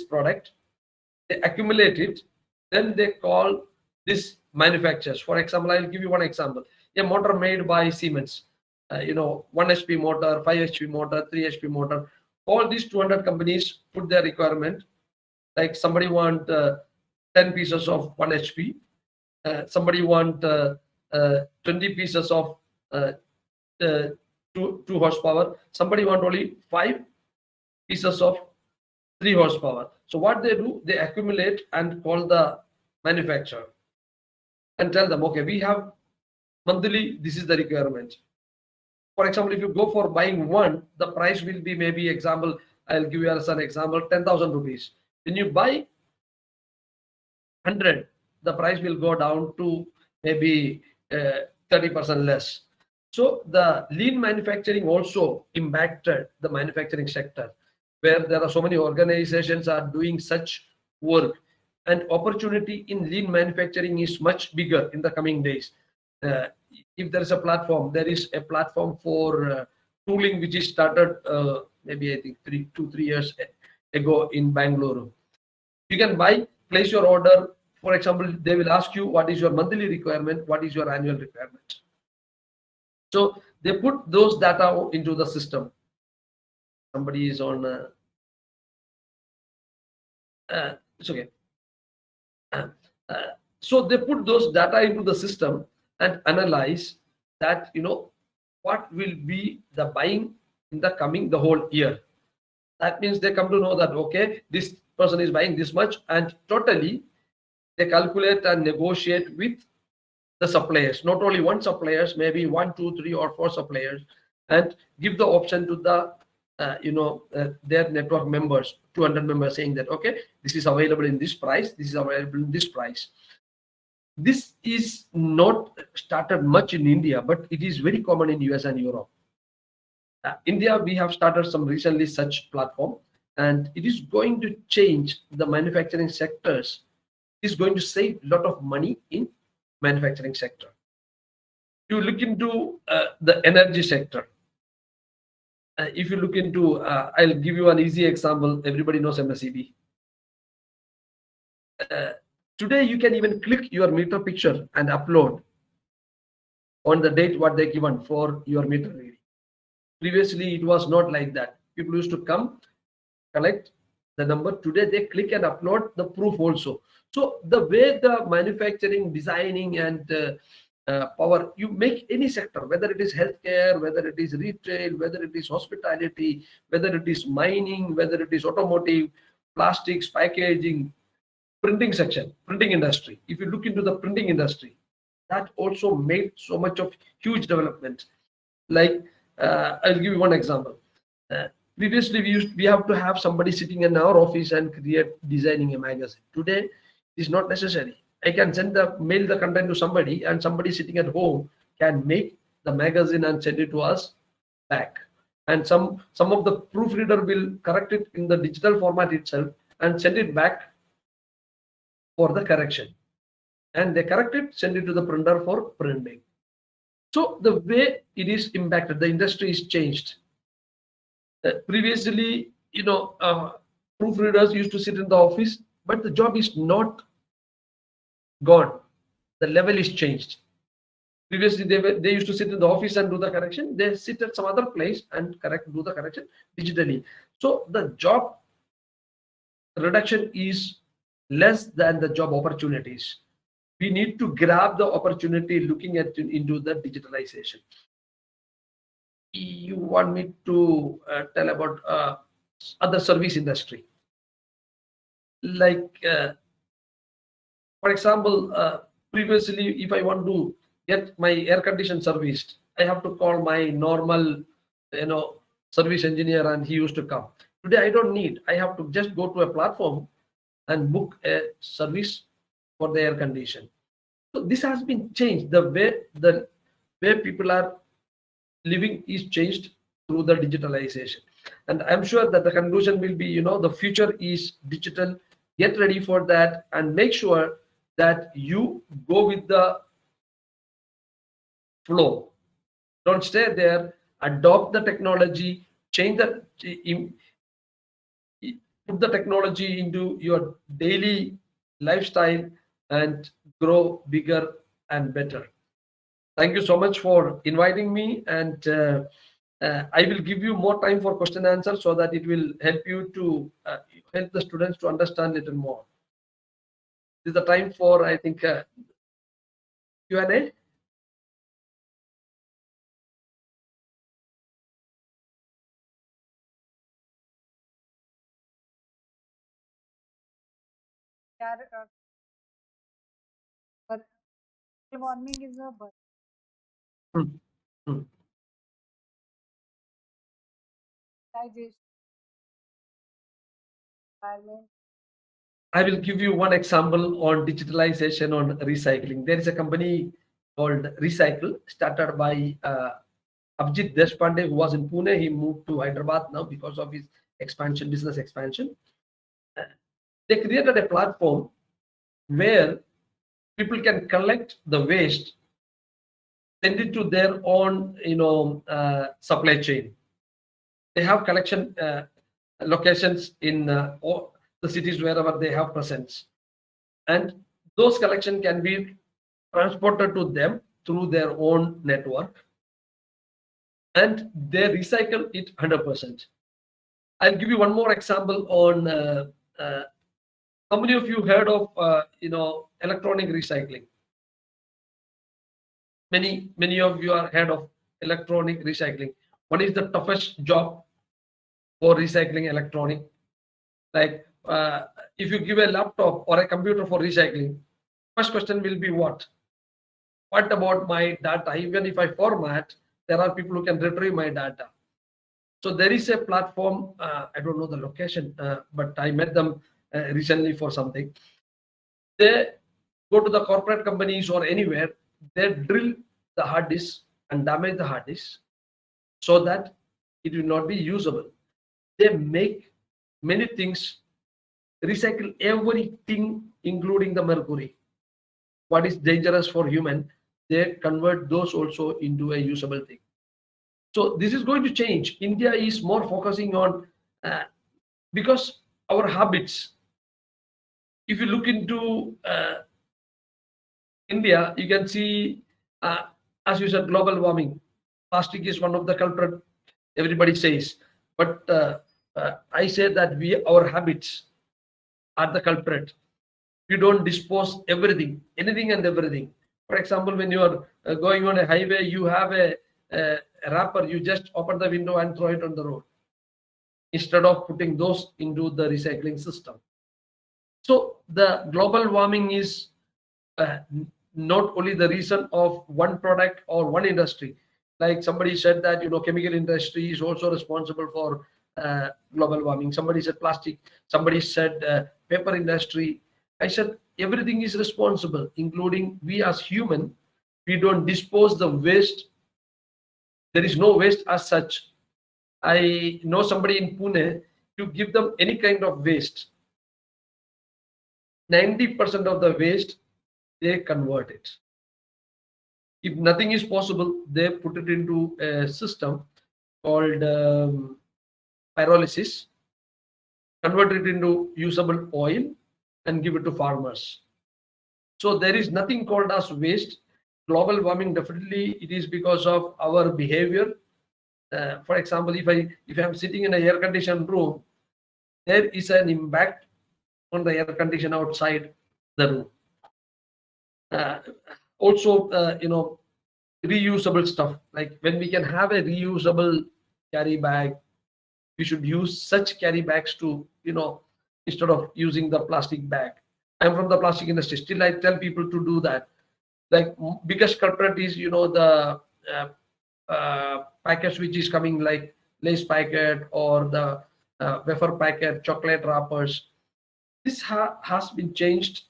product. They accumulate it. Then they call this manufacturers. For example, I'll give you one example. A motor made by Siemens. 1 HP motor, 5 HP motor, 3 HP motor. All these 200 companies put their requirement. Like somebody want 10 pieces of 1 HP. Somebody want 20 pieces of 2 horsepower. Somebody want only 5 pieces of 3 horsepower. So what they do, they accumulate and call the manufacturer and tell them, okay, we have monthly, this is the requirement. For example, if you go for buying one, the price will be maybe example, I'll give you as an example, 10,000 rupees. When you buy 100, the price will go down to maybe 30% less. So the lean manufacturing also impacted the manufacturing sector, where there are so many organizations are doing such work, and opportunity in lean manufacturing is much bigger in the coming days. If there is a platform, there is a platform for tooling which is started maybe I think 2-3 years ago in Bangalore. You can buy, place your order. For example, they will ask you what is your monthly requirement, what is your annual requirement. So they put those data into the system. Somebody is on. It's okay. So they put those data into the system and analyze that, what will be the buying in the whole year. That means they come to know that, okay, this person is buying this much, and totally they calculate and negotiate with the suppliers, not only one suppliers, maybe 1, 2, 3 or 4 suppliers, and give the option to the their network members, 200 members, saying that, okay, this is available in this price, this is available in this price. This is not started much in India, but it is very common in US and Europe. India, we have started some recently such platform, and it is going to change the manufacturing sectors. It is going to save a lot of money in manufacturing sector. You look into the energy sector. If you look into, I'll give you an easy example. Everybody knows MSEB. Today, you can even click your meter picture and upload on the date what they given for your meter reading. Previously, it was not like that. People used to come, collect the number. Today, they click and upload the proof also. So the way the manufacturing, designing, and power, you make any sector, whether it is healthcare, whether it is retail, whether it is hospitality, whether it is mining, whether it is automotive, plastics, packaging, printing section, printing industry. If you look into the printing industry, that also made so much of huge development. Like I'll give you one example. Previously, we have to have somebody sitting in our office and designing a magazine. Today, it is not necessary. I can mail the content to somebody, and somebody sitting at home can make the magazine and send it to us back. And some of the proofreader will correct it in the digital format itself and send it back for the correction. And they correct it, send it to the printer for printing. So the way it is impacted, the industry is changed. Previously, proofreaders used to sit in the office, but the job is not gone. The level is changed. Previously, they used to sit in the office and do the correction. They sit at some other place and do the correction digitally. So the job reduction is less than the job opportunities. We need to grab the opportunity looking into the digitalization. You want me to tell about other service industry? Like, for example, previously, if I want to get my air condition serviced, I have to call my normal, service engineer, and he used to come. Today, I don't need. I have to just go to a platform and book a service for the air condition. So this has been changed. The way people are living is changed through the digitalization. And I'm sure that the conclusion will be, the future is digital. Get ready for that and make sure that you go with the flow. Don't stay there. Adopt the technology, change the, put the technology into your daily lifestyle and grow bigger and better. Thank you so much for inviting me, and I will give you more time for question and answer so that it will help you to help the students to understand little more. This is the time for, I think, Q&A. But global warming is a birth. Digitization, environment. I will give you one example on digitalization on recycling. There is a company called Recycle, started by Abhijit Deshpande, who was in Pune. He moved to Hyderabad now because of his expansion, business expansion. They created a platform where people can collect the waste, send it to their own, supply chain. They have collection locations in all the cities wherever they have presence, and those collection can be transported to them through their own network, and they recycle it 100%. I'll give you one more example on how many of you heard of electronic recycling? Many of you are heard of electronic recycling. What is the toughest job for recycling electronic? Like if you give a laptop or a computer for recycling, first question will be what about my data? Even if I format, there are people who can retrieve my data. So there is a platform, I don't know the location, but I met them recently for something. They go to the corporate companies or anywhere, they drill the hard disk and damage the hard disk so that it will not be usable. They make many things, recycle everything, including the mercury. What is dangerous for human, they convert those also into a usable thing. So this is going to change. India is more focusing on because our habits. If you look into India, you can see, as you said, global warming. Plastic is one of the culprit. Everybody says, but I say that our habits are the culprit. You don't dispose everything, anything and everything. For example, when you are going on a highway, you have a wrapper. You just open the window and throw it on the road instead of putting those into the recycling system. So the global warming is not only the reason of one product or one industry. Like somebody said that chemical industry is also responsible for global warming. Somebody said plastic. Somebody said paper industry. I said everything is responsible, including we as human. We don't dispose the waste. There is no waste as such. I know somebody in Pune. You give them any kind of waste, 90% of the waste they convert it. If nothing is possible, they put it into a system called pyrolysis, convert it into usable oil, and give it to farmers. So there is nothing called as waste. Global warming, definitely it is because of our behavior. For example, if I'm sitting in an air conditioned room, there is an impact on the air condition outside the room. Also, reusable stuff, like when we can have a reusable carry bag, we should use such carry bags to, instead of using the plastic bag. I'm from the plastic industry, still I tell people to do that. Like biggest culprit is, the packets which is coming, like lace packet or the wafer packet, chocolate wrappers. This has been changed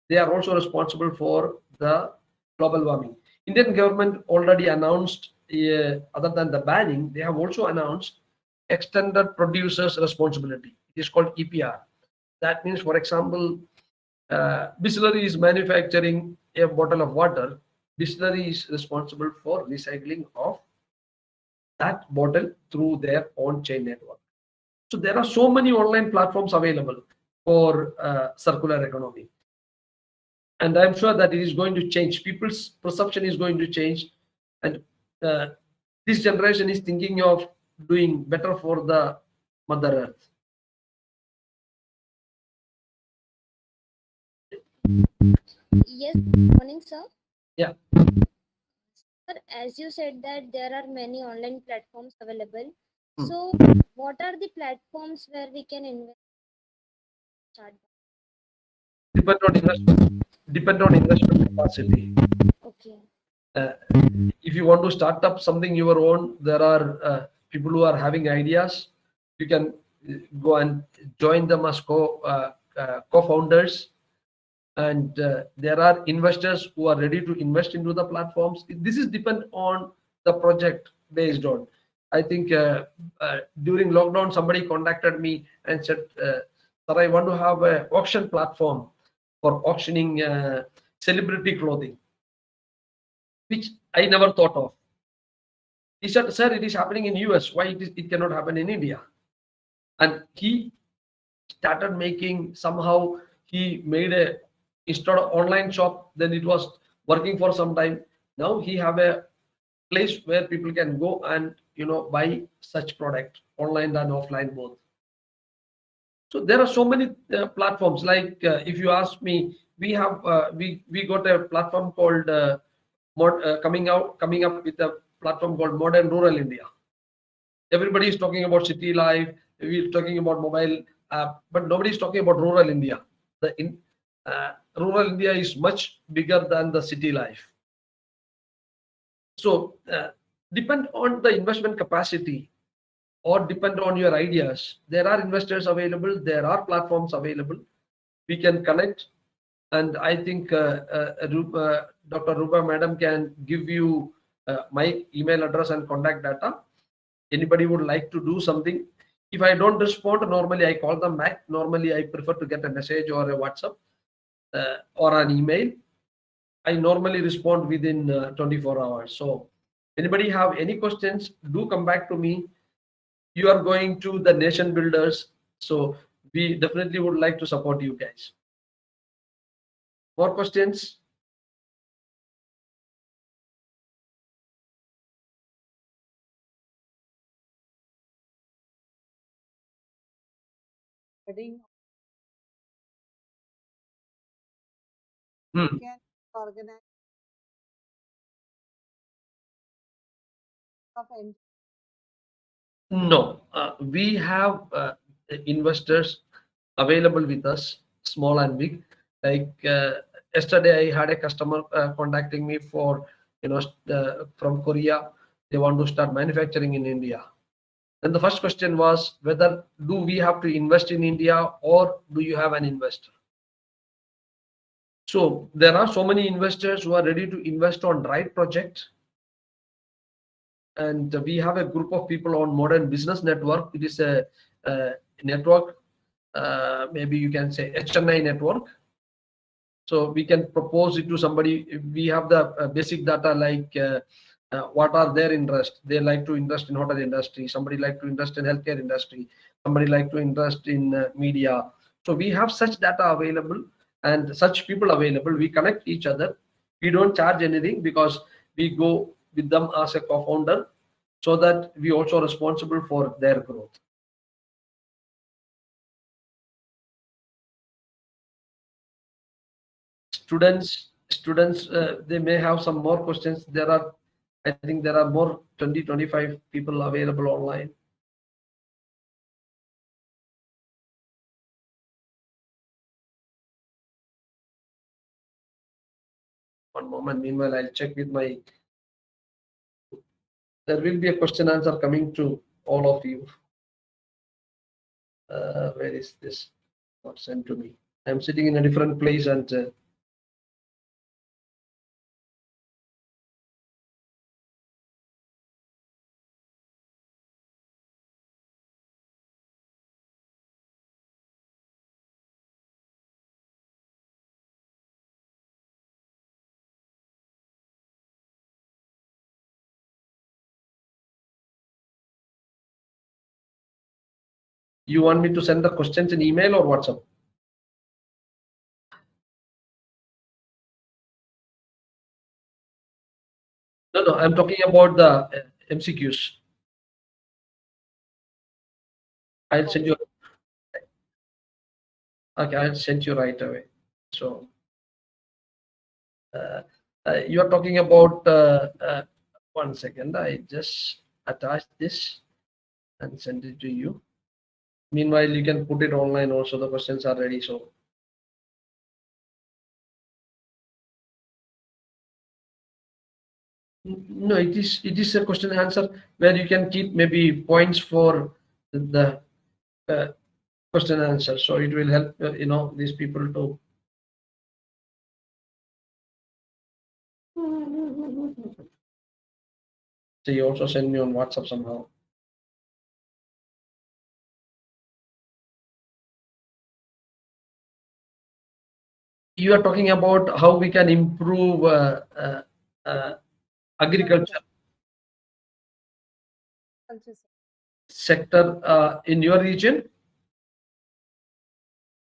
they are also responsible for the global warming. Indian government already announced, other than the banning, they have also announced extended producers responsibility. It is called EPR. That means, for example, Bisleri is manufacturing a bottle of water. Bisleri is responsible for recycling of that bottle through their own chain network. So there are so many online platforms available for circular economy. And I'm sure that it is going to change. People's perception is going to change. And uh, this generation is thinking of doing better for the Mother Earth. Yes, morning, sir. Yeah. Sir, as you said that there are many online platforms available. Hmm. So, what are the platforms where we can invest? Depend on investment capacity. Okay. If you want to start up something your own, there are people who are having ideas. You can go and join them as co-founders, and there are investors who are ready to invest into the platforms. This is depend on the project based on. I think during lockdown, somebody contacted me and said, "Sir, I want to have an auction platform for auctioning celebrity clothing," which I never thought of. He said, "Sir, it is happening in US. Why it cannot happen in India?" And he started making, somehow he made a, instead of online shop, then it was working for some time. Now he have a place where people can go and buy such product online and offline both. So there are so many platforms. Like if you ask me, we have we got a platform called coming up with a platform called Modern Rural India. Everybody is talking about city life. We're talking about mobile app, but nobody is talking about rural India. Rural India is much bigger than the city life. So depend on the investment capacity, or depend on your ideas. There are investors available. There are platforms available. We can connect, and I think Dr. Rupa Madam can give you my email address and contact data. Anybody would like to do something, if I don't respond, normally I call them back. Normally I prefer to get a message or a WhatsApp or an email. I normally respond within 24 hours. So anybody have any questions, do come back to me. You are going to the nation builders, so we definitely would like to support you guys. More questions? Heading Hmm. can organize of No, we have investors available with us, small and big. Like yesterday, I had a customer contacting me for, from Korea. They want to start manufacturing in India. And the first question was whether do we have to invest in India or do you have an investor? So there are so many investors who are ready to invest on right project. And we have a group of people on Modern Business Network. It is a network, maybe you can say HNI network. So we can propose it to somebody. We have the basic data, like what are their interests. They like to invest in hotel industry. Somebody like to invest in healthcare industry. Somebody like to invest in media. So we have such data available and such people available. We connect each other. We don't charge anything because we go with them as a co-founder, so that we also responsible for their growth. Students, they may have some more questions. I think there are more 25 people available online. One moment, meanwhile I'll check with my, there will be a question answer coming to all of you. Where is this? Not sent to me. I'm sitting in a different place, and You want me to send the questions in email or WhatsApp? No, I'm talking about the MCQs. I'll send you. Okay, I'll send you right away. So you are talking about 1 second. I just attach this and send it to you. Meanwhile, you can put it online also. The questions are ready. So no, it is a question and answer where you can keep maybe points for the question and answer. So it will help these people to. So you also send me on WhatsApp somehow. You are talking about how we can improve agriculture sector in your region.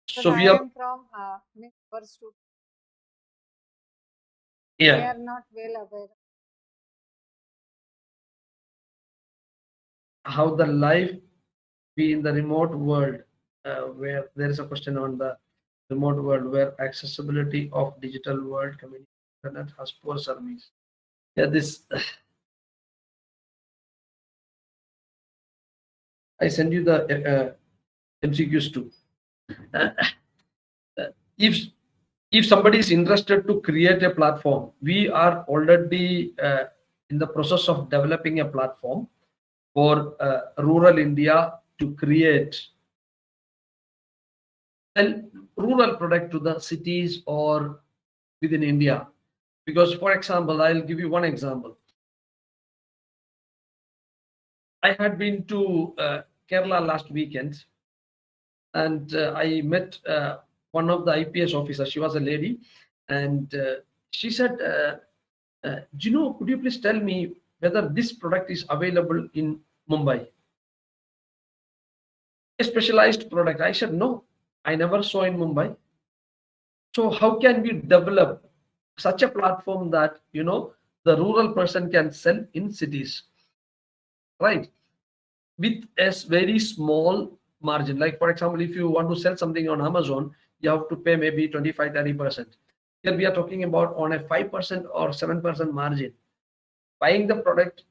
So we I are. am from our student. Yeah. They are not well aware. How the life be in the remote world, where there is a question on the remote world where accessibility of digital world community internet has poor service. Yeah, this I send you the MCQs too. If somebody is interested to create a platform, we are already in the process of developing a platform for rural India to create a rural product to the cities or within India. Because, for example, I'll give you one example. I had been to Kerala last weekend, and I met one of the IPS officers. She was a lady, and she said, Ginu, could you please tell me whether this product is available in Mumbai? A specialized product. I said, no, I never saw in Mumbai. So how can we develop such a platform that, the rural person can sell in cities, right? With a very small margin. Like, for example, if you want to sell something on Amazon, you have to pay maybe 25-30%. Here we are talking about on a 5% or 7% margin, buying the product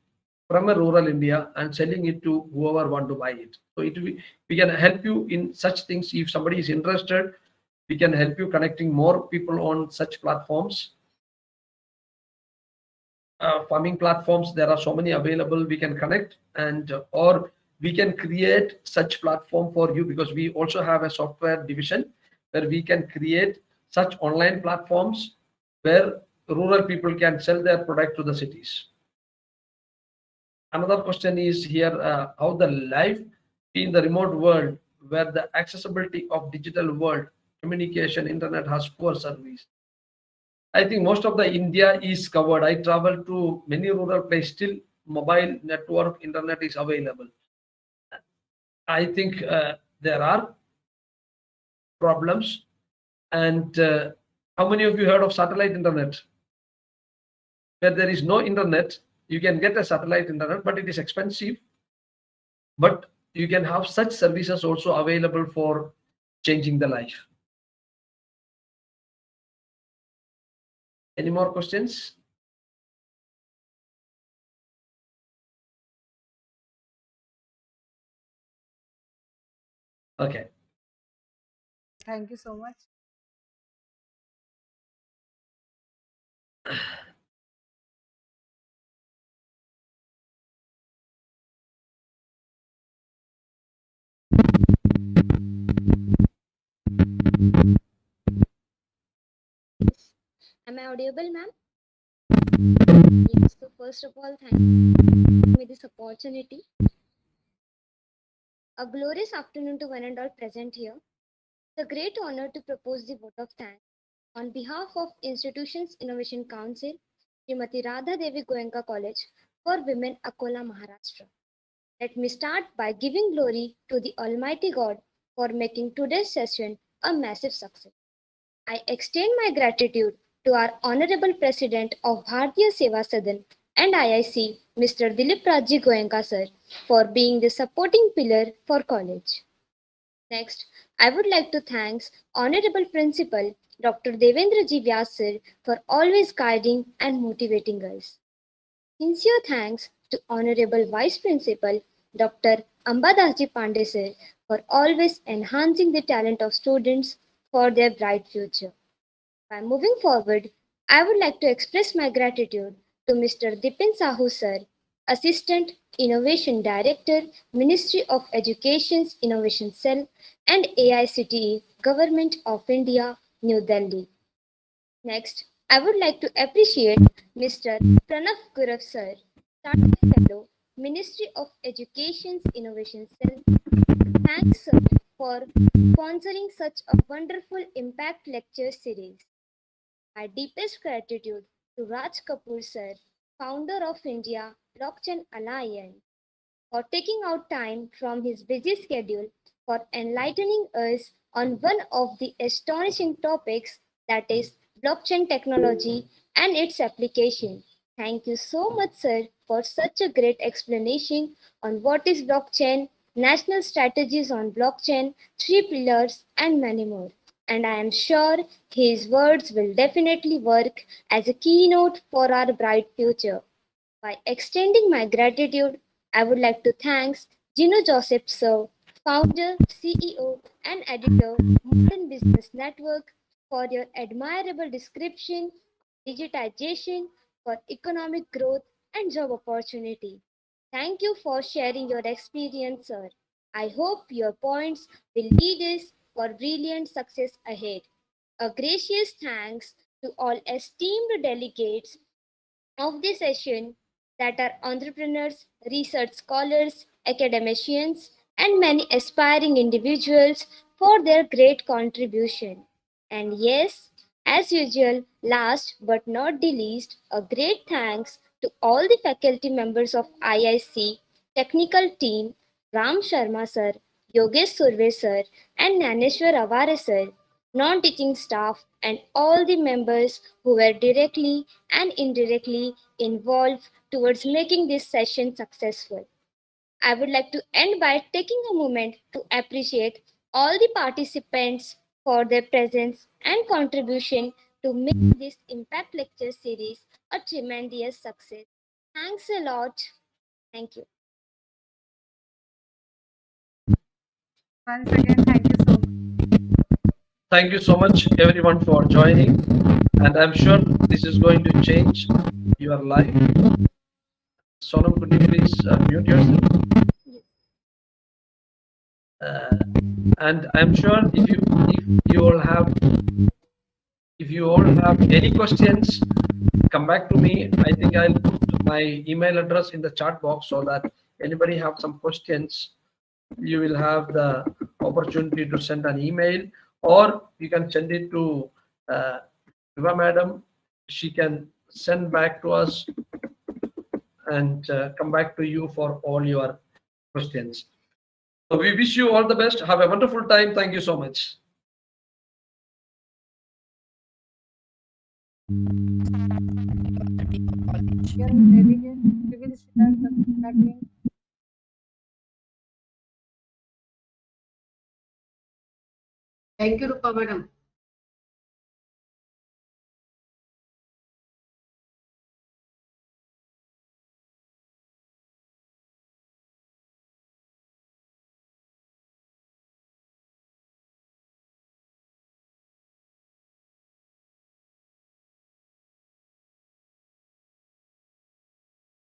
from a rural India and selling it to whoever want to buy it. So we can help you in such things. If somebody is interested, we can help you connecting more people on such platforms. Farming platforms, there are so many available. We can connect and or we can create such platform for you, because we also have a software division where we can create such online platforms where rural people can sell their product to the cities. Another question is here, how the life in the remote world where the accessibility of digital world communication internet has poor service. I think most of the India is covered. I travel to many rural places, still mobile network internet is available. I think there are problems. And how many of you heard of satellite internet? Where there is no internet, you can get a satellite internet, but it is expensive. But you can have such services also available for changing the life. Any more questions? Okay. Thank you so much. Am I audible, ma'am? Yes. So first of all, thank you for me this opportunity. A glorious afternoon to one and all present here. It's a great honor to propose the vote of thanks on behalf of Institutions Innovation Council, Srimati Radhadevi Goenka College for Women, Akola, Maharashtra. Let me start by giving glory to the Almighty God for making today's session a massive success. I extend my gratitude to our Honorable President of Bharatiya Seva Sadan and IIC, Mr. Dilip Rajji Goenka sir, for being the supporting pillar for college. Next, I would like to thank Honorable Principal Dr. Devendra Vyas sir for always guiding and motivating us. Sincere thanks to Honorable Vice Principal Dr. Ambadas Pande sir for always enhancing the talent of students for their bright future. By moving forward, I would like to express my gratitude to Mr. Dipin Sahu sir, Assistant Innovation Director, Ministry of Education's Innovation Cell and AICTE, Government of India, New Delhi. Next, I would like to appreciate Mr. Pranav Gurav sir, Startup Fellow, Ministry of Education's Innovation Cell. Thanks sir for sponsoring such a wonderful impact lecture series. My deepest gratitude to Raj Kapoor sir, founder of India Blockchain Alliance, for taking out time from his busy schedule for enlightening us on one of the astonishing topics, that is blockchain technology and its application. Thank you so much, sir, for such a great explanation on what is blockchain, national strategies on blockchain, three pillars, and many more. And I am sure his words will definitely work as a keynote for our bright future. By extending my gratitude, I would like to thank Ginu Joseph sir, founder, CEO, and editor, Modern Business Network, for your admirable description of digitization for economic growth and job opportunity. Thank you for sharing your experience, sir. I hope your points will lead us for brilliant success ahead. A gracious thanks to all esteemed delegates of the session, that are entrepreneurs, research scholars, academicians, and many aspiring individuals for their great contribution. And yes, as usual, last but not the least, a great thanks to all the faculty members of IIC technical team, Ram Sharma sir, Yogesh Surve sir, and Naneshwar Avare sir, non-teaching staff, and all the members who were directly and indirectly involved towards making this session successful. I would like to end by taking a moment to appreciate all the participants for their presence and contribution to make this Impact Lecture series a tremendous success. Thanks a lot. Thank you. Once again, thank you so much. Thank you so much, everyone, for joining. And I'm sure this is going to change your life. Sonam, could you please mute yourself? And I'm sure if you all have any questions, come back to me. I think I'll put my email address in the chat box so that anybody have some questions, you will have the opportunity to send an email, or you can send it to Rupa Madam. She can send back to us and come back to you for all your questions. So we wish you all the best. Have a wonderful time. Thank you so much. Delegate, we will share the contact link. Thank you, Rupa Madam.